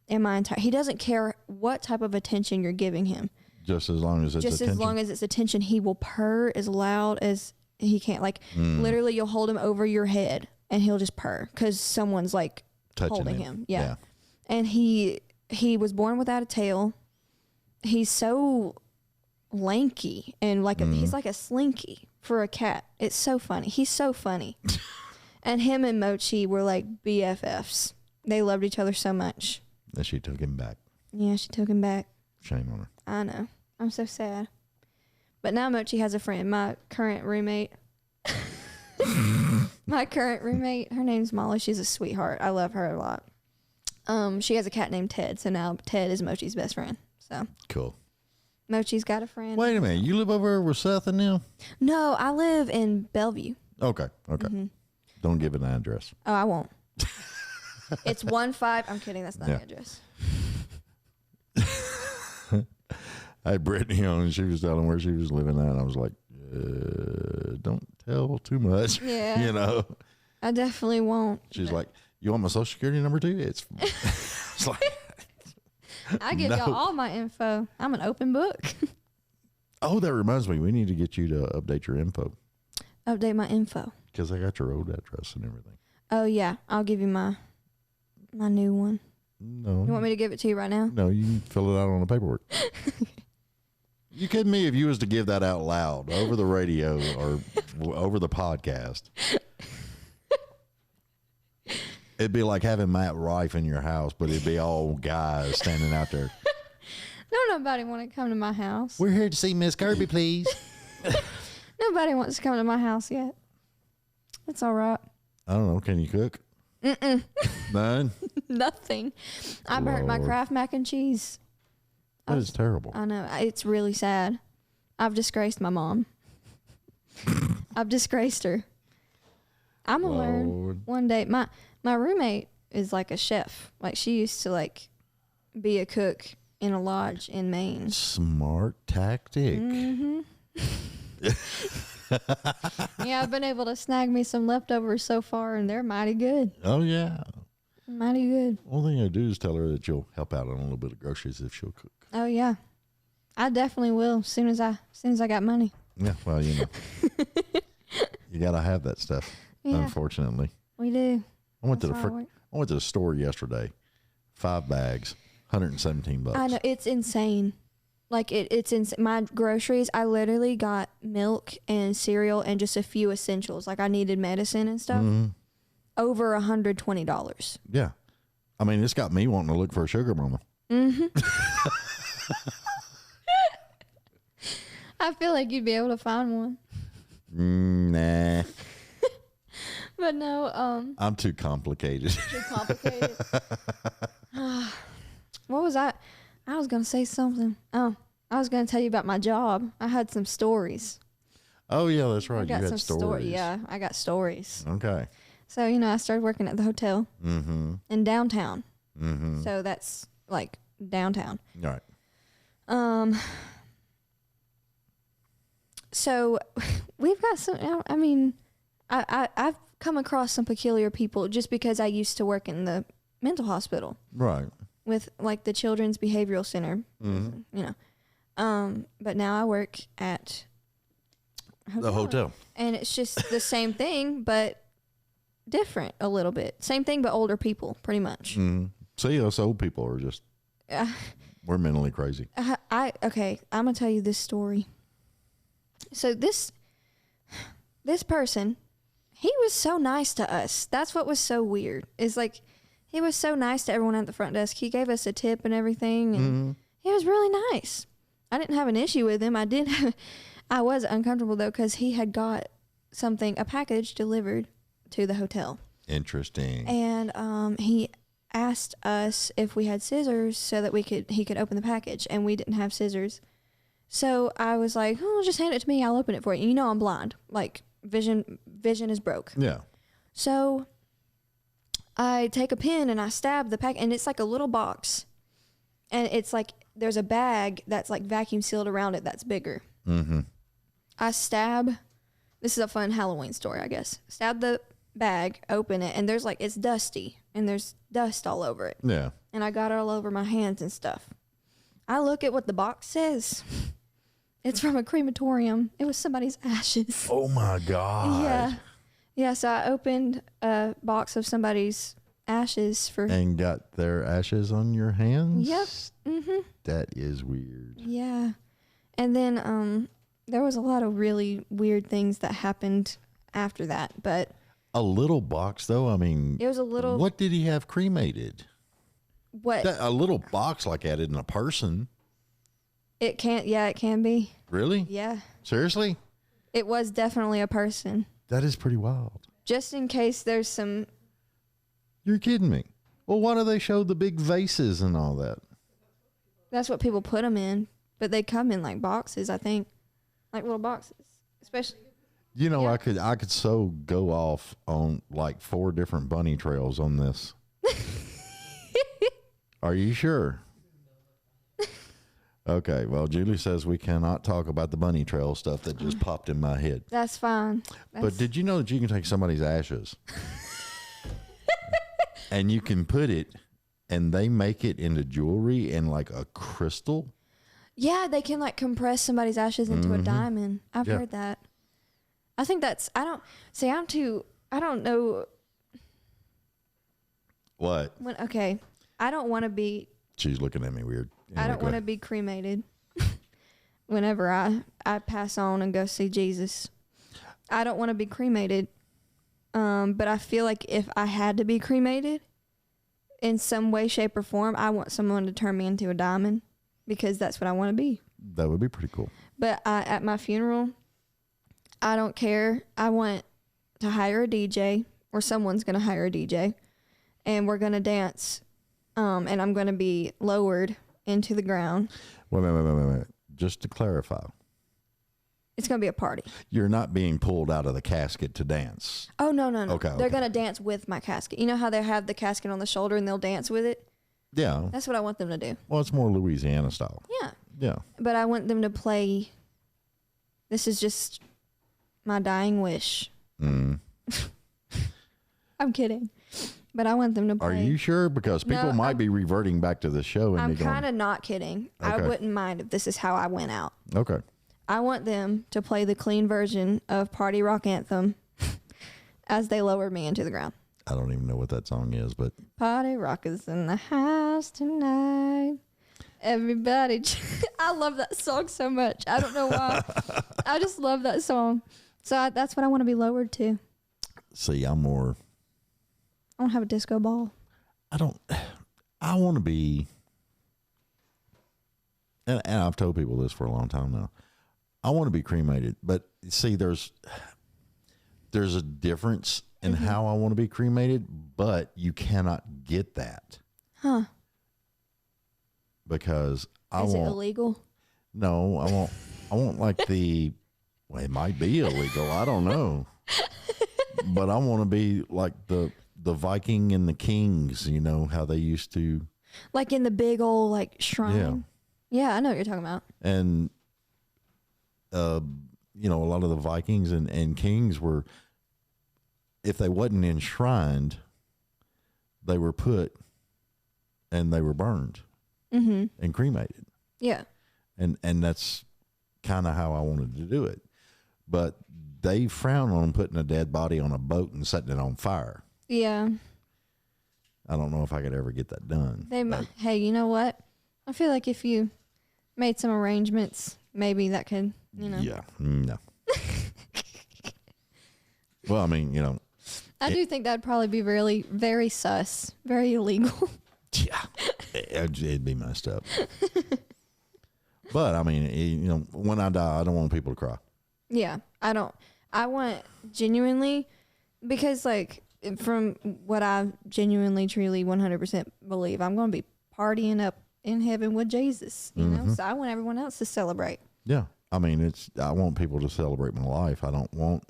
in my entire. He doesn't care what type of attention you're giving him. Just as long as it's attention. As long as it's attention, he will purr as loud as he can. Like literally, you'll hold him over your head and he'll just purr because someone's like touching holding him. Yeah. And he was born without a tail. He's so lanky and like he's like a slinky for a cat. It's so funny. He's so funny. And him and Mochi were like BFFs. They loved each other so much. And she took him back. Yeah, she took him back. Shame on her. I know. I'm so sad. But now Mochi has a friend. My current roommate. Her name's Molly. She's a sweetheart. I love her a lot. She has a cat named Ted. So now Ted is Mochi's best friend. So cool. Mochi's got a friend. Wait a minute. You live over with Seth and them? No, I live in Bellevue. Okay. Don't give an address. Oh, I won't. It's 15. I'm kidding. That's not the address. I had Brittany on, and she was telling where she was living at. And I was like, don't tell too much. Yeah. You know? I definitely won't. She's like, you want my social security number too? It's like, I give y'all all my info. I'm an open book. Oh, that reminds me. We need to get you to update your info. Update my info. Because I got your old address and everything. Oh, yeah. I'll give you my My new one. No. You want me to give it to you right now? No, you can fill it out on the paperwork. You kidding me if you was to give that out loud over the radio or over the podcast? It'd be like having Matt Rife in your house, but it'd be all guys standing out there. No, nobody want to come to my house. We're here to see Miss Kirby, please. Nobody wants to come to my house yet. It's all right. I don't know. Can you cook? Mm-mm. None? Nothing. I burnt my Lord. Kraft mac and cheese. That is terrible. I know. It's really sad. I've disgraced my mom. I've disgraced her. I'm going to learn Lord. one day. My roommate is like a chef. Like, she used to, like, be a cook in a lodge in Maine. Smart tactic. Mm-hmm. Yeah, I've been able to snag me some leftovers so far, and they're mighty good. Oh, yeah. Mighty good. Only thing I do is tell her that you'll help out on a little bit of groceries if she'll cook. Oh, yeah. I definitely will as soon as I got money. Yeah, well, you know. You got to have that stuff, Yeah. Unfortunately. We do. I went to That's how it works. I went to the store yesterday. 5 bags, $117. I know, it's insane. Like it's insane. My groceries, I literally got milk and cereal and just a few essentials. Like I needed medicine and stuff. Mm-hmm. Over $120. Yeah. I mean, it's got me wanting to look for a sugar mama. Mm-hmm. I feel like you'd be able to find one. Nah. But no, I'm too complicated. too complicated. What was I was going to say something. Oh, I was going to tell you about my job. I had some stories. Oh, yeah, that's right. I You got had some stories. Yeah, I got stories. Okay. So, I started working at the hotel Mm-hmm. in downtown. Mm-hmm. So that's like downtown. All right. So we've got some, I mean, I've come across some peculiar people just because I used to work in the mental hospital Right. with like the Children's Behavioral Center, Mm-hmm. But now I work at The hotel. and it's just the same thing, but different a little bit. Same thing, but older people, pretty much. Mm-hmm. See, us old people are just, we're mentally crazy. Okay, I'm gonna tell you this story. So this person, he was so nice to us. That's what was so weird. Is like he was so nice to everyone at the front desk. He gave us a tip and everything, and he was really nice. I didn't have an issue with him. I was uncomfortable though because he had got a package delivered to the hotel. Interesting. And he asked us if we had scissors so that he could open the package, and we didn't have scissors. So I was like, "Oh, just hand it to me. I'll open it for you." I'm blind. Like vision is broke. Yeah. So I take a pin and I stab the pack, and it's like a little box, and it's like there's a bag that's like vacuum sealed around it that's bigger. Mm-hmm. I stab. This is a fun Halloween story, I guess. Stab the bag, open it, and it's dusty, and there's dust all over it. Yeah. And I got it all over my hands and stuff. I look at what the box says. It's from a crematorium. It was somebody's ashes. Oh my God. Yeah. Yeah, so I opened a box of somebody's ashes for... And got their ashes on your hands? Yep. Mm-hmm. That is weird. Yeah. And then there was a lot of really weird things that happened after that, but... A little box, though? I mean... It was a little... What did he have cremated? What? A little box like that isn't a person. It can be. Really? Yeah. Seriously? It was definitely a person. That is pretty wild. Just in case there's some... You're kidding me. Well, why do they show the big vases and all that? That's what people put them in, but they come in like boxes, I think. Like little boxes. Especially... Yeah. I could so go off on like 4 different bunny trails on this. Are you sure? Okay, well, Julie says we cannot talk about the bunny trail stuff that just popped in my head. That's fine. But did you know that you can take somebody's ashes and you can put it, and they make it into jewelry and like a crystal? Yeah, they can like compress somebody's ashes into a diamond. I've heard that. I think that's... I don't know. What? Okay, I don't want to be. She's looking at me weird. Anyway, I don't want to be cremated. Whenever I pass on and go see Jesus, I don't want to be cremated. But I feel like if I had to be cremated in some way, shape, or form, I want someone to turn me into a diamond because that's what I want to be. That would be pretty cool. But at my funeral, I don't care. I want to hire a DJ, or someone's going to hire a DJ, and we're going to dance, and I'm going to be lowered into the ground. Wait. Just to clarify. It's going to be a party. You're not being pulled out of the casket to dance. Oh, no. Okay. They're going to dance with my casket. You know how they have the casket on the shoulder and they'll dance with it? Yeah. That's what I want them to do. Well, it's more Louisiana style. Yeah. Yeah. But I want them to play. This is just my dying wish. I'm kidding. But I want them to play. Are you sure? Because people might be reverting back to the show. And I'm kind of not kidding. Okay. I wouldn't mind if this is how I went out. Okay. I want them to play the clean version of Party Rock Anthem as they lowered me into the ground. I don't even know what that song is, but. Party Rock is in the house tonight. Everybody. I love that song so much. I don't know why. I just love that song. So that's what I want to be lowered to. See, I'm more. I want to have a disco ball. I want to be, and I've told people this for a long time now. I want to be cremated, but see, there's a difference in how I want to be cremated, but you cannot get that. Huh. Because Is it illegal? No, I want like well, it might be illegal. I don't know. But I want to be like the Viking and the kings, you know, how they used to. Like in the big old like shrine? Yeah, I know what you're talking about. And, you know, a lot of the Vikings and kings were, if they wasn't enshrined, they were put and they were burned and cremated. Yeah. And that's kind of how I wanted to do it. But they frown on putting a dead body on a boat and setting it on fire. Yeah. I don't know if I could ever get that done. Hey, you know what? I feel like if you made some arrangements, maybe that could, you know. Yeah. No. Well, I mean, you know. I do think that'd probably be really, very sus, very illegal. Yeah. It'd be messed up. But, I mean, you know, when I die, I don't want people to cry. Yeah. I want genuinely, because like from what I genuinely, truly 100% believe, I'm going to be partying up in heaven with Jesus, you know? So I want everyone else to celebrate. Yeah. I mean, I want people to celebrate my life. I don't want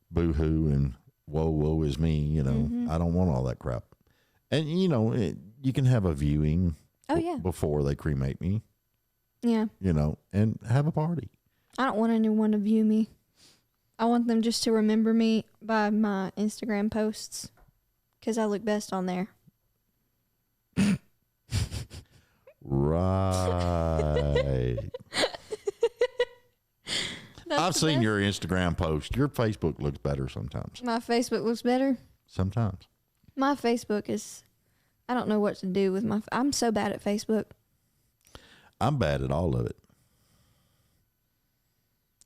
boo-hoo and woe is me, you know. I don't want all that crap. And, you know, you can have a viewing before they cremate me. Yeah. You know, and have a party. I don't want anyone to view me. I want them just to remember me by my Instagram posts because I look best on there. Right. I've seen your Instagram post. Your Facebook looks better sometimes. My Facebook looks better? Sometimes. My Facebook is, I don't know what to do with I'm so bad at Facebook. I'm bad at all of it.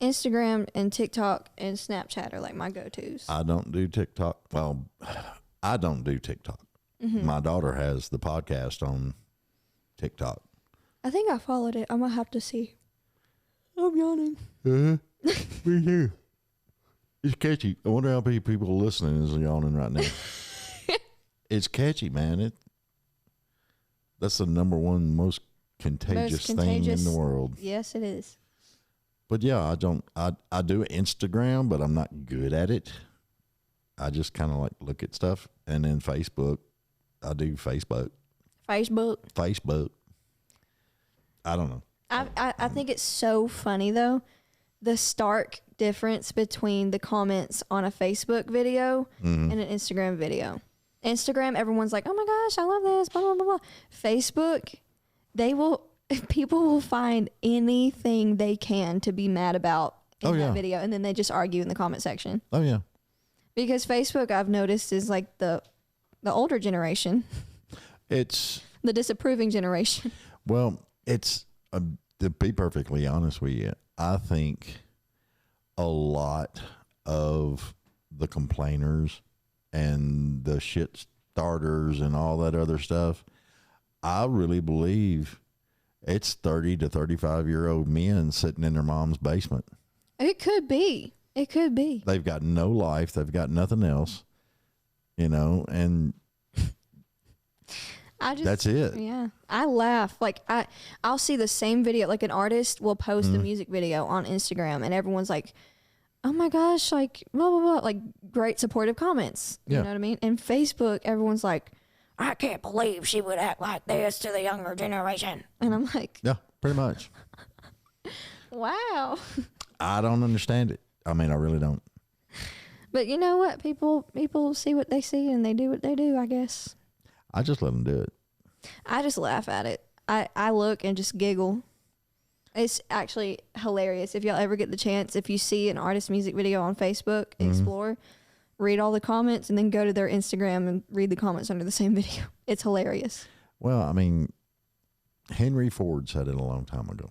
Instagram and TikTok and Snapchat are like my go-tos. I don't do TikTok. Well, I don't do TikTok. My daughter has the podcast on TikTok. I think I followed it. I'm going to have to see. I'm yawning. Me too. It's catchy. I wonder how many people listening is yawning right now. It's catchy, man. That's the number one most contagious thing in the world. Yes, it is. But yeah, I do Instagram, but I'm not good at it. I just kind of like look at stuff. And then Facebook, I do Facebook. I don't know. I think it's so funny though, the stark difference between the comments on a Facebook video and an Instagram video. Instagram, everyone's like, oh my gosh, I love this, blah, blah, blah, blah. Facebook, people will find anything they can to be mad about in that video, and then they just argue in the comment section. Oh, yeah. Because Facebook, I've noticed, is like the the older generation. It's the disapproving generation. Well, it's to be perfectly honest with you, I think a lot of the complainers and the shit starters and all that other stuff, I really believe it's 30 to 35-year-old men sitting in their mom's basement. It could be. It could be. They've got no life. They've got nothing else, and that's it. Yeah. I laugh. Like I'll see the same video, like an artist will post a music video on Instagram and everyone's like, oh my gosh, like blah, blah, blah, like great supportive comments. You know what I mean? And Facebook, everyone's like, I can't believe she would act like this to the younger generation. And I'm like, yeah, pretty much. Wow. I don't understand it. I mean, I really don't. But you know what? People see what they see and they do what they do, I guess. I just let them do it. I just laugh at it. I look and just giggle. It's actually hilarious. If y'all ever get the chance, if you see an artist music video on Facebook, explore, read all the comments, and then go to their Instagram and read the comments under the same video. It's hilarious. Well, I mean, Henry Ford said it a long time ago.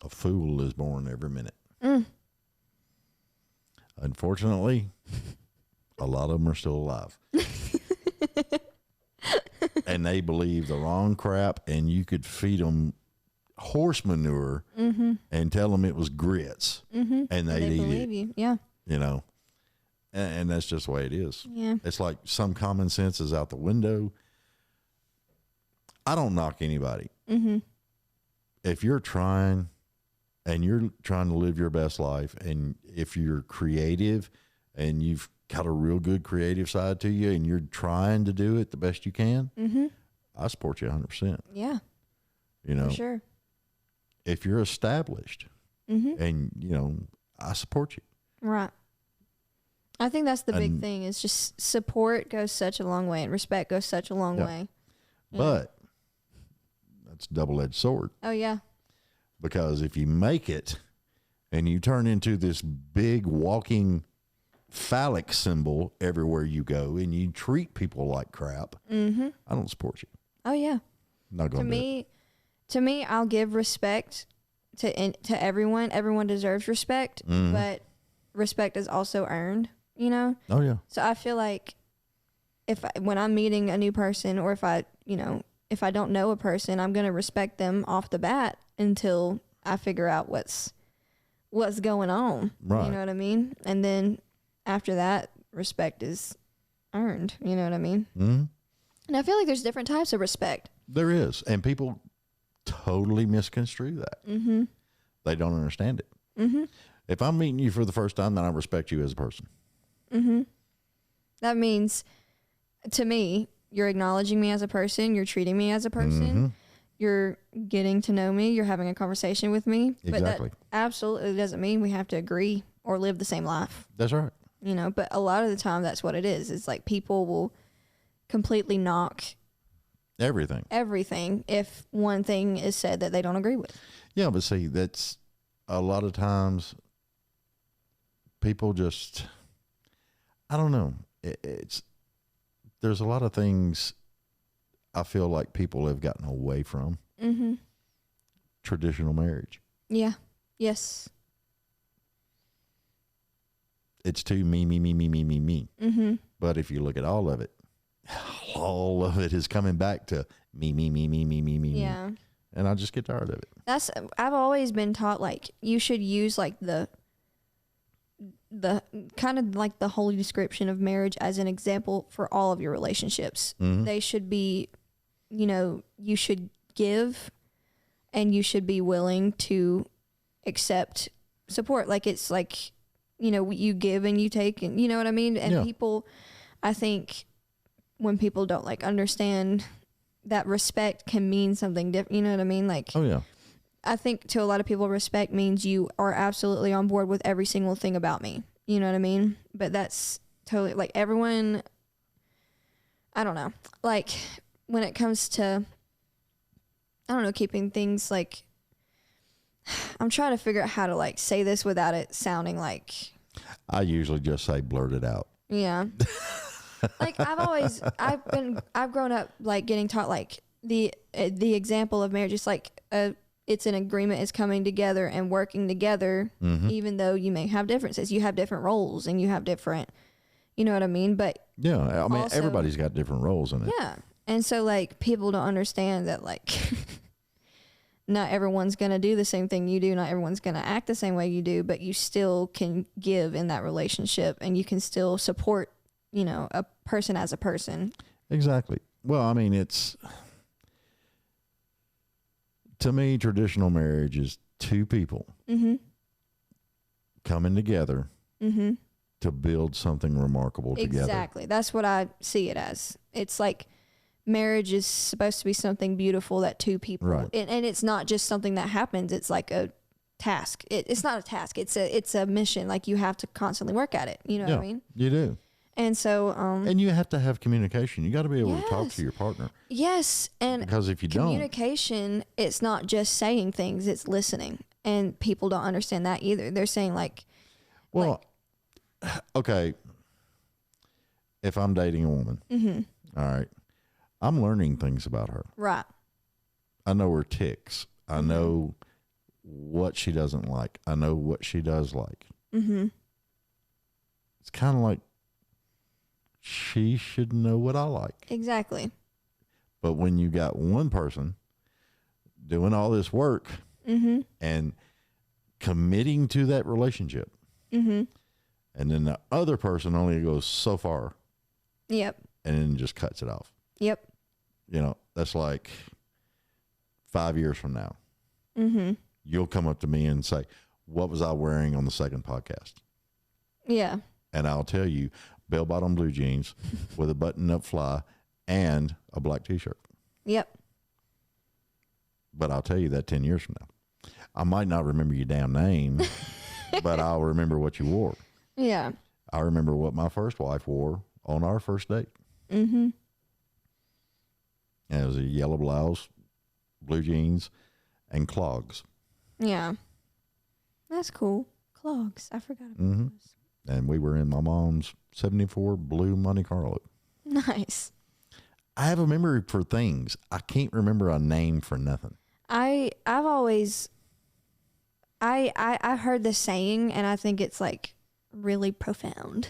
A fool is born every minute. Unfortunately, a lot of them are still alive. And they believe the wrong crap, and you could feed them horse manure and tell them it was grits, and they'd eat it. You. Yeah. And that's just the way it is. Yeah. It's like some common sense is out the window. I don't knock anybody. If you're trying and you're trying to live your best life, and if you're creative and you've got a real good creative side to you and you're trying to do it the best you can, I support you 100%. Yeah. For sure. If you're established and, I support you. Right. I think that's the big thing is just support goes such a long way and respect goes such a long way. Yeah. But that's a double-edged sword. Oh, yeah. Because if you make it and you turn into this big walking phallic symbol everywhere you go and you treat people like crap, I don't support you. Oh, yeah. Not going to To me, I'll give respect to everyone. Everyone deserves respect, but respect is also earned, Oh, yeah. So I feel like when I'm meeting a new person, or if I don't know a person, I'm going to respect them off the bat until I figure out what's going on. Right. You know what I mean? And then after that, respect is earned. You know what I mean? Mm-hmm. And I feel like there's different types of respect. There is. And people totally misconstrue that. They don't understand it. If I'm meeting you for the first time, then I respect you as a person. That means, to me, you're acknowledging me as a person. You're treating me as a person. You're getting to know me. You're having a conversation with me. Exactly. But that absolutely doesn't mean we have to agree or live the same life. That's right. But a lot of the time that's what it is. It's like people will completely knock everything if one thing is said that they don't agree with. Yeah, but see, that's a lot of times people just, I don't know. There's a lot of things I feel like people have gotten away from. Traditional marriage. Yeah. Yes. It's too me. But if you look at all of it is coming back to me. Yeah. And I just get tired of it. I've always been taught, like, you should use like the kind of like the holy description of marriage as an example for all of your relationships. They should be, you should give and you should be willing to accept support. Like, it's like, you give and you take, and you know what I mean? And people, I think when people don't like understand that respect can mean something different, you know what I mean? Like, oh yeah. I think to a lot of people, respect means you are absolutely on board with every single thing about me. You know what I mean? But that's totally, like, everyone, I don't know. Like, when it comes to, I don't know, keeping things like, I'm trying to figure out how to like say this without it sounding like. I usually just say blurt it out. Yeah. Like I've grown up like getting taught like the example of marriage is like it's an agreement, it's coming together and working together, even though you may have differences. You have different roles and you have different, you know what I mean? But yeah, I mean, also, everybody's got different roles in it. Yeah. And so like people don't understand that like not everyone's going to do the same thing you do. Not everyone's going to act the same way you do, but you still can give in that relationship and you can still support, you know, a person as a person. Exactly. Well, I mean, to me, traditional marriage is two people coming together to build something remarkable together. Exactly. That's what I see it as. It's like marriage is supposed to be something beautiful that two people, right. And it's not just something that happens. It's like a task. It's not a task. It's a mission. Like you have to constantly work at it. You know what I mean? You do. And so, and you have to have communication. You got to be able to talk to your partner. Yes. And because if you communication, it's not just saying things, it's listening. And people don't understand that either. They're saying like, well, okay. If I'm dating a woman, all right, I'm learning things about her. Right. I know her tics. I know what she doesn't like. I know what she does like. It's kind of like she should know what I like. Exactly. But when you got one person doing all this work and committing to that relationship, and then the other person only goes so far. Yep. And then just cuts it off. Yep. You know, that's like 5 years from now. You'll come up to me and say, what was I wearing on the second podcast? Yeah. And I'll tell you, bell-bottom blue jeans with a button-up fly and a black T-shirt. Yep. But I'll tell you that 10 years from now. I might not remember your damn name, but I'll remember what you wore. Yeah. I remember what my first wife wore on our first date. And it was a yellow blouse, blue jeans, and clogs. Yeah. That's cool. Clogs. I forgot about those. And we were in my mom's 74 blue Monte Carlo. Nice. I have a memory for things. I can't remember a name for nothing. I've always I've heard this saying and I think it's like really profound.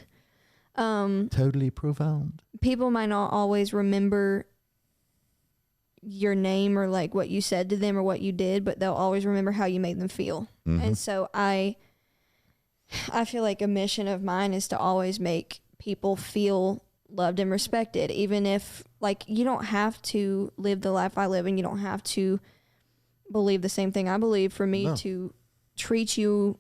Totally profound. People might not always remember your name or like what you said to them or what you did, but they'll always remember how you made them feel. And so I feel like a mission of mine is to always make people feel loved and respected, even if like you don't have to live the life I live and you don't have to believe the same thing I believe for me to treat you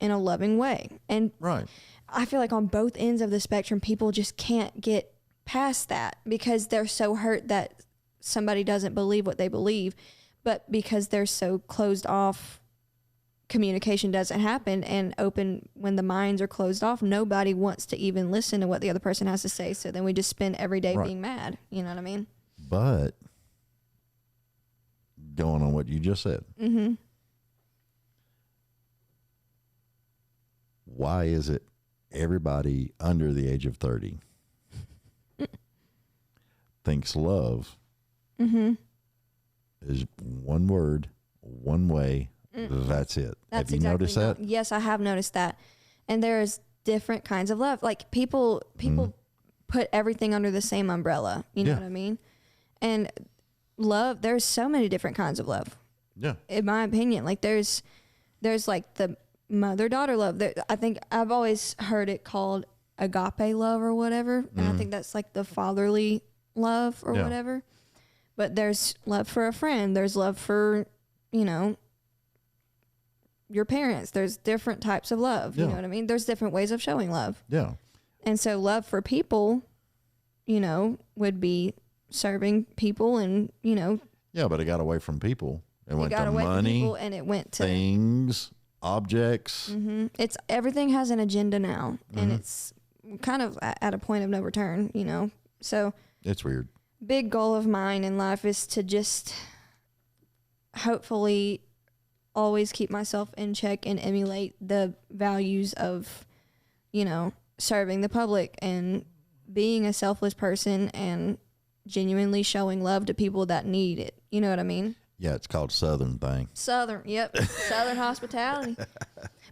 in a loving way. And right. I feel like on both ends of the spectrum, people just can't get past that because they're so hurt that somebody doesn't believe what they believe. But because they're so closed off, communication doesn't happen, and open when the minds are closed off, nobody wants to even listen to what the other person has to say. So then we just spend every day being mad. You know what I mean? But going on what you just said, why is it everybody under the age of 30 thinks love is one word, one way, that's it? That's have you noticed that? Yes, I have noticed that. And there's different kinds of love. Like people put everything under the same umbrella. You know what I mean? And love, there's so many different kinds of love. Yeah. In my opinion, like there's like the mother-daughter love. I think I've always heard it called agape love or whatever. And I think that's like the fatherly love or whatever. But there's love for a friend. There's love for, you know, your parents. There's different types of love. You know what I mean? There's different ways of showing love. Yeah. And so love for people, you know, would be serving people and, you know. Yeah, but it got away from people. It went got to away from money, people and it went to things, objects. It's everything has an agenda now, and it's kind of at a point of no return, you know. So it's weird. Big goal of mine in life is to just hopefully always keep myself in check and emulate the values of, you know, serving the public and being a selfless person and genuinely showing love to people that need it. You know what I mean? Yeah, it's called Southern thing. Southern, yep. Southern hospitality.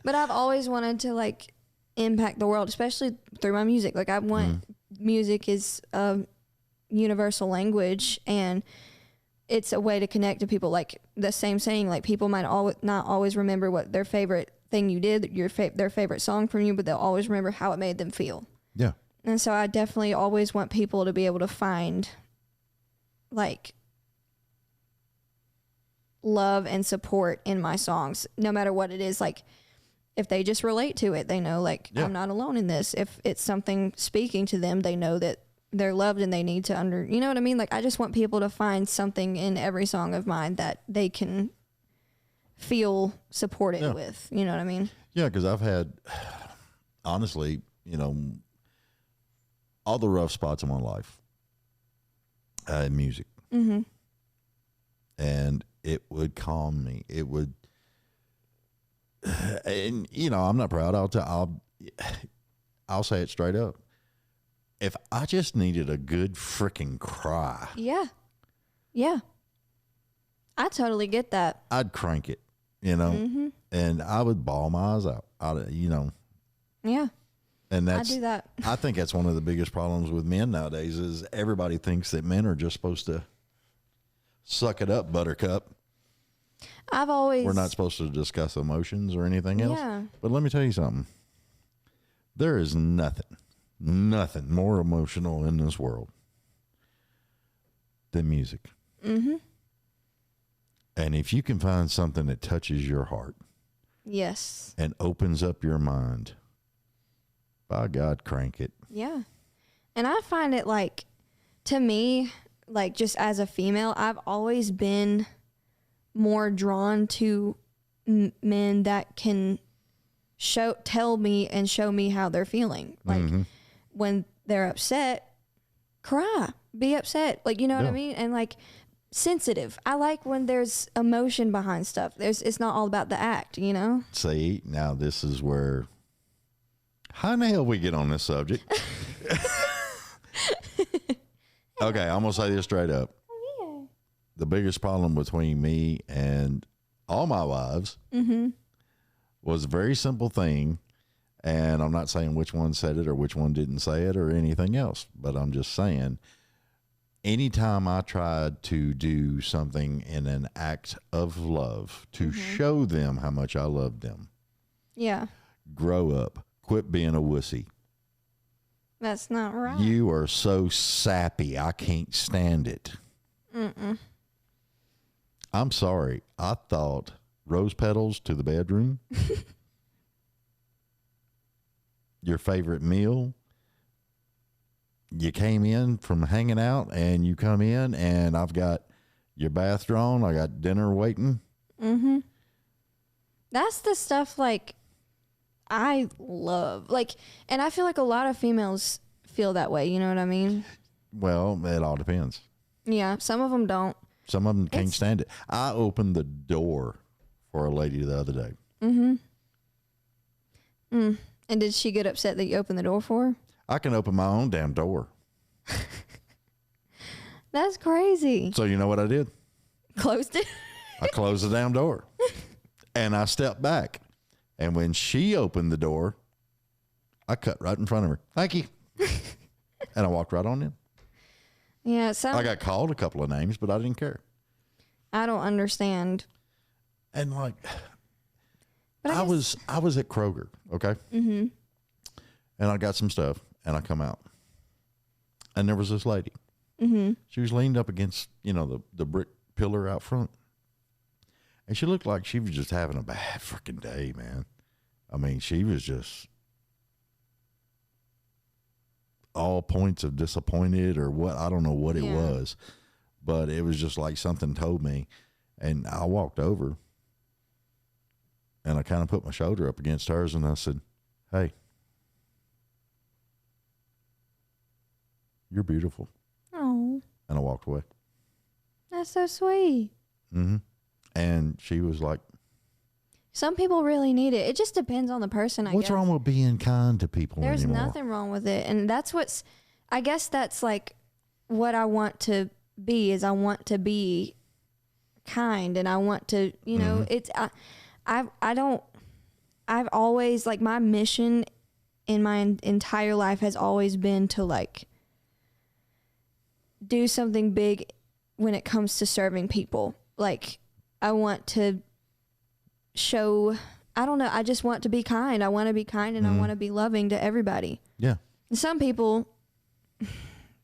But I've always wanted to like impact the world, especially through my music. Like I want music is a universal language, and it's a way to connect to people. Like the same saying, like people might not always remember what their favorite thing you did, their favorite song from you, but they'll always remember how it made them feel. Yeah. And so I definitely always want people to be able to find like love and support in my songs, no matter what it is. Like if they just relate to it, they know like I'm not alone in this. If it's something speaking to them, they know that they're loved and they need to you know what I mean? Like I just want people to find something in every song of mine that they can feel supported with. You know what I mean? Yeah, because I've had, honestly, you know, all the rough spots in my life in music. Mm-hmm. And it would calm me. It would, and you know, I'm not proud. I'll say it straight up. If I just needed a good freaking cry, yeah, I totally get that. I'd crank it, you know, and I would bawl my eyes out. You know, yeah. And I do that. I think that's one of the biggest problems with men nowadays is everybody thinks that men are just supposed to suck it up, buttercup. We're not supposed to discuss emotions or anything else. Yeah. But let me tell you something. There is nothing more emotional in this world than music. Mm-hmm. And if you can find something that touches your heart, yes, and opens up your mind, by God, crank it. Yeah. And I find it like, to me, like just as a female, I've always been more drawn to men that can tell me and show me how they're feeling. Like when they're upset, cry, be upset. Like, you know what I mean? And like sensitive. I like when there's emotion behind stuff. It's not all about the act, you know? See, now this is where, how in the hell we get on this subject? Okay, I'm going to say this straight up. The biggest problem between me and all my wives was a very simple thing. And I'm not saying which one said it or which one didn't say it or anything else, but I'm just saying anytime I tried to do something in an act of love to show them how much I loved them. Yeah. Grow up. Quit being a wussy. That's not right. You are so sappy. I can't stand it. I'm sorry. I thought rose petals to the bedroom, your favorite meal, you came in from hanging out and you come in and I've got your bath drawn. I got dinner waiting. That's the stuff like I love. Like, and I feel like a lot of females feel that way. You know what I mean? Well, it all depends. Yeah. Some of them don't. Some of them can't stand it. I opened the door for a lady the other day. And did she get upset that you opened the door for her? I can open my own damn door. That's crazy. So you know what I did? Closed it? I closed the damn door. And I stepped back. And when she opened the door, I cut right in front of her. Thank you. And I walked right on in. Yeah. I got called a couple of names, but I didn't care. I don't understand. And like, But I was at Kroger, okay? And I got some stuff, and I come out. And there was this lady. She was leaned up against, you know, the brick pillar out front. And she looked like she was just having a bad freaking day, man. I mean, she was just all points of disappointed or what. I don't know what it was, but it was just like something told me. And I walked over and I kind of put my shoulder up against hers and I said, "Hey, you're beautiful." Oh, And I walked away. that's so sweet. And she was like, Some people really need it. It just depends on the person, I guess. "What's wrong with being kind to people There's anymore?" nothing wrong with it. And that's what's, I guess that's like what I want to be. Is I want to be kind, and I want to, you know, it's I've always, like, my mission in my entire life has always been to, like, do something big when it comes to serving people. Like, I want to show, I don't know, I just want to be kind. I want to be kind, and I want to be loving to everybody. Yeah. And some people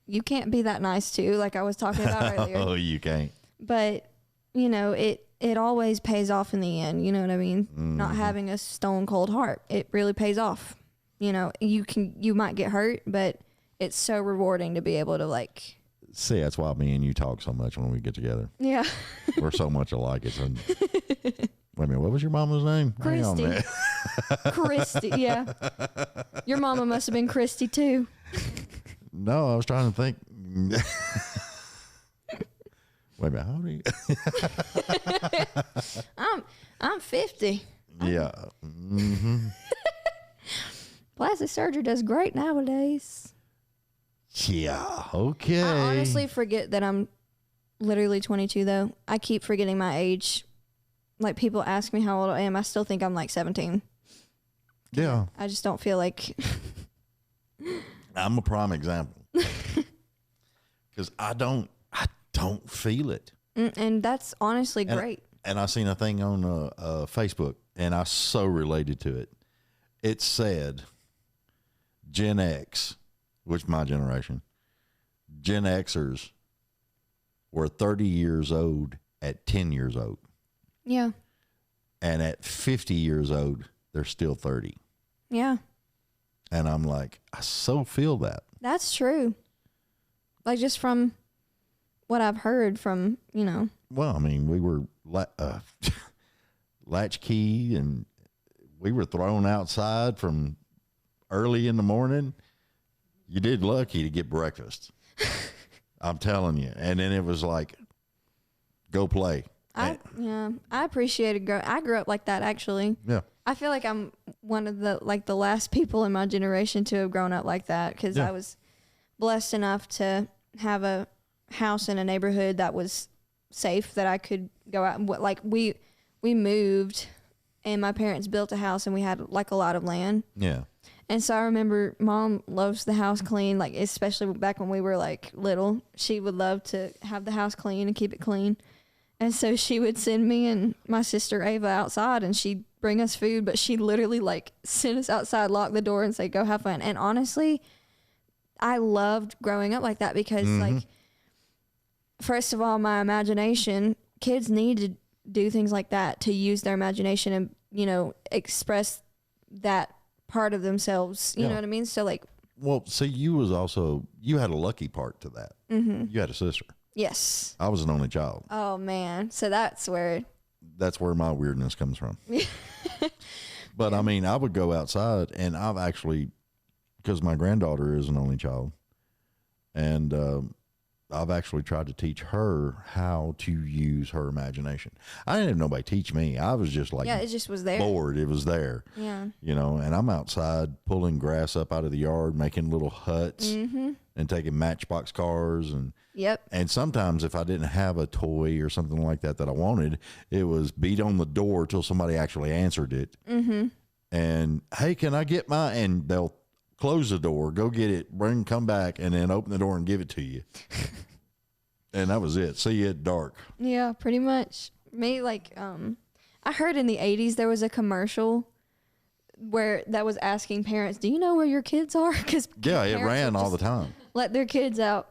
you can't be that nice to, like I was talking about earlier. Oh, you can't. But, you know, it always pays off in the end. You know what I mean? Not having a stone cold heart. It really pays off. You know, you might get hurt, but it's so rewarding to be able to, like. See, that's why me and you talk so much when we get together. Yeah. We're so much alike. It's wait a minute, what was your mama's name? Christy. Hang on, Christy, yeah. Your mama must have been Christy too. No, I was trying to think. Wait a minute, how old are you? I'm 50. Yeah. Mm-hmm. Plastic surgery does great nowadays. Yeah, okay. I honestly forget that I'm literally 22 though. I keep forgetting my age. Like, people ask me how old I am. I still think I'm like 17. Yeah. I just don't feel like. I'm a prime example. Because I don't feel it. And that's honestly great. And I seen a thing on Facebook, and I so related to it. It said Gen X, which my generation, Gen Xers were 30 years old at 10 years old. Yeah. And at 50 years old, they're still 30. Yeah. And I'm like, I so feel that. That's true. Like, just from what I've heard from, you know. Well, I mean, we were latchkey, and we were thrown outside from early in the morning. You did lucky to get breakfast. I'm telling you. And then it was like, go play. I appreciated I grew up like that, actually. Yeah. I feel like I'm one of the last people in my generation to have grown up like that, because I was blessed enough to have a house in a neighborhood that was safe, that I could go out and we moved, and my parents built a house, and we had like a lot of land. Yeah. And so I remember Mom loves the house clean, like especially back when we were like little. She would love to have the house clean and keep it clean. And so she would send me and my sister Ava outside, and she'd bring us food, but she'd literally like send us outside, lock the door, and say, go have fun. And honestly, I loved growing up like that, because like, first of all, my imagination, kids need to do things like that to use their imagination and, you know, express that part of themselves. You know what I mean? So like, well, see, you had a lucky part to that. You had a sister. Yes. I was an only child. Oh man. So that's where my weirdness comes from. But I mean, I would go outside, and I've actually, because my granddaughter is an only child, and I've actually tried to teach her how to use her imagination. I didn't have nobody teach me. I was just like, it just was there. Bored. It was there. Yeah. You know, and I'm outside pulling grass up out of the yard, making little huts, and taking matchbox cars, and and sometimes if I didn't have a toy or something like that I wanted, it was beat on the door till somebody actually answered it. And hey, can I get my? And they'll close the door, go get it, come back, and then open the door and give it to you. And that was it. See you at dark. Yeah, pretty much. Me, like, I heard in the 80s there was a commercial that was asking parents, do you know where your kids are? Because it ran all the time. Let their kids out.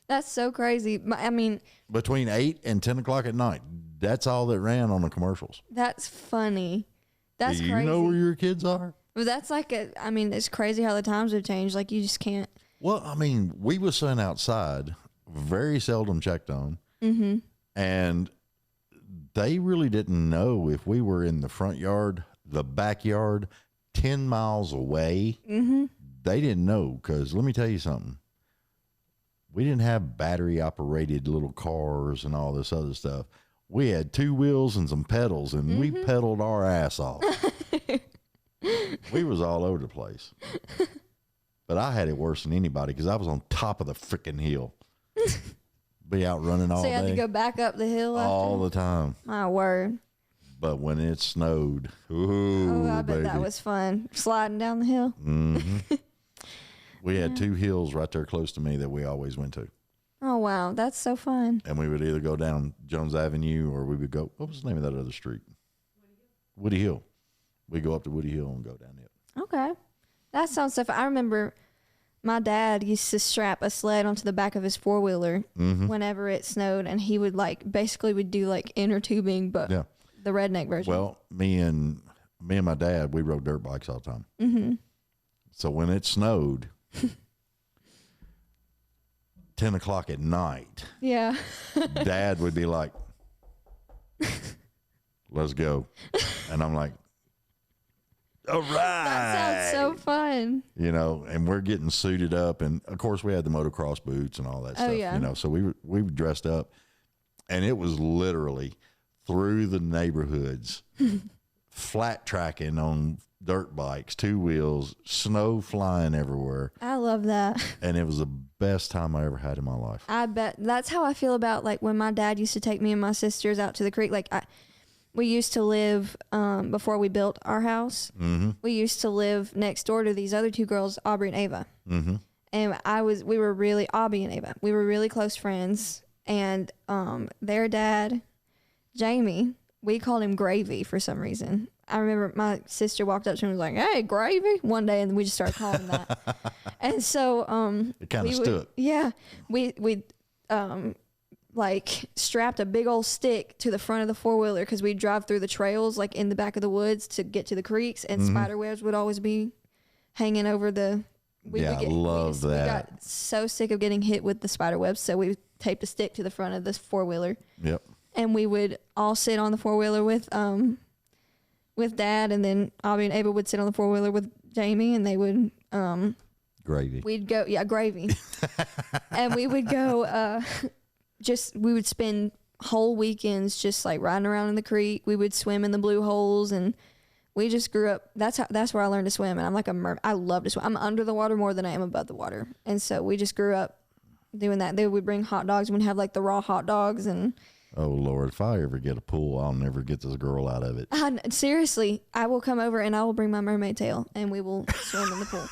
That's so crazy. I mean, between 8 and 10 o'clock at night, that's all that ran on the commercials. That's funny. That's crazy. Do you know where your kids are? But that's like it's crazy how the times have changed. Like, you just can't. Well, I mean, we were sent outside, very seldom checked on. And they really didn't know if we were in the front yard, the backyard, 10 miles away. They didn't know, because let me tell you something. We didn't have battery operated little cars and all this other stuff. We had 2 wheels and some pedals, and we pedaled our ass off. We was all over the place. But I had it worse than anybody because I was on top of the freaking hill. Be out running all So you had day. to go back up the hill all after? the time. My word. But when it snowed, ooh, Oh, I bet baby. that was fun. Sliding down the hill. Mm-hmm. We had 2 hills right there close to me that we always went to. Oh, wow. That's so fun. And we would either go down Jones Avenue or we would go, what was the name of that other street? Woody Hill. We go up to Woody Hill and go down it. Okay. That sounds so fun. I remember my dad used to strap a sled onto the back of his 4-wheeler whenever it snowed, and he would basically would do inner tubing, but the redneck version. Well, me and my dad, we rode dirt bikes all the time. Mm-hmm. So when it snowed, 10 o'clock at night, yeah. Dad would be like, let's go. And I'm like, all right. That sounds so fun. And we're getting suited up. And of course we had the motocross boots and all that stuff, yeah. So we were dressed up, and it was literally through the neighborhoods, flat tracking on dirt bikes, 2 wheels, snow flying everywhere. I love that. And it was the best time I ever had in my life. I bet that's how I feel about when my dad used to take me and my sisters out to the creek. We used to live, before we built our house, we used to live next door to these other 2 girls, Aubrey and Ava. Mm-hmm. And Aubrey and Ava, we were really close friends. And their dad, Jamie, we called him Gravy for some reason. I remember my sister walked up to him and was like, "Hey, Gravy," one day, and we just started calling him that. And so it kind of stuck. Yeah. We strapped a big old stick to the front of the 4-wheeler because we'd drive through the trails in the back of the woods to get to the creeks, and spider webs would always be hanging over the we love that. We got so sick of getting hit with the spider webs, so we taped a stick to the front of this 4-wheeler. Yep. And we would all sit on the 4-wheeler with Dad, and then Abby and Ava would sit on the 4-wheeler with Jamie, and they would Gravy. We'd go, gravy. And we would go we would spend whole weekends just riding around in the creek. We would swim in the blue holes, and we just grew up. That's where I learned to swim, and I'm like I love to swim. I'm under the water more than I am above the water, and so we just grew up doing that. They would bring hot dogs. We'd have the raw hot dogs, and oh Lord, if I ever get a pool, I'll never get this girl out of it. Seriously, I will come over and I will bring my mermaid tail, and we will swim in the pool.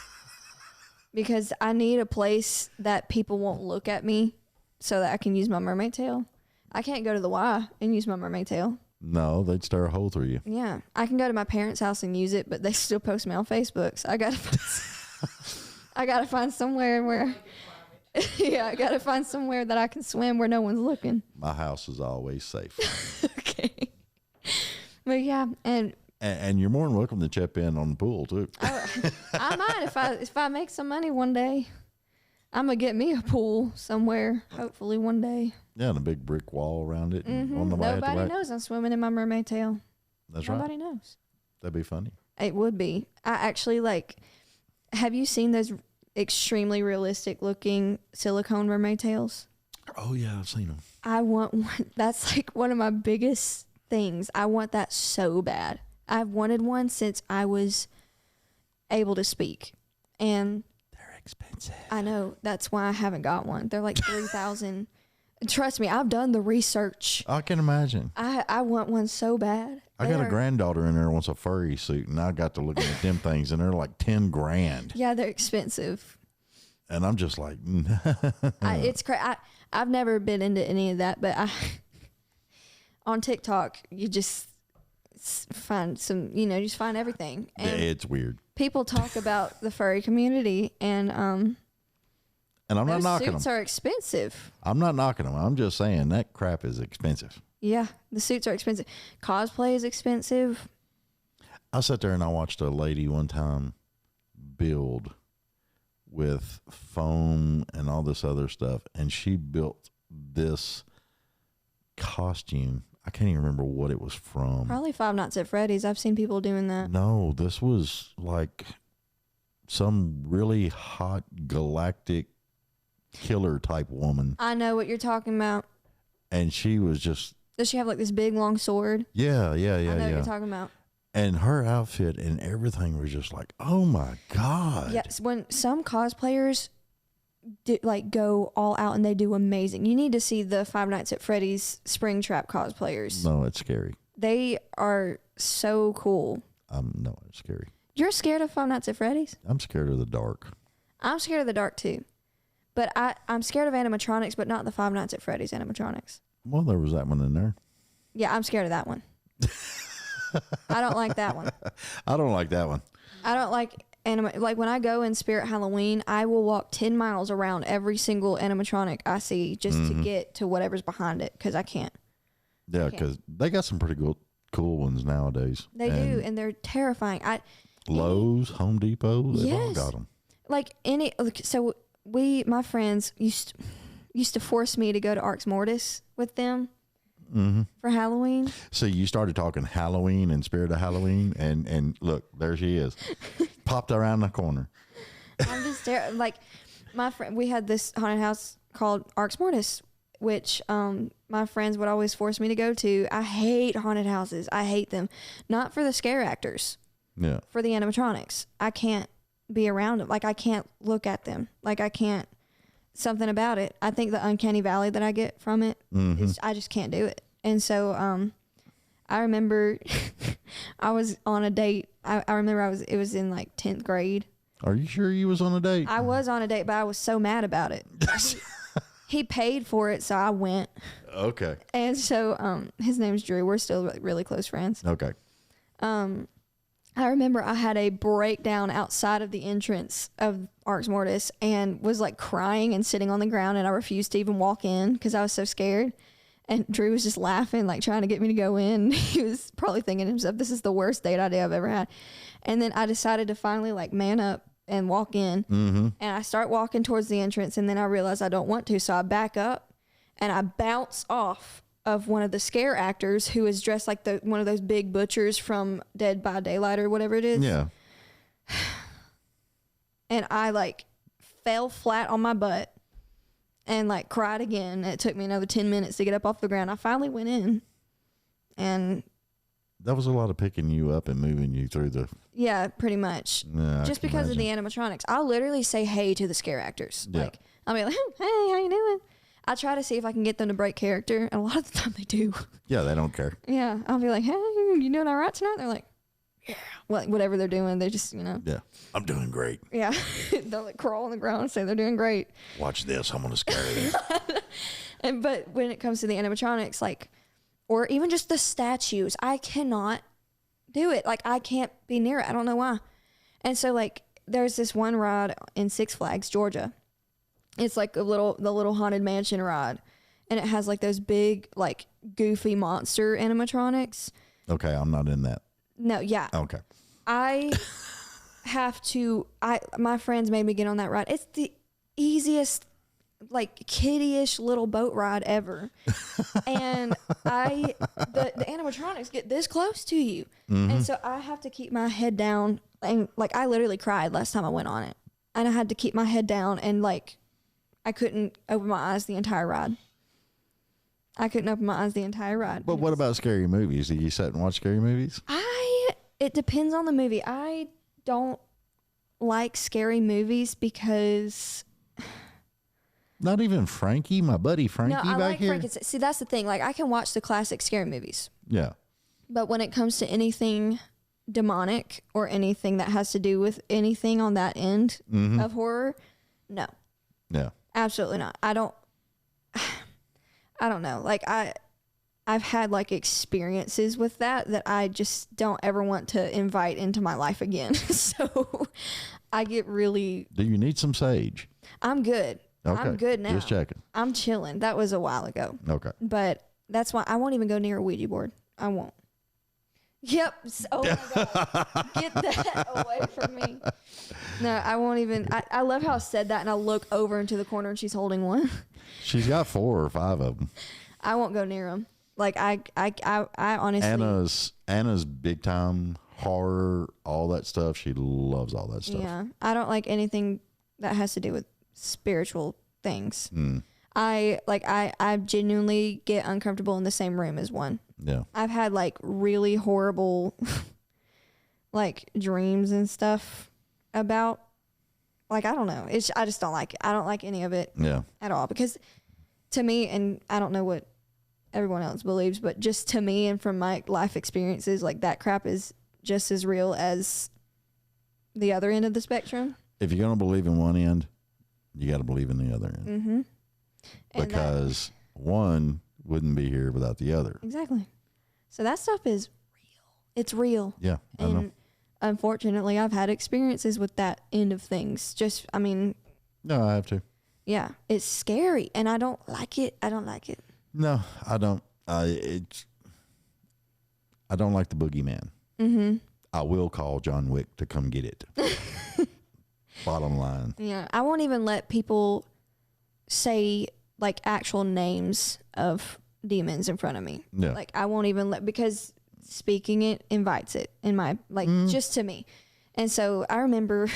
Because I need a place that people won't look at me so that I can use my mermaid tail. I can't go to the Y and use my mermaid tail. No, they'd stare a hole through you. Yeah. I can go to my parents' house and use it, but they still post me on Facebook. So I gotta find somewhere where I gotta find somewhere that I can swim where no one's looking. My house is always safe. Okay. But yeah, and you're more than welcome to chip in on the pool too. I might if I make some money one day. I'm gonna get me a pool somewhere, hopefully one day. Yeah, and a big brick wall around it. Mm-hmm. Nobody knows I'm swimming in my mermaid tail. That's Nobody knows. That'd be funny. It would be. I actually have you seen those extremely realistic looking silicone mermaid tails? Oh yeah, I've seen them. I want one. That's one of my biggest things. I want that so bad. I've wanted one since I was able to speak, and they're expensive. I know, that's why I haven't got one. They're like $3,000. Trust me, I've done the research. I can imagine. I want one so bad. I got a granddaughter in there wants a furry suit, and I got to looking at them things, and they're like $10,000. Yeah, they're expensive. And I'm just like, it's crazy. I've never been into any of that, but on TikTok, you just find some, just find everything. And it's weird. People talk about the furry community, and I'm not knocking them. Suits are expensive. I'm not knocking them. I'm just saying that crap is expensive. Yeah, the suits are expensive. Cosplay is expensive. I sat there and I watched a lady one time build with foam and all this other stuff, and she built this costume. I can't even remember what it was from. Probably Five Nights at Freddy's. I've seen people doing that. No, this was like some really hot galactic killer type woman. I know what you're talking about. And she was just... Does she have this big long sword? Yeah. I know what you're talking about. And her outfit and everything was just like, oh my God. Yes, when some cosplayers go all out and they do amazing. You need to see the Five Nights at Freddy's Springtrap cosplayers. No, it's scary. They are so cool. No, it's scary. You're scared of Five Nights at Freddy's? I'm scared of the dark. I'm scared of the dark too. But I'm scared of animatronics, but not the Five Nights at Freddy's animatronics. Well, there was that one in there. Yeah, I'm scared of that one. I don't like that one. I don't like that one. I don't like like when I go in Spirit Halloween, I will walk 10 miles around every single animatronic I see just to get to whatever's behind it because I can't. Yeah, because they got some pretty cool ones nowadays. They do, and they're terrifying. Lowe's, Home Depot, they've all Yes. got them. So my friends used to force me to go to Arx Mortis with them for Halloween. So you started talking Halloween and Spirit of Halloween, and look, there she is, popped around the corner. I'm just like my friend. We had this haunted house called Arx Mortis, which my friends would always force me to go to. I hate haunted houses. I hate them, not for the scare actors. Yeah, for the animatronics. I can't be around them. Like I can't look at them. Like I can't. Something about it. I think the uncanny valley that I get from it, I just can't do it. And so I remember I was on a date. I remember it was in like 10th grade. Are you sure you was on a date? I was on a date, but I was so mad about it. He paid for it, so I went. Okay. And so his name's Drew. We're still really close friends. Okay. I remember I had a breakdown outside of the entrance of Arx Mortis and was like crying and sitting on the ground, and I refused to even walk in because I was so scared. And Drew was just laughing, like trying to get me to go in. He was probably thinking to himself, this is the worst date idea I've ever had. And then I decided to finally like man up and walk in. And I start walking towards the entrance, and then I realize I don't want to. So I back up and I bounce off of one of the scare actors who is dressed like one of those big butchers from Dead by Daylight or whatever it is. Yeah. And I like fell flat on my butt and like cried again. It took me another 10 minutes to get up off the ground. I finally went in, and that was a lot of picking you up and moving you through the. Yeah, pretty much. Yeah, just because of the animatronics. I'll literally say hey to the scare actors. Yeah. Like I'll be like, hey, how you doing? I try to see if I can get them to break character, and a lot of the time they do. Yeah, they don't care. Yeah, I'll be like, hey, you doing all right tonight? They're like, yeah. Well, whatever they're doing, they just, Yeah, I'm doing great. Yeah. They'll like crawl on the ground and say they're doing great. Watch this. I'm going to scare you. But when it comes to the animatronics, like, or even just the statues, I cannot do it. Like, I can't be near it. I don't know why. And so, like, there's this one ride in Six Flags, Georgia. It's like the little haunted mansion ride, and it has like those big, like, goofy monster animatronics. Okay, I'm not in that. No, yeah. Okay. I have to. My friends made me get on that ride. It's the easiest, like, kiddie-ish little boat ride ever, and the animatronics get this close to you, and so I have to keep my head down, and like I literally cried last time I went on it, and I had to keep my head down, and like I couldn't open my eyes the entire ride. But what about scary movies? Do you sit and watch scary movies? It depends on the movie. I don't like scary movies because... Not even Frankie, my buddy Frankie no, I back like here? Frankenstein. See, that's the thing. Like, I can watch the classic scary movies. Yeah. But when it comes to anything demonic or anything that has to do with anything on that end of horror, no. Yeah. Absolutely not. I don't know. Like, I've had like experiences with that I just don't ever want to invite into my life again. So I get really... Do you need some sage? I'm good. Okay. I'm good now. Just checking. I'm chilling. That was a while ago. Okay. But that's why I won't even go near a Ouija board. I won't. Yep. Oh my God. Get that away from me. No, I won't even. I love how I said that, and I look over into the corner and she's holding one. She's got 4 or 5 of them. I won't go near them. Like I honestly. Anna's big time horror, all that stuff. She loves all that stuff. Yeah, I don't like anything that has to do with spiritual things. I genuinely get uncomfortable in the same room as one. Yeah. I've had like really horrible like dreams and stuff about. Like, I don't know. I just don't like it. I don't like any of it at all. Because to me, and I don't know what everyone else believes, but just to me and from my life experiences, like that crap is just as real as the other end of the spectrum. If you're going to believe in one end, you got to believe in the other end. Mm-hmm. Because one wouldn't be here without the other. Exactly. So that stuff is real. It's real. Yeah, I know. Unfortunately, I've had experiences with that end of things. No, I have to. Yeah, it's scary, and I don't like it. No, I don't. I don't like the boogeyman. Mm-hmm. I will call John Wick to come get it. Bottom line. Yeah, I won't even let people say like actual names of demons in front of me. Yeah. Like I won't even because speaking it invites it in my just to me. And so I remember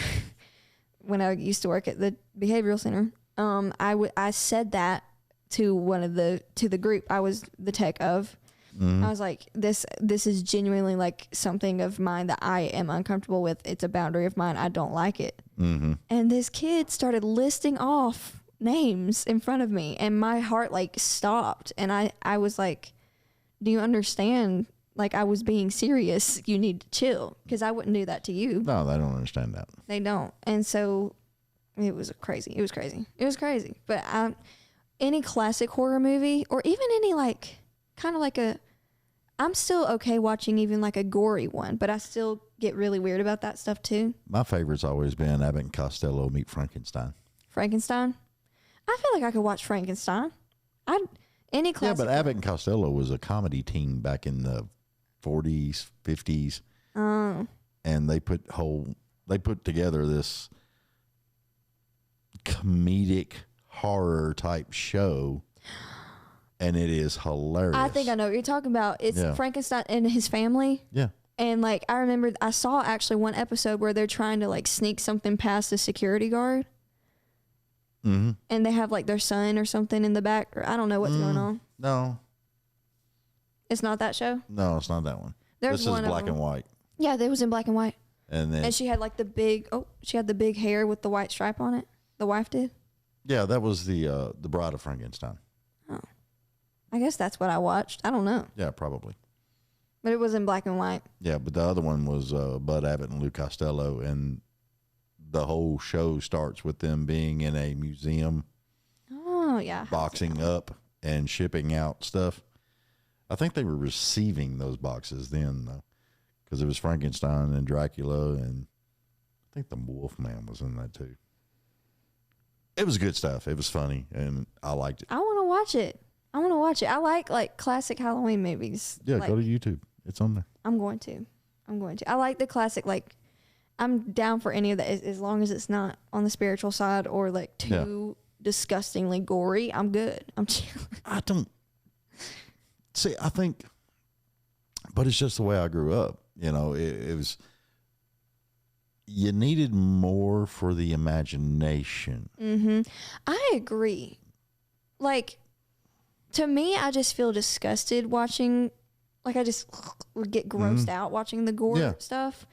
when I used to work at the behavioral center, I said that to the group I was the tech of. I was like, this is genuinely like something of mine that I am uncomfortable with. It's a boundary of mine. I don't like it. Mm-hmm. And this kid started listing off names in front of me, and my heart like stopped. And I was like, do you understand? Like, I was being serious. You need to chill, because I wouldn't do that to you. No, they don't understand that. They don't. And so it was crazy. But any classic horror movie, or even any like kind of like I'm still okay watching even like a gory one, but I still get really weird about that stuff too. My favorite's always been Abbott and Costello meet Frankenstein. Frankenstein? I feel like I could watch Frankenstein. Any classic. Yeah, but Abbott and Costello was a comedy team back in the 40s, 50s. Oh. And they put together this comedic horror type show, and it is hilarious. I think I know what you're talking about. It's Frankenstein and his family. Yeah. And like I remember I saw actually one episode where they're trying to like sneak something past a security guard. Mm-hmm. And they have like their son or something in the back, or I don't know what's going on. No. It's not that show? No, it's not that one. This is black and white. Yeah, it was in black and white. And she had like the big hair with the white stripe on it. The wife did? Yeah, that was the Bride of Frankenstein. Oh. I guess that's what I watched. I don't know. Yeah, probably. But it was in black and white. Yeah, but the other one was Bud Abbott and Lou Costello, and the whole show starts with them being in a museum. Oh, yeah. Boxing up and shipping out stuff. I think they were receiving those boxes then, though, because it was Frankenstein and Dracula, and I think the Wolfman was in that too. It was good stuff. It was funny, and I liked it. I want to watch it. I like classic Halloween movies. Yeah, go to YouTube. It's on there. I'm going to. I like the classic, like, I'm down for any of that as long as it's not on the spiritual side or like too disgustingly gory. I'm good. I'm chill. I don't see. I think, but it's just the way I grew up. You know, it was. You needed more for the imagination. Mm-hmm. I agree. Like, to me, I just feel disgusted watching. Like, I just would get grossed out watching the gore stuff.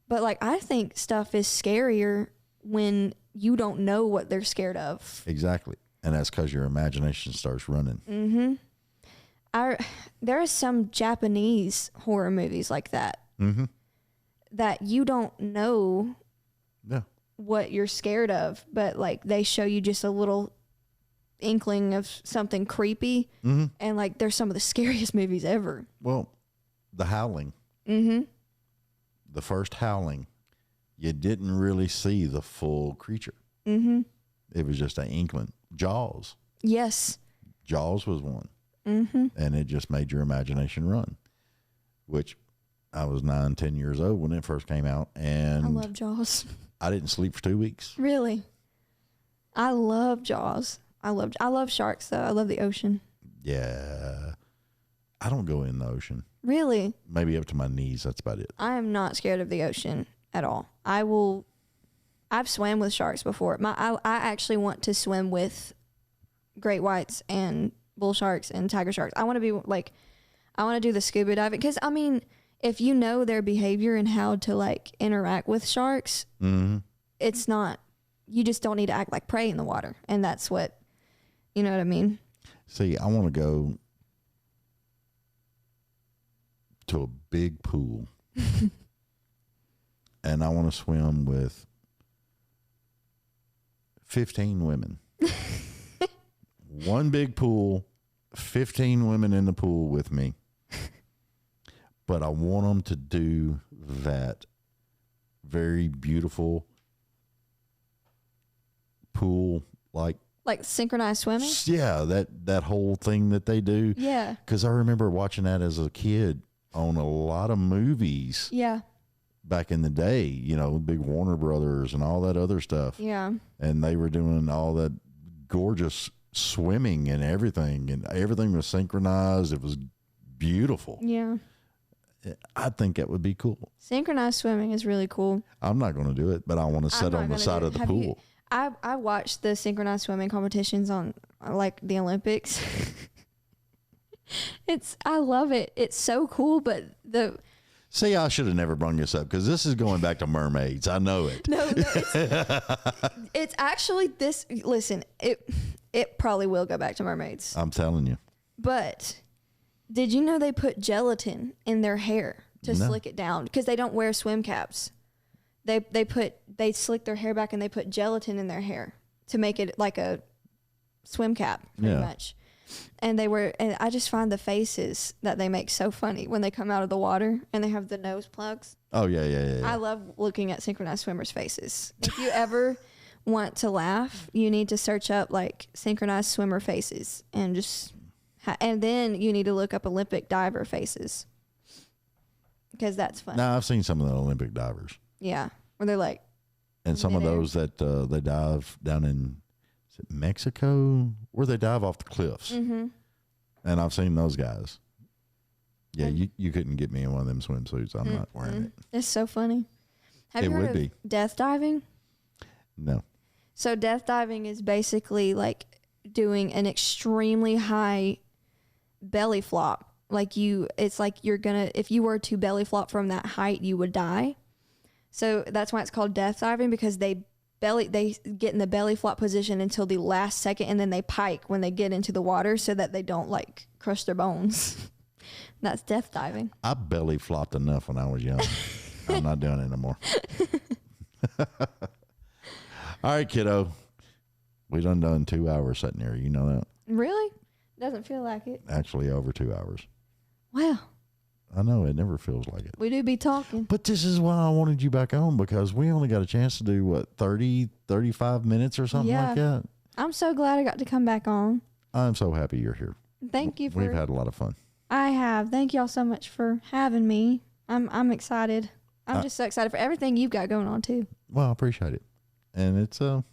But, like, I think stuff is scarier when you don't know what they're scared of. Exactly. And that's because your imagination starts running. Mm-hmm. There are some Japanese horror movies like that. Mm-hmm. That you don't know what you're scared of. But, like, they show you just a little inkling of something creepy. Mm-hmm. And, like, they're some of the scariest movies ever. Well, The Howling. Mm-hmm. The first Howling, you didn't really see the full creature. Mm-hmm. It was just an inkling. Jaws. Yes. Jaws was one. Mm-hmm. And it just made your imagination run, which I was 9, 10 years old when it first came out. And I love Jaws. I didn't sleep for 2 weeks. Really? I love Jaws. I love sharks, though. I love the ocean. Yeah. I don't go in the ocean. Really? Maybe up to my knees. That's about it. I am not scared of the ocean at all. I've swam with sharks before. I actually want to swim with great whites and bull sharks and tiger sharks. I want to be like, I want to do the scuba diving. Because, I mean, if you know their behavior and how to like interact with sharks, it's not, you just don't need to act like prey in the water. And that's what, you know what I mean? See, I want to go to a big pool and I want to swim with 15 women. One big pool, 15 women in the pool with me. But I want them to do that very beautiful pool, like synchronized swimming. Yeah, that whole thing that they do. Yeah. Because I remember watching that as a kid on a lot of movies. Yeah. Back in the day, you know, big Warner Brothers and all that other stuff. Yeah. And they were doing all that gorgeous swimming and everything was synchronized. It was beautiful. Yeah. I think that would be cool. Synchronized swimming is really cool. I'm not going to do it, but I want to sit on the side of the pool. I watched the synchronized swimming competitions on like the Olympics. I love it. It's so cool, but See, I should have never brought this up because this is going back to mermaids. I know it. No, it's actually this. Listen, it probably will go back to mermaids. I'm telling you. But did you know they put gelatin in their hair to slick it down because they don't wear swim caps? They slick their hair back and they put gelatin in their hair to make it like a swim cap, pretty much. And I just find the faces that they make so funny when they come out of the water and they have the nose plugs. Oh, yeah. I love looking at synchronized swimmers' faces. If you ever want to laugh, you need to search up like synchronized swimmer faces and and then you need to look up Olympic diver faces because that's fun. No, I've seen some of the Olympic divers. Yeah, where they're like. And some of those that they dive down in is it Mexico, where they dive off the cliffs. Mm-hmm. And I've seen those guys. Yeah, you couldn't get me in one of them swimsuits. I'm not wearing it. It's so funny. Have you heard of death diving? No. So death diving is basically like doing an extremely high belly flop. It's like if you were to belly flop from that height, you would die. So that's why it's called death diving, because they get in the belly flop position until the last second, and then they pike when they get into the water so that they don't like crush their bones. That's death diving. I belly flopped enough when I was young. I'm not doing it anymore. All right, kiddo. We done 2 hours sitting here. You know that? Really? Doesn't feel like it. Actually, over 2 hours. Wow. I know, it never feels like it. We do be talking. But this is why I wanted you back on, because we only got a chance to do, 35 minutes or something like that? I'm so glad I got to come back on. I'm so happy you're here. Thank you. We've had a lot of fun. I have. Thank y'all so much for having me. I'm excited. I'm just so excited for everything you've got going on too. Well, I appreciate it. And it's a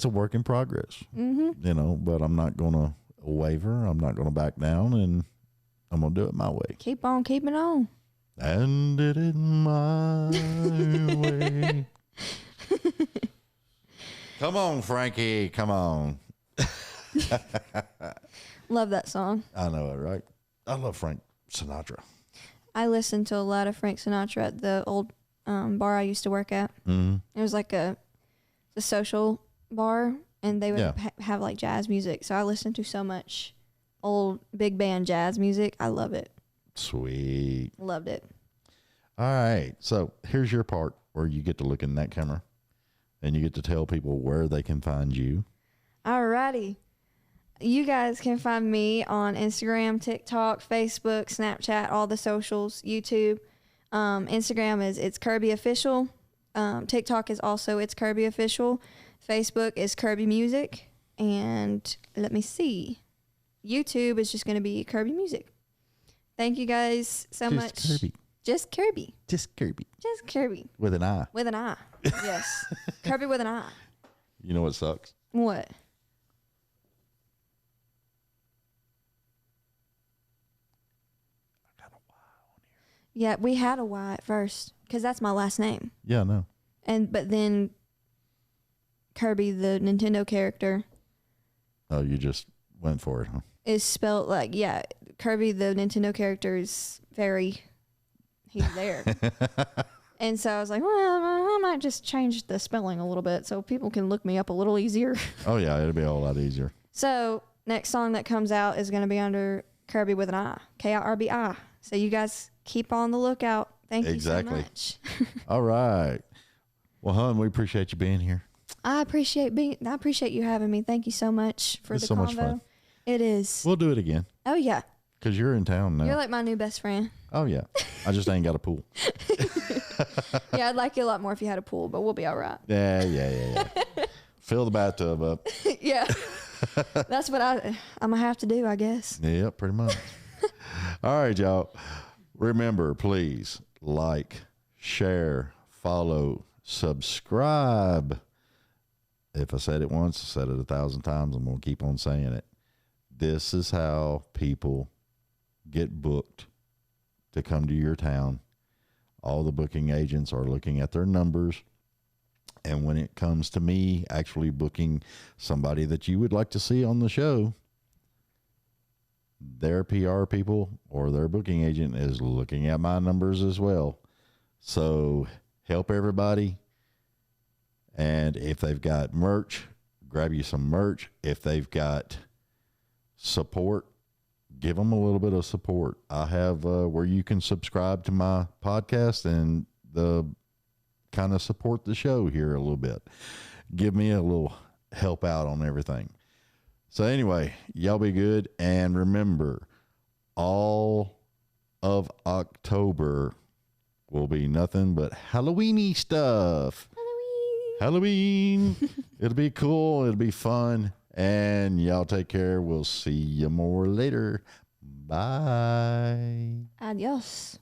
work in progress, but I'm not going to waver. I'm not going to back down, and I'm going to do it my way. Keep on keeping on. And did it my way. Come on, Frankie. Come on. Love that song. I know it, right? I love Frank Sinatra. I listened to a lot of Frank Sinatra at the old bar I used to work at. Mm-hmm. It was like a social bar, and they would have like jazz music. So I listened to so much old big band jazz music. I love it. Sweet. Loved it. All right. So here's your part where you get to look in that camera and you get to tell people where they can find you. Alrighty. You guys can find me on Instagram, TikTok, Facebook, Snapchat, all the socials, YouTube. Instagram is It's Kirbi Official. TikTok is also It's Kirbi Official. Facebook is Kirbi Music. And let me see. YouTube is just going to be Kirbi Music. Thank you guys so much. Kirbi. Just Kirbi. Just Kirbi. Just Kirbi. With an I. With an I. Yes. Kirbi with an I. You know what sucks? What? I got a Y on here. Yeah, we had a Y at first because that's my last name. Yeah, I know. But then Kirby, the Nintendo character. Oh, you just went for it, huh? Is spelled like, Kirby, the Nintendo character, is very he's there. And so I was like, well, I might just change the spelling a little bit so people can look me up a little easier. Oh, yeah, it'll be a whole lot easier. So next song that comes out is going to be under Kirby with an I, Kirbi. So you guys keep on the lookout. Thank you so much. All right. Well, hon, we appreciate you being here. I appreciate you having me. Thank you so much for the convo. Much fun. It is. We'll do it again. Oh, yeah. Because you're in town now. You're like my new best friend. Oh, yeah. I just ain't got a pool. Yeah, I'd like you a lot more if you had a pool, but we'll be all right. Yeah. Fill the bathtub up. Yeah. That's what I'm going to have to do, I guess. Yeah, pretty much. All right, y'all. Remember, please like, share, follow, subscribe. If I said it once, I said it 1,000 times. I'm going to keep on saying it. This is how people get booked to come to your town. All the booking agents are looking at their numbers. And when it comes to me actually booking somebody that you would like to see on the show, their PR people or their booking agent is looking at my numbers as well. So help everybody. And if they've got merch, grab you some merch. If they've got support, give them a little bit of support. I have where you can subscribe to my podcast and the kind of support the show here a little bit. Give me a little help out on everything. So anyway, y'all be good. And remember, all of October will be nothing but Halloweeny stuff. Halloween. It'll be cool. It'll be fun. And y'all take care. We'll see you more later. Bye. Adios.